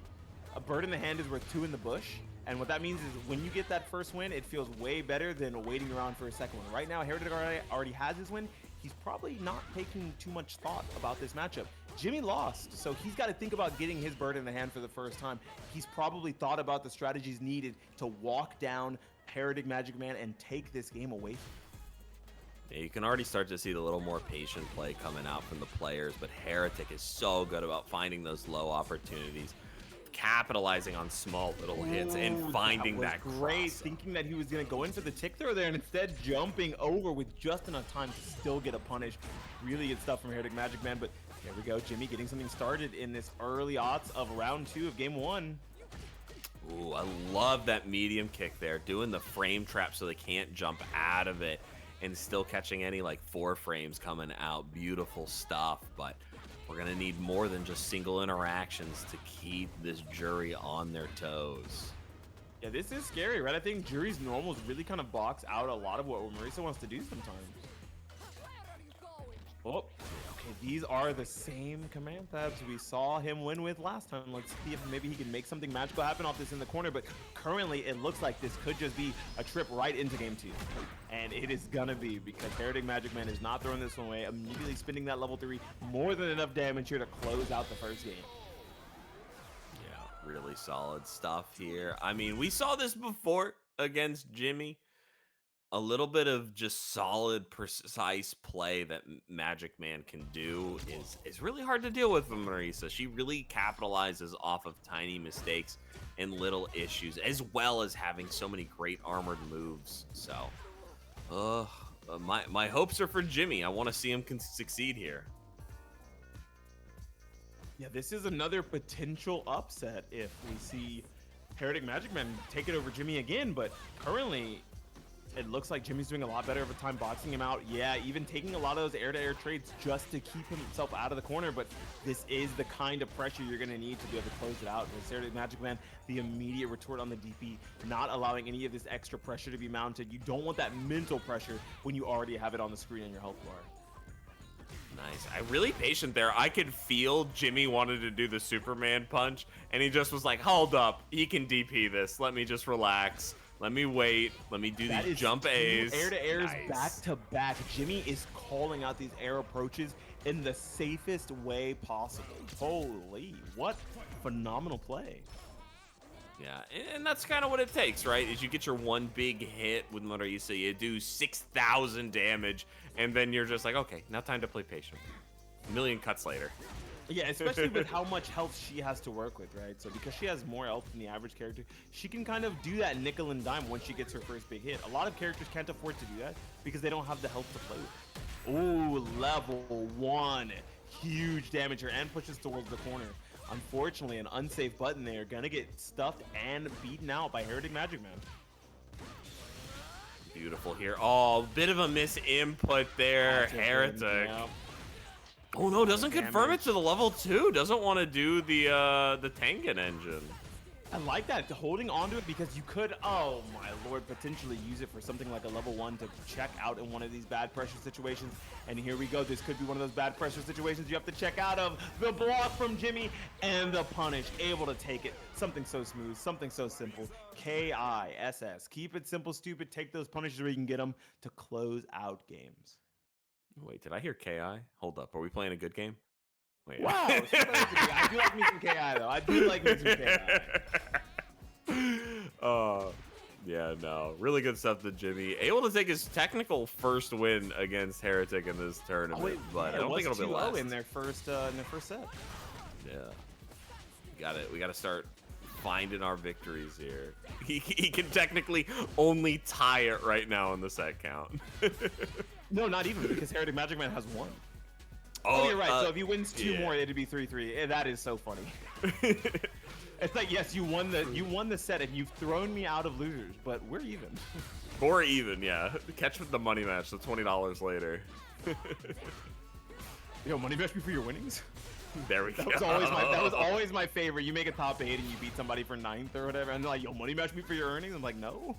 hand is worth 2 in the bush. And what that means is when you get that first win, it feels way better than waiting around for a second one. Right now, Heretic already has his win. He's probably not taking too much thought about this matchup. Jimmy lost, so he's got to think about getting his bird in the hand for the first time. He's probably thought about the strategies needed to walk down HereticMAGICMAN and take this game away from him. Yeah, you can already start to see the little more patient play coming out from the players, but Heretic is so good about finding those low opportunities, capitalizing on small little hits, and finding that great, thinking that he was going to go in for the tick throw there and instead jumping over with just enough time to still get a punish. Really good stuff from HereticMAGICMAN, but there we go. Jimmy getting something started in this early odds of round 2 of game 1. Ooh, I love that medium kick there, doing the frame trap so they can't jump out of it and still catching any like 4 frames coming out. Beautiful stuff, but we're going to need more than just single interactions to keep this jury on their toes. Yeah, this is scary, right? I think jury's normals really kind of box out a lot of what Marisa wants to do sometimes. Oh, okay, these are the same command tabs we saw him win with last time. Let's see if maybe he can make something magical happen off this in the corner, but currently it looks like this could just be a trip right into game 2. And it is gonna be, because HereticMAGICMAN is not throwing this one away, immediately spinning that level 3, more than enough damage here to close out the first game. Yeah, really solid stuff here. I mean, we saw this before against Jimmy. A little bit of just solid, precise play that MAGICMAN can do is really hard to deal with from Marisa. She really capitalizes off of tiny mistakes and little issues, as well as having so many great armored moves. So, my hopes are for Jimmy. I want to see him succeed here. Yeah, this is another potential upset if we see HereticMAGICMAN take it over Jimmy again, but currently it looks like Jimmy's doing a lot better over time boxing him out. Yeah, even taking a lot of those air-to-air trades just to keep himself out of the corner, but this is the kind of pressure you're going to need to be able to close it out. With HereticMAGICMAN, the immediate retort on the DP, not allowing any of this extra pressure to be mounted. You don't want that mental pressure when you already have it on the screen on your health bar. Nice. I really patient there. I could feel Jimmy wanted to do the Superman punch, and he just was like, hold up, he can DP this. Let me just relax. Let me wait. Let me do these jump A's. Air-to-airs back to back. Jimmy is calling out these air approaches in the safest way possible. Holy, what phenomenal play. Yeah, and that's kind of what it takes, right? Is you get your one big hit with Marisa, you do 6,000 damage, and then you're just like, okay, now time to play patient. A million cuts later. Yeah, especially with how much health she has to work with, right? So because she has more health than the average character, she can kind of do that nickel and dime once she gets her first big hit. A lot of characters can't afford to do that because they don't have the health to play with. Ooh, level 1. Huge damage here and pushes towards the corner. Unfortunately, an unsafe button there. Gonna get stuffed and beaten out by HereticMAGICMAN. Beautiful here. Oh, bit of a misinput there, Heretic. Yeah. Oh no, doesn't confirm it to the level 2. Doesn't want to do the Tekken engine. I like that, holding onto it, because you could, oh my lord, potentially use it for something like a level 1 to check out in one of these bad pressure situations. And here we go. This could be one of those bad pressure situations you have to check out of. The block from Jimmy and the punish, able to take it. Something so smooth, something so simple. KISS. Keep it simple, stupid. Take those punishes where you can get them to close out games. Wait, did I hear KI? Hold up. Are we playing a good game? Wait. Wow, I do like me some KI though. I do like me some KI. Yeah, no. Really good stuff to Jimmy. Able to take his technical first win against Heretic in this tournament, but I don't think it'll be last. in their first set. Yeah. We gotta start finding our victories here. He can technically only tie it right now in the set count. No, not even, because HereticMAGICMAN has 1. Oh, you're right. So if he wins 2 more, it'd be 3-3. That is so funny. It's like, yes, you won the set and you've thrown me out of losers, but we're even. We're even, yeah. Catch with the money match, the $20 later. Yo, money match me for your winnings? There we go. That was always my favorite. You make a top 8 and you beat somebody for 9th or whatever, and they're like, yo, money match me for your earnings? I'm like, no.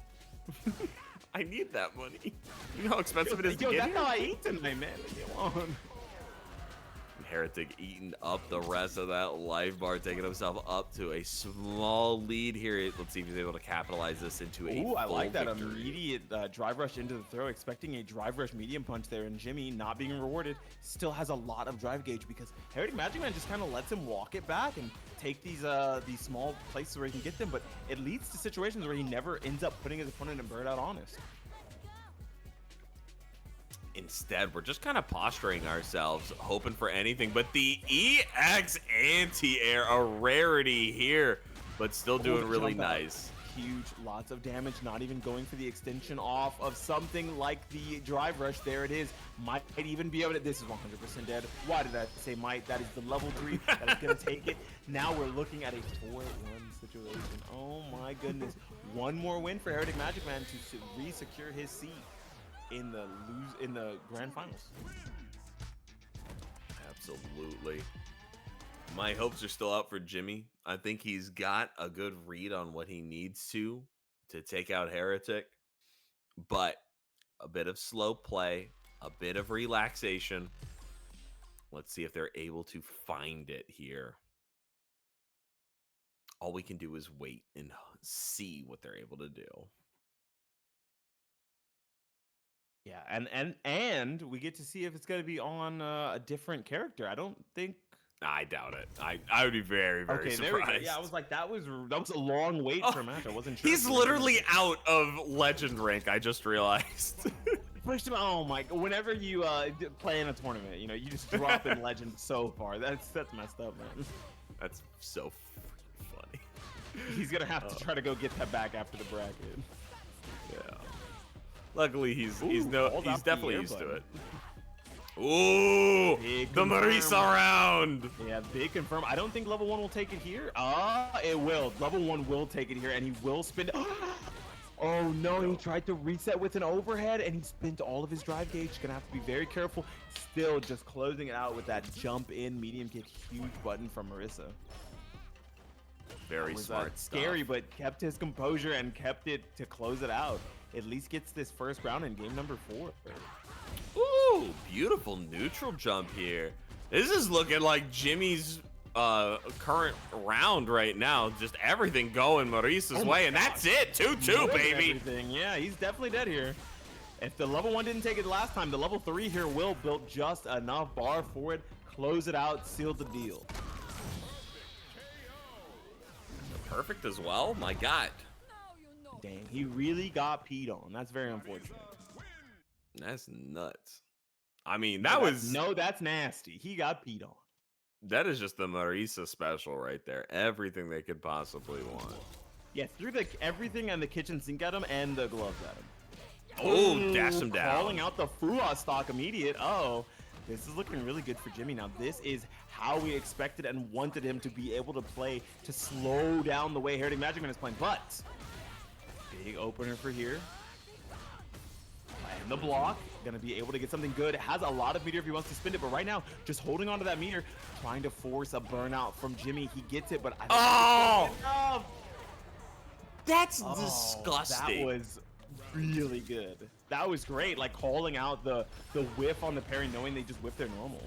I need that money. You know how expensive it is to get that's here? how I eat tonight, man. Come on. Heretic eating up the rest of that life bar, taking himself up to a small lead here. Let's see if he's able to capitalize this into a full I like that victory. immediate drive rush into the throw, expecting a drive rush medium punch there, and Jimmy, not being rewarded, still has a lot of drive gauge because HereticMAGICMAN just kind of lets him walk it back and take these small places where he can get them, but it leads to situations where he never ends up putting his opponent in bird out honest. Instead, we're just kind of posturing ourselves, hoping for anything. But the EX anti-air, a rarity here, but still doing really nice. Huge, lots of damage, not even going for the extension off of something like the drive rush. There it is. Might even be able to, this is 100% dead. Why did I say might? That is the level 3 that is going to take it. Now we're looking at a 4-1 situation. Oh my goodness. One more win for HereticMAGICMAN to re-secure his seat in the grand finals. Absolutely. My hopes are still out for Jimmy. I think he's got a good read on what he needs to take out Heretic, but a bit of slow play, a bit of relaxation. Let's see if they're able to find it here. All we can do is wait and see what they're able to do. Yeah, and we get to see if it's going to be on a different character. I don't think. I doubt it. I would be very surprised. There we go. Yeah, I was like, that was a long wait for a match. I wasn't sure. He's literally out of legend rank. I just realized. Pushed him. Oh my! Whenever you play in a tournament, you know, you just drop in legend so far. That's messed up, man. That's so freaking funny. He's gonna have to try to go get that back after the bracket. Yeah. Luckily, he's definitely used to it. Ooh, the Marisa round. Yeah, big confirm. I don't think level 1 will take it here. It will. Level 1 will take it here, and he will spin. Oh no, he tried to reset with an overhead, and he spent all of his drive gauge. Gonna have to be very careful. Still just closing it out with that jump in medium kick. Huge button from Marisa. Very smart. Scary, but kept his composure and kept it to close it out. At least gets this first round in game number 4. Ooh, beautiful neutral jump here. This is looking like Jimmy's current round right now. Just everything going Marisa's way, and that's it. 2-2, baby. Everything. Yeah, he's definitely dead here. If the level 1 didn't take it last time, the level 3 here will build just enough bar for it. Close it out, seal the deal. Perfect as well. My God. Dang, he really got peed on. That's very unfortunate. That's nuts. I mean, that's nasty. He got peed on. That is just the Marisa special right there. Everything they could possibly want. Yeah, threw everything and the kitchen sink at him and the gloves at him. Oh, dash him down. Calling out the Fua stock immediate. Oh, this is looking really good for Jimmy. Now, this is how we expected and wanted him to be able to play to slow down the way HereticMAGICMAN is playing. But big opener for here. in the block, gonna be able to get something good. Has a lot of meter if he wants to spend it, but right now, just holding on to that meter, trying to force a burnout from Jimmy. He gets it, but I don't think it's enough. That's disgusting. That was really good. That was great, like calling out the whiff on the parry, knowing they just whiffed their normal.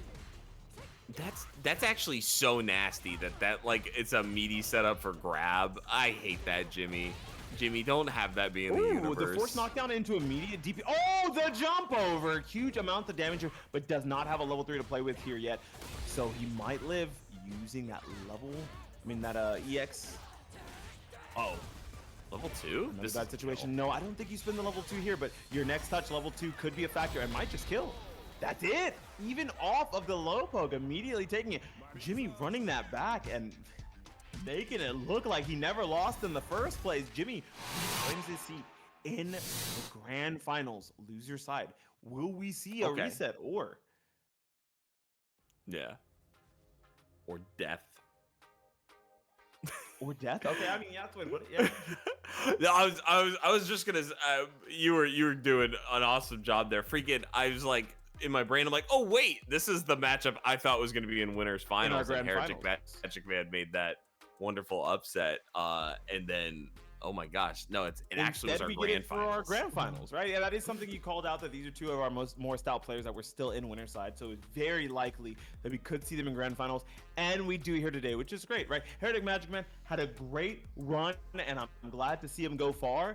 That's actually so nasty that like it's a meaty setup for grab. I hate that, Jimmy. Jimmy, don't have that be in the universe. The force knockdown into immediate DP. Oh, the jump over. Huge amount of damage here, but does not have a level 3 to play with here yet. So he might live using that level. I mean, that EX. Oh, level 2? This bad situation. No, I don't think you spin the level 2 here, but your next touch, level 2, could be a factor and might just kill. That's it. Even off of the low poke, immediately taking it. Jimmy running that back and making it look like he never lost in the first place. Jimmy claims his seat in the grand finals. Lose your side. Will we see a reset or? Yeah. Or death. Or death? Okay, I mean, yeah, that's what. Yeah. No, I was just gonna. You were doing an awesome job there. Freaking, I was like in my brain. I'm like, oh wait, this is the matchup I thought was gonna be in winners finals. And HereticMAGICMAN made that wonderful upset. And then, oh my gosh, no, it actually was our grand finals. For our grand finals, right? Yeah, that is something you called out, that these are two of our more stout players that were still in winner side. So it's very likely that we could see them in grand finals, and we do here today, which is great, right? HereticMAGICMAN had a great run, and I'm glad to see him go far.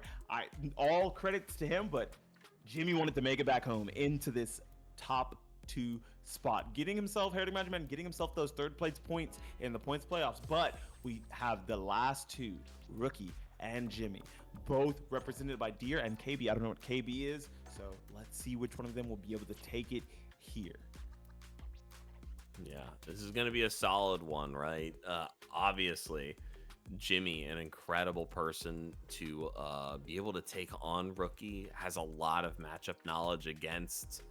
All credits to him, but Jimmy wanted to make it back home into this top 2 spot, getting himself, HereticMAGICMAN, getting himself those third place points in the points playoffs. But we have the last 2, Rookie and Jimmy, both represented by Deer and KB. I don't know what KB is, so let's see which one of them will be able to take it here. Yeah, this is going to be a solid one, right? Obviously, Jimmy, an incredible person to be able to take on Rookie, has a lot of matchup knowledge against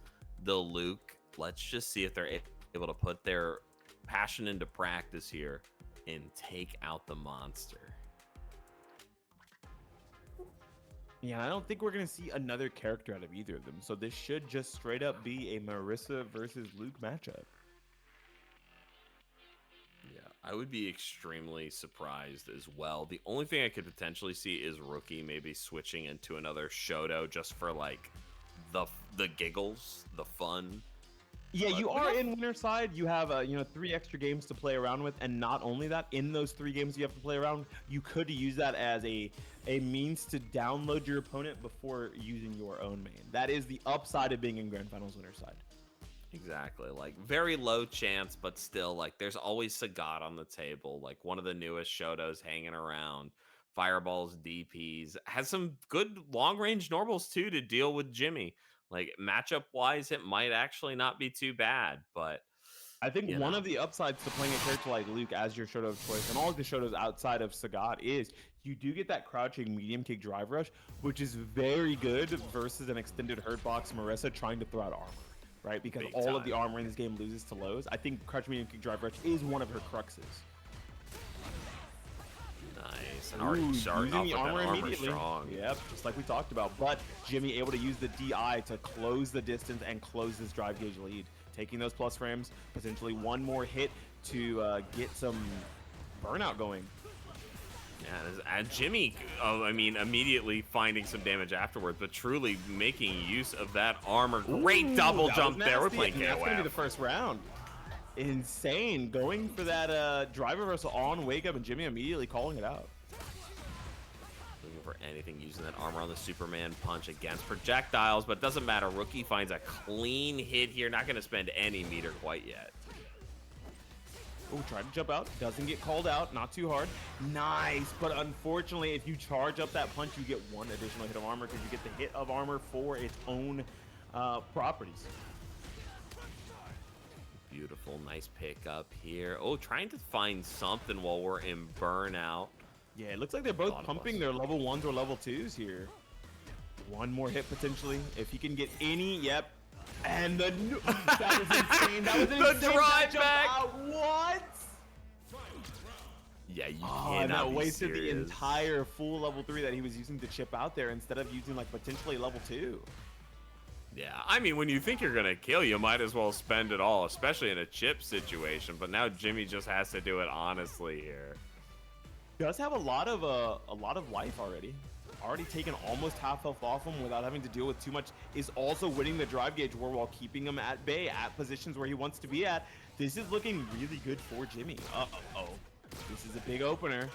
the Luke. Let's just see if they're able to put their passion into practice here and take out the monster. Yeah, I don't think we're going to see another character out of either of them. So this should just straight up be a Marissa versus Luke matchup. Yeah, I would be extremely surprised as well. The only thing I could potentially see is Rookie maybe switching into another Shoto just for like the giggles, the fun. Yeah, you are in winner side. You have 3 extra games to play around with, and not only that, in those 3 games you have to play around, you could use that as a means to download your opponent before using your own main. That is the upside of being in grand finals winner side. Exactly, like very low chance, but still, like there's always Sagat on the table, like one of the newest Shotos hanging around. Fireballs, DPs, has some good long range normals too to deal with Jimmy. Like matchup wise, it might actually not be too bad, but I think one of the upsides to playing a character like Luke as your Shoto of choice, and all of the Shotos outside of Sagat, is you do get that crouching medium kick drive rush, which is very good versus an extended hurt box Marissa trying to throw out armor, right? Because all of the armor in this game loses to lows. I think crouch medium kick drive rush is one of her cruxes. Nice. And already starting off with armor that armor immediately. strong. Yep, just like we talked about. But Jimmy able to use the DI to close the distance and close this drive gauge lead. Taking those plus frames, potentially one more hit to get some burnout going. Yeah, and Jimmy, I mean, immediately finding some damage afterwards, but truly making use of that armor. Great double jump there. We're playing KOF. That's going to be the first round. Insane. Going for that drive reversal on Wake Up, and Jimmy immediately calling it out. Looking for anything using that armor on the Superman punch against projectiles, but it doesn't matter. Rookie finds a clean hit here. Not going to spend any meter quite yet. Oh, tried to jump out. Doesn't get called out. Not too hard. Nice. But unfortunately, if you charge up that punch, you get one additional hit of armor because you get the hit of armor for its own properties. Beautiful. Nice pickup here. Oh, trying to find something while we're in burnout. Yeah, it looks like they're both pumping their level 1s or level 2s here. One more hit potentially. If he can get any, yep. And that was insane. That was an insane drive back. What? Yeah, you cannot that be wasted serious. the entire full level 3 that he was using to chip out there instead of using like potentially level 2. Yeah, I mean, when you think you're gonna kill, you might as well spend it all, especially in a chip situation. But now Jimmy just has to do it honestly here. Does have a lot of life already. Already taken almost half health off him without having to deal with too much. Is also winning the drive gauge war while keeping him at bay, at positions where he wants to be at. This is looking really good for Jimmy. Uh-oh. This is a big opener.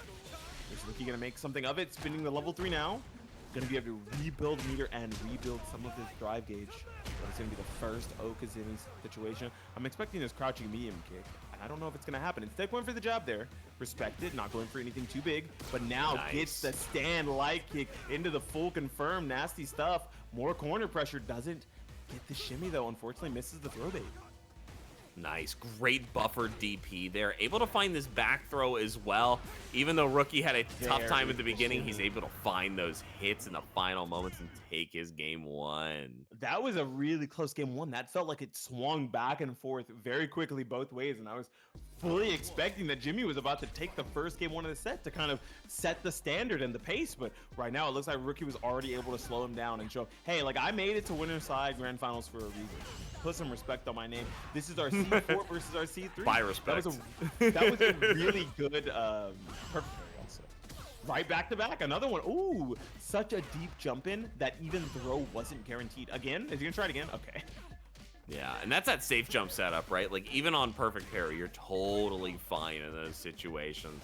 Is Rookie gonna make something of it? Spinning the level 3 now. Gonna be able to rebuild meter and rebuild some of his drive gauge. But it's gonna be the first Okazumi situation. I'm expecting this crouching medium kick, and I don't know if it's gonna happen. Instead, going for the jab there. Respect it, not going for anything too big, but now gets the stand light kick into the full confirm. Nasty stuff. More corner pressure, doesn't get the shimmy though. Unfortunately, misses the throw bait. Nice, great buffer DP there. Able to find this back throw as well. Even though Rookie had a tough time at the beginning, he's able to find those hits in the final moments and take his game 1. That was a really close game 1. That felt like it swung back and forth very quickly both ways, and I was fully expecting that Jimmy was about to take the first game 1 of the set to kind of set the standard and the pace, but right now it looks like Rookie was already able to slow him down and show, hey, like I made it to winner side grand finals for a reason. Put some respect on my name. This is our C4 versus our C3. By respect. That was a really good perfect play also. Right back to back, another one. Ooh, such a deep jump in that even throw wasn't guaranteed. Again, is he gonna try it again? Okay. Yeah, and that's that safe jump setup, right? Like even on perfect parry, you're totally fine in those situations.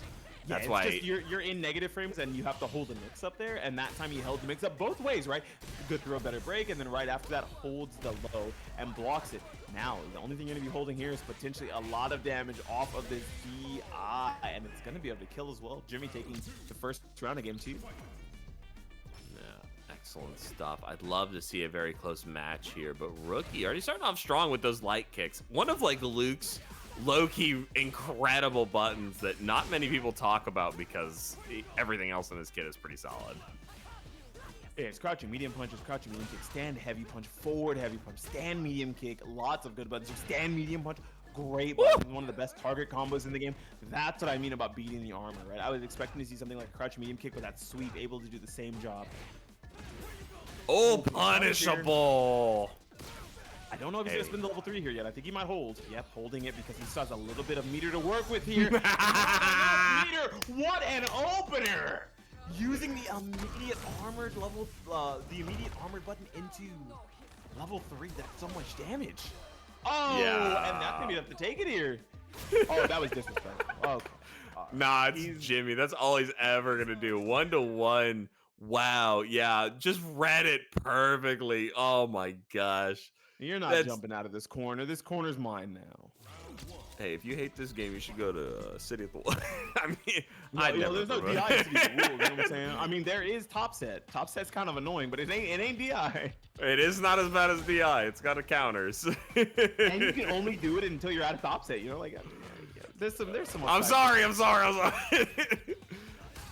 Yeah, that's why just, you're in negative frames and you have to hold the mix up there, and that time he held the mix up both ways, right? Good throw, better break, and then right after that holds the low and blocks it. Now, the only thing you're gonna be holding here is potentially a lot of damage off of this DI, and it's gonna be able to kill as well. Jimmy taking the first round of game 2. Excellent stuff. I'd love to see a very close match here, but Rookie already starting off strong with those light kicks. One of like Luke's low-key incredible buttons that not many people talk about because everything else in this kit is pretty solid. Yeah, it's crouching medium punches, crouching medium kick, stand heavy punch, forward heavy punch, stand medium kick, lots of good buttons. Stand medium punch, great button, one of the best target combos in the game. That's what I mean about beating the armor, right? I was expecting to see something like a crouching medium kick with that sweep, able to do the same job. Oh, punishable. I don't know if he's gonna spin the level 3 here yet. I think he might hold. Yep, holding it because he still has a little bit of meter to work with here. Meter, what an opener! Using the immediate armored level, the immediate armored button into level 3. That's so much damage. Oh, yeah. And that's gonna be enough to take it here. Oh, that was disrespectful. Okay. Nah, it's Jimmy. That's all he's ever gonna do. 1-to-1. Wow, yeah, just read it perfectly. Oh my gosh. You're not jumping out of this corner. This corner's mine now. Hey, if you hate this game, you should go to City of the I mean, there's no DI in City of the Wolves, you know what I'm saying? I mean, there is top set. Top set's kind of annoying, but it ain't DI. It is not as bad as DI. It's got a counters. And you can only do it until you're at a top set, you know, like there's some I'm sorry.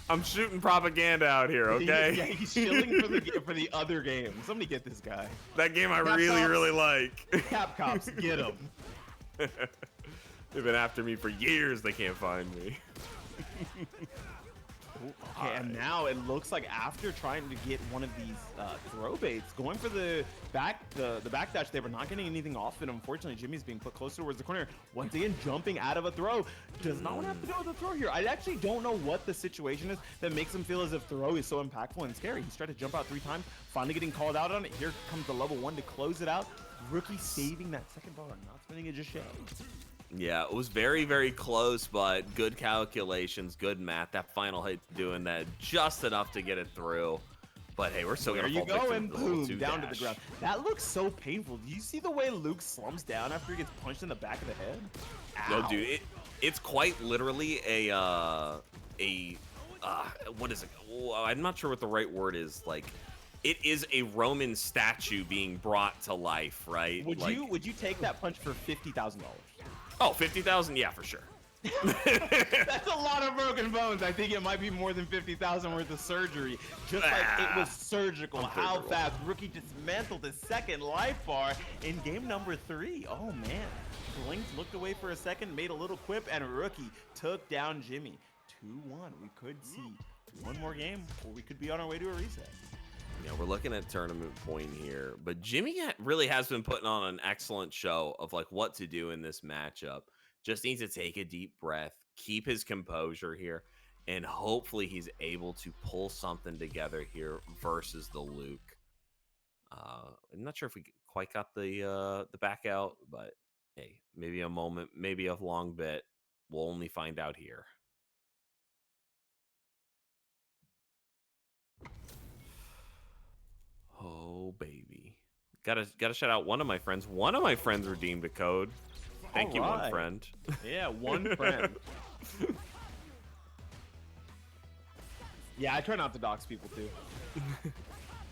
I'm shooting propaganda out here, okay? Yeah, he's shilling for the other game. Somebody get this guy. That game I really like. Cap Cops, get him. They've been after me for years. They can't find me. Okay, and now it looks like after trying to get one of these throw baits, going for the backdash, they were not getting anything off it. Unfortunately, Jimmy's being put closer towards the corner. Once again, jumping out of a throw. Does not want to have to go with the throw here. I actually don't know what the situation is that makes him feel as if throw is so impactful and scary. He's tried to jump out 3 times, finally getting called out on it. Here comes the level 1 to close it out. Rookie saving that second bar, not spinning it just yet. Yeah, it was very close, but good calculations, good math. That final hit doing that just enough to get it through. But hey, we're still gonna fall victim to the boom, down to the ground. That looks so painful. Do you see the way Luke slumps down after he gets punched in the back of the head? Ow. No, dude, it's quite literally what is it? Oh, I'm not sure what the right word is. Like, it is a Roman statue being brought to life, right? Would you take that punch for $50,000? Oh, 50,000? Yeah, for sure. That's a lot of broken bones. I think it might be more than 50,000 worth of surgery. Just like it was surgical. How fast Rookie dismantled his second life bar in game number 3. Oh man. Blinked, looked away for a second, made a little quip, and Rookie took down Jimmy. 2-1. We could see one more game, or we could be on our way to a reset. Yeah, we're looking at tournament point here, but Jimmy really has been putting on an excellent show of like what to do in this matchup. Just needs to take a deep breath, keep his composure here, and hopefully he's able to pull something together here versus the Luke. I'm not sure if we quite got the back out, but hey, maybe a moment, maybe a long bit. We'll only find out here. Oh baby, gotta shout out one of my friends. One of my friends redeemed a code. Thank you, one friend. Yeah, one friend. Yeah, I try not to dox people too.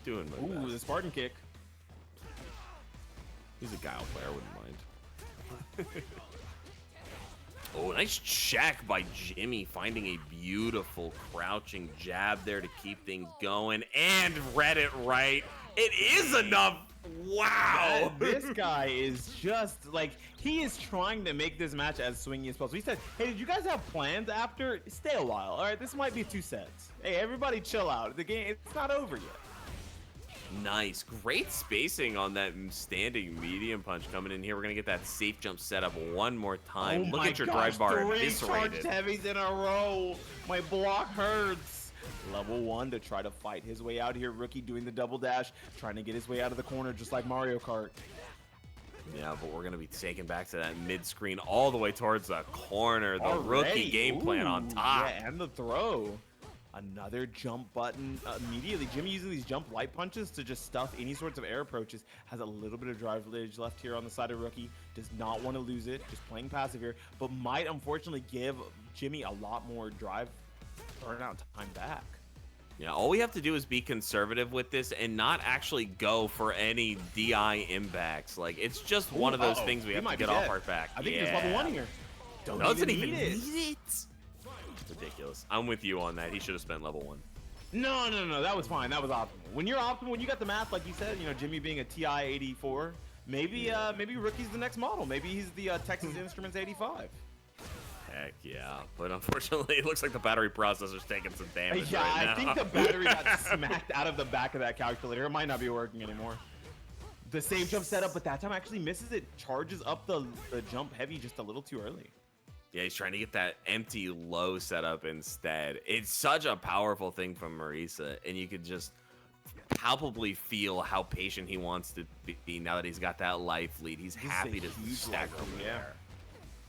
Doing my Ooh, best. the Spartan kick. He's a guile player, I wouldn't mind. Oh, nice check by Jimmy, finding a beautiful crouching jab there to keep things going, and read it right. It is enough. Wow. This guy is just like, he is trying to make this match as swingy as possible. He said, hey, did you guys have plans after? Stay a while. All right, this might be 2 sets. Hey, everybody chill out. The game, it's not over yet. Nice. Great spacing on that standing medium punch coming in here. We're going to get that safe jump set up one more time. Oh Look my at your gosh, drive bar 3 eviscerated. charged heavies in a row. My block hurts. Level 1 to try to fight his way out here. Rookie doing the double dash, trying to get his way out of the corner just like Mario Kart. Yeah, but we're going to be taken back to that mid-screen all the way towards the corner. The Already. rookie game plan on top. Yeah, and the throw. Another jump button immediately. Jimmy using these jump light punches to just stuff any sorts of air approaches. Has a little bit of drive edge left here on the side of Rookie. Does not want to lose it. Just playing passive here. But might unfortunately give Jimmy a lot more drive burnout time back. Yeah, all we have to do is be conservative with this and not actually go for any DI impacts. Like, it's just one of those things we have to get off our back. I think he's level 1 here. Doesn't even need it. Ridiculous. I'm with you on that. He should have spent level 1. No, that was fine. That was optimal. When you're optimal, when you got the math, like you said, you know, Jimmy being a TI 84, maybe Rookie's the next model. Maybe he's the Texas Instruments 85. Heck yeah. But unfortunately, it looks like the battery processor's taking some damage Yeah, right now. I think the battery got smacked out of the back of that calculator. It might not be working anymore. The same jump setup, but that time actually misses it. Charges up the jump heavy just a little too early. Yeah, he's trying to get that empty low setup instead. It's such a powerful thing from Marisa, and you could just palpably feel how patient he wants to be now that he's got that life lead. He's happy to stack over there.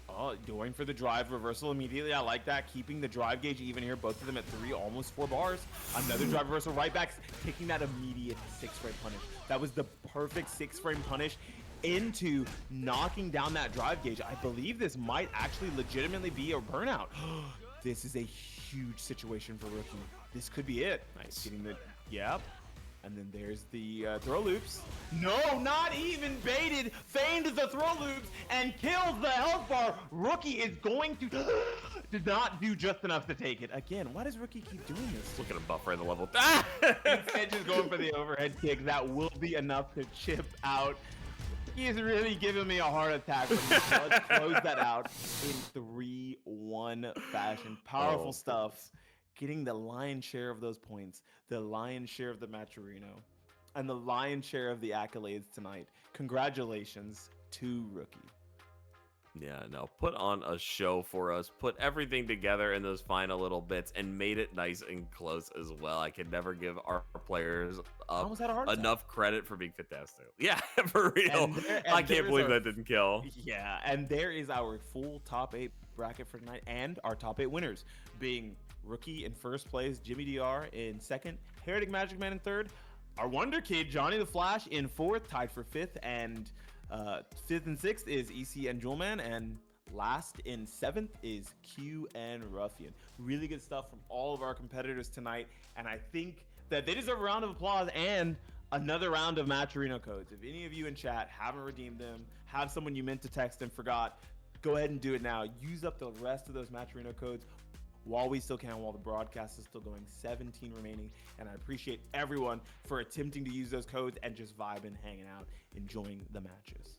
Oh, going for the drive reversal immediately. I like that. Keeping the drive gauge even here. Both of them at 3, almost 4 bars. Another drive reversal right back, taking that immediate 6-frame punish. That was the perfect 6-frame punish into knocking down that drive gauge. I believe this might actually legitimately be a burnout. This is a huge situation for Rookie. This could be it. Nice. Getting the, yep. And then there's the throw loops. No, not even baited. Feigned the throw loops and kills the health bar. Rookie is going to did not do just enough to take it. Again, why does Rookie keep doing this? Look at him buffer in the level. Instead, just going for the overhead kick. That will be enough to chip out. He is really giving me a heart attack. Let's close that out in 3-1 fashion. Powerful stuff. Getting the lion's share of those points, the lion's share of the matcherino, and the lion's share of the accolades tonight. Congratulations to Rookie. Yeah, no, put on a show for us, put everything together in those final little bits, and made it nice and close as well. I can never give our players enough credit for being fantastic. Yeah, for real. I can't believe that didn't kill. Yeah, and there is our full top 8 bracket for tonight, and our top 8 winners being Rookie in first place, Jimmy DR in second, HereticMAGICMAN in third, our wonder kid JohnnyTheFlash in fourth, tied for fifth, and fifth and sixth is EC and Jewelman, and last in seventh is Q and Ruffian. Really good stuff from all of our competitors tonight, and I think that they deserve a round of applause and another round of Matcherino codes. If any of you in chat haven't redeemed them, have someone you meant to text and forgot, go ahead and do it now. Use up the rest of those Matcherino codes while we still can, while the broadcast is still going. 17 remaining, and I appreciate everyone for attempting to use those codes and just vibing, hanging out, enjoying the matches.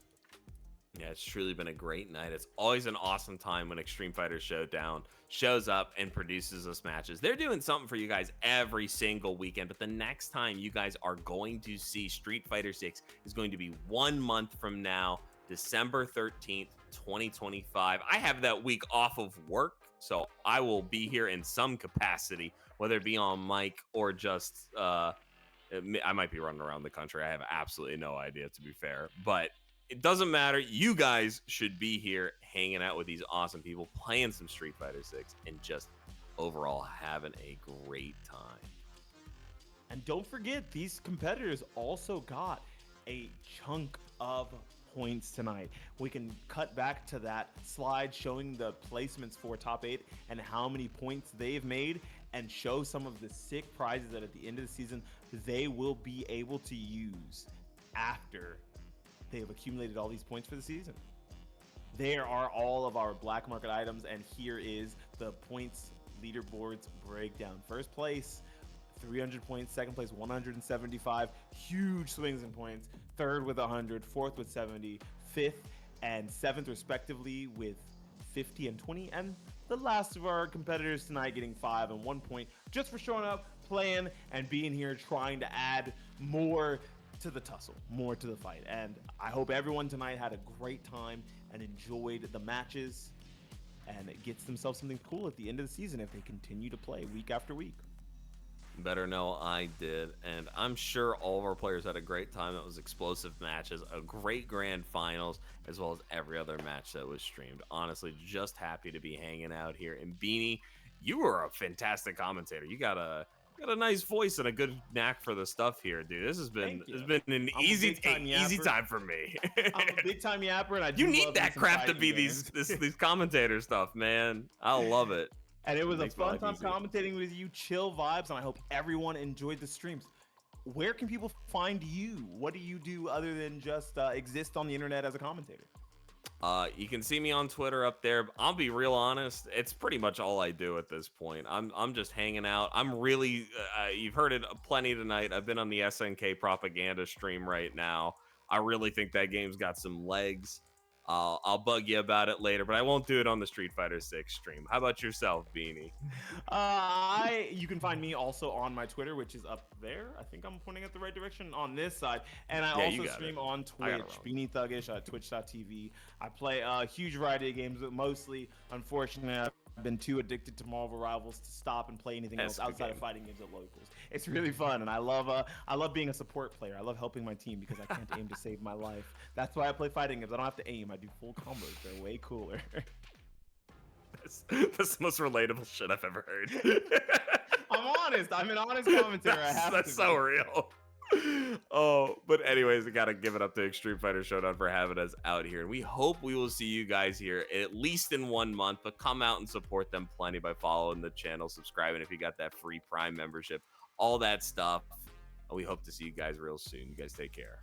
Yeah, it's truly been a great night. It's always an awesome time when Xtreme Fighters Showdown shows up and produces us matches. They're doing something for you guys every single weekend, but the next time you guys are going to see Street Fighter 6 is going to be 1 month from now, December 13th, 2025. I have that week off of work, so I will be here in some capacity, whether it be on mic or just I might be running around the country. I have absolutely no idea, to be fair, but it doesn't matter. You guys should be here hanging out with these awesome people, playing some Street Fighter 6, and just overall having a great time. And don't forget, these competitors also got a chunk of points tonight. We can cut back to that slide showing the placements for top 8 and how many points they've made, and show some of the sick prizes that at the end of the season they will be able to use after they have accumulated all these points for the season. There are all of our black market items, and here is the points leaderboards breakdown. First place, 300 points. Second place, 175. Huge swings in points. Third with 100. Fourth with 70. Fifth and seventh, respectively, with 50 and 20. And the last of our competitors tonight getting 5 and 1 point just for showing up, playing, and being here, trying to add more to the tussle, more to the fight. And I hope everyone tonight had a great time and enjoyed the matches, and it gets themselves something cool at the end of the season if they continue to play week after week. Better know I did, and I'm sure all of our players had a great time. It was explosive matches, a great grand finals, as well as every other match that was streamed. Honestly, just happy to be hanging out here. And Beanie, you were a fantastic commentator. You got a nice voice and a good knack for the stuff here, dude. This has been an easy time for me. I'm a big time yapper, and you need that crap to be these commentator stuff, man. I love it. And it was a fun time commentating with you, chill vibes, and I hope everyone enjoyed the streams. Where can people find you? What do you do other than just exist on the internet as a commentator? You can see me on Twitter up there. I'll be real honest, it's pretty much all I do at this point. I'm just hanging out. I'm really you've heard it plenty tonight. I've been on the SNK propaganda stream right now. I really think that game's got some legs. I'll bug you about it later, but I won't do it on the Street Fighter 6 stream. How about yourself, Beanie? You can find me also on my Twitter, which is up there. I think I'm pointing at the right direction on this side. And I also stream on Twitch, BeanieThuggish at twitch.tv. I play a huge variety of games, but mostly, unfortunately, I've been too addicted to Marvel Rivals to stop and play anything else outside of fighting games at locals. It's really fun, and I love being a support player. I love helping my team because I can't aim to save my life. That's why I play fighting games. I don't have to aim. I do full combos. They're way cooler. That's the most relatable shit I've ever heard. I'm honest. I'm an honest commentator. That's so real. Oh, but anyways, I gotta give it up to Xtreme Fighters Showdown for having us out here, and we hope we will see you guys here at least in 1 month. But come out and support them plenty by following the channel, subscribing if you got that free Prime membership, all that stuff. And we hope to see you guys real soon. You guys take care.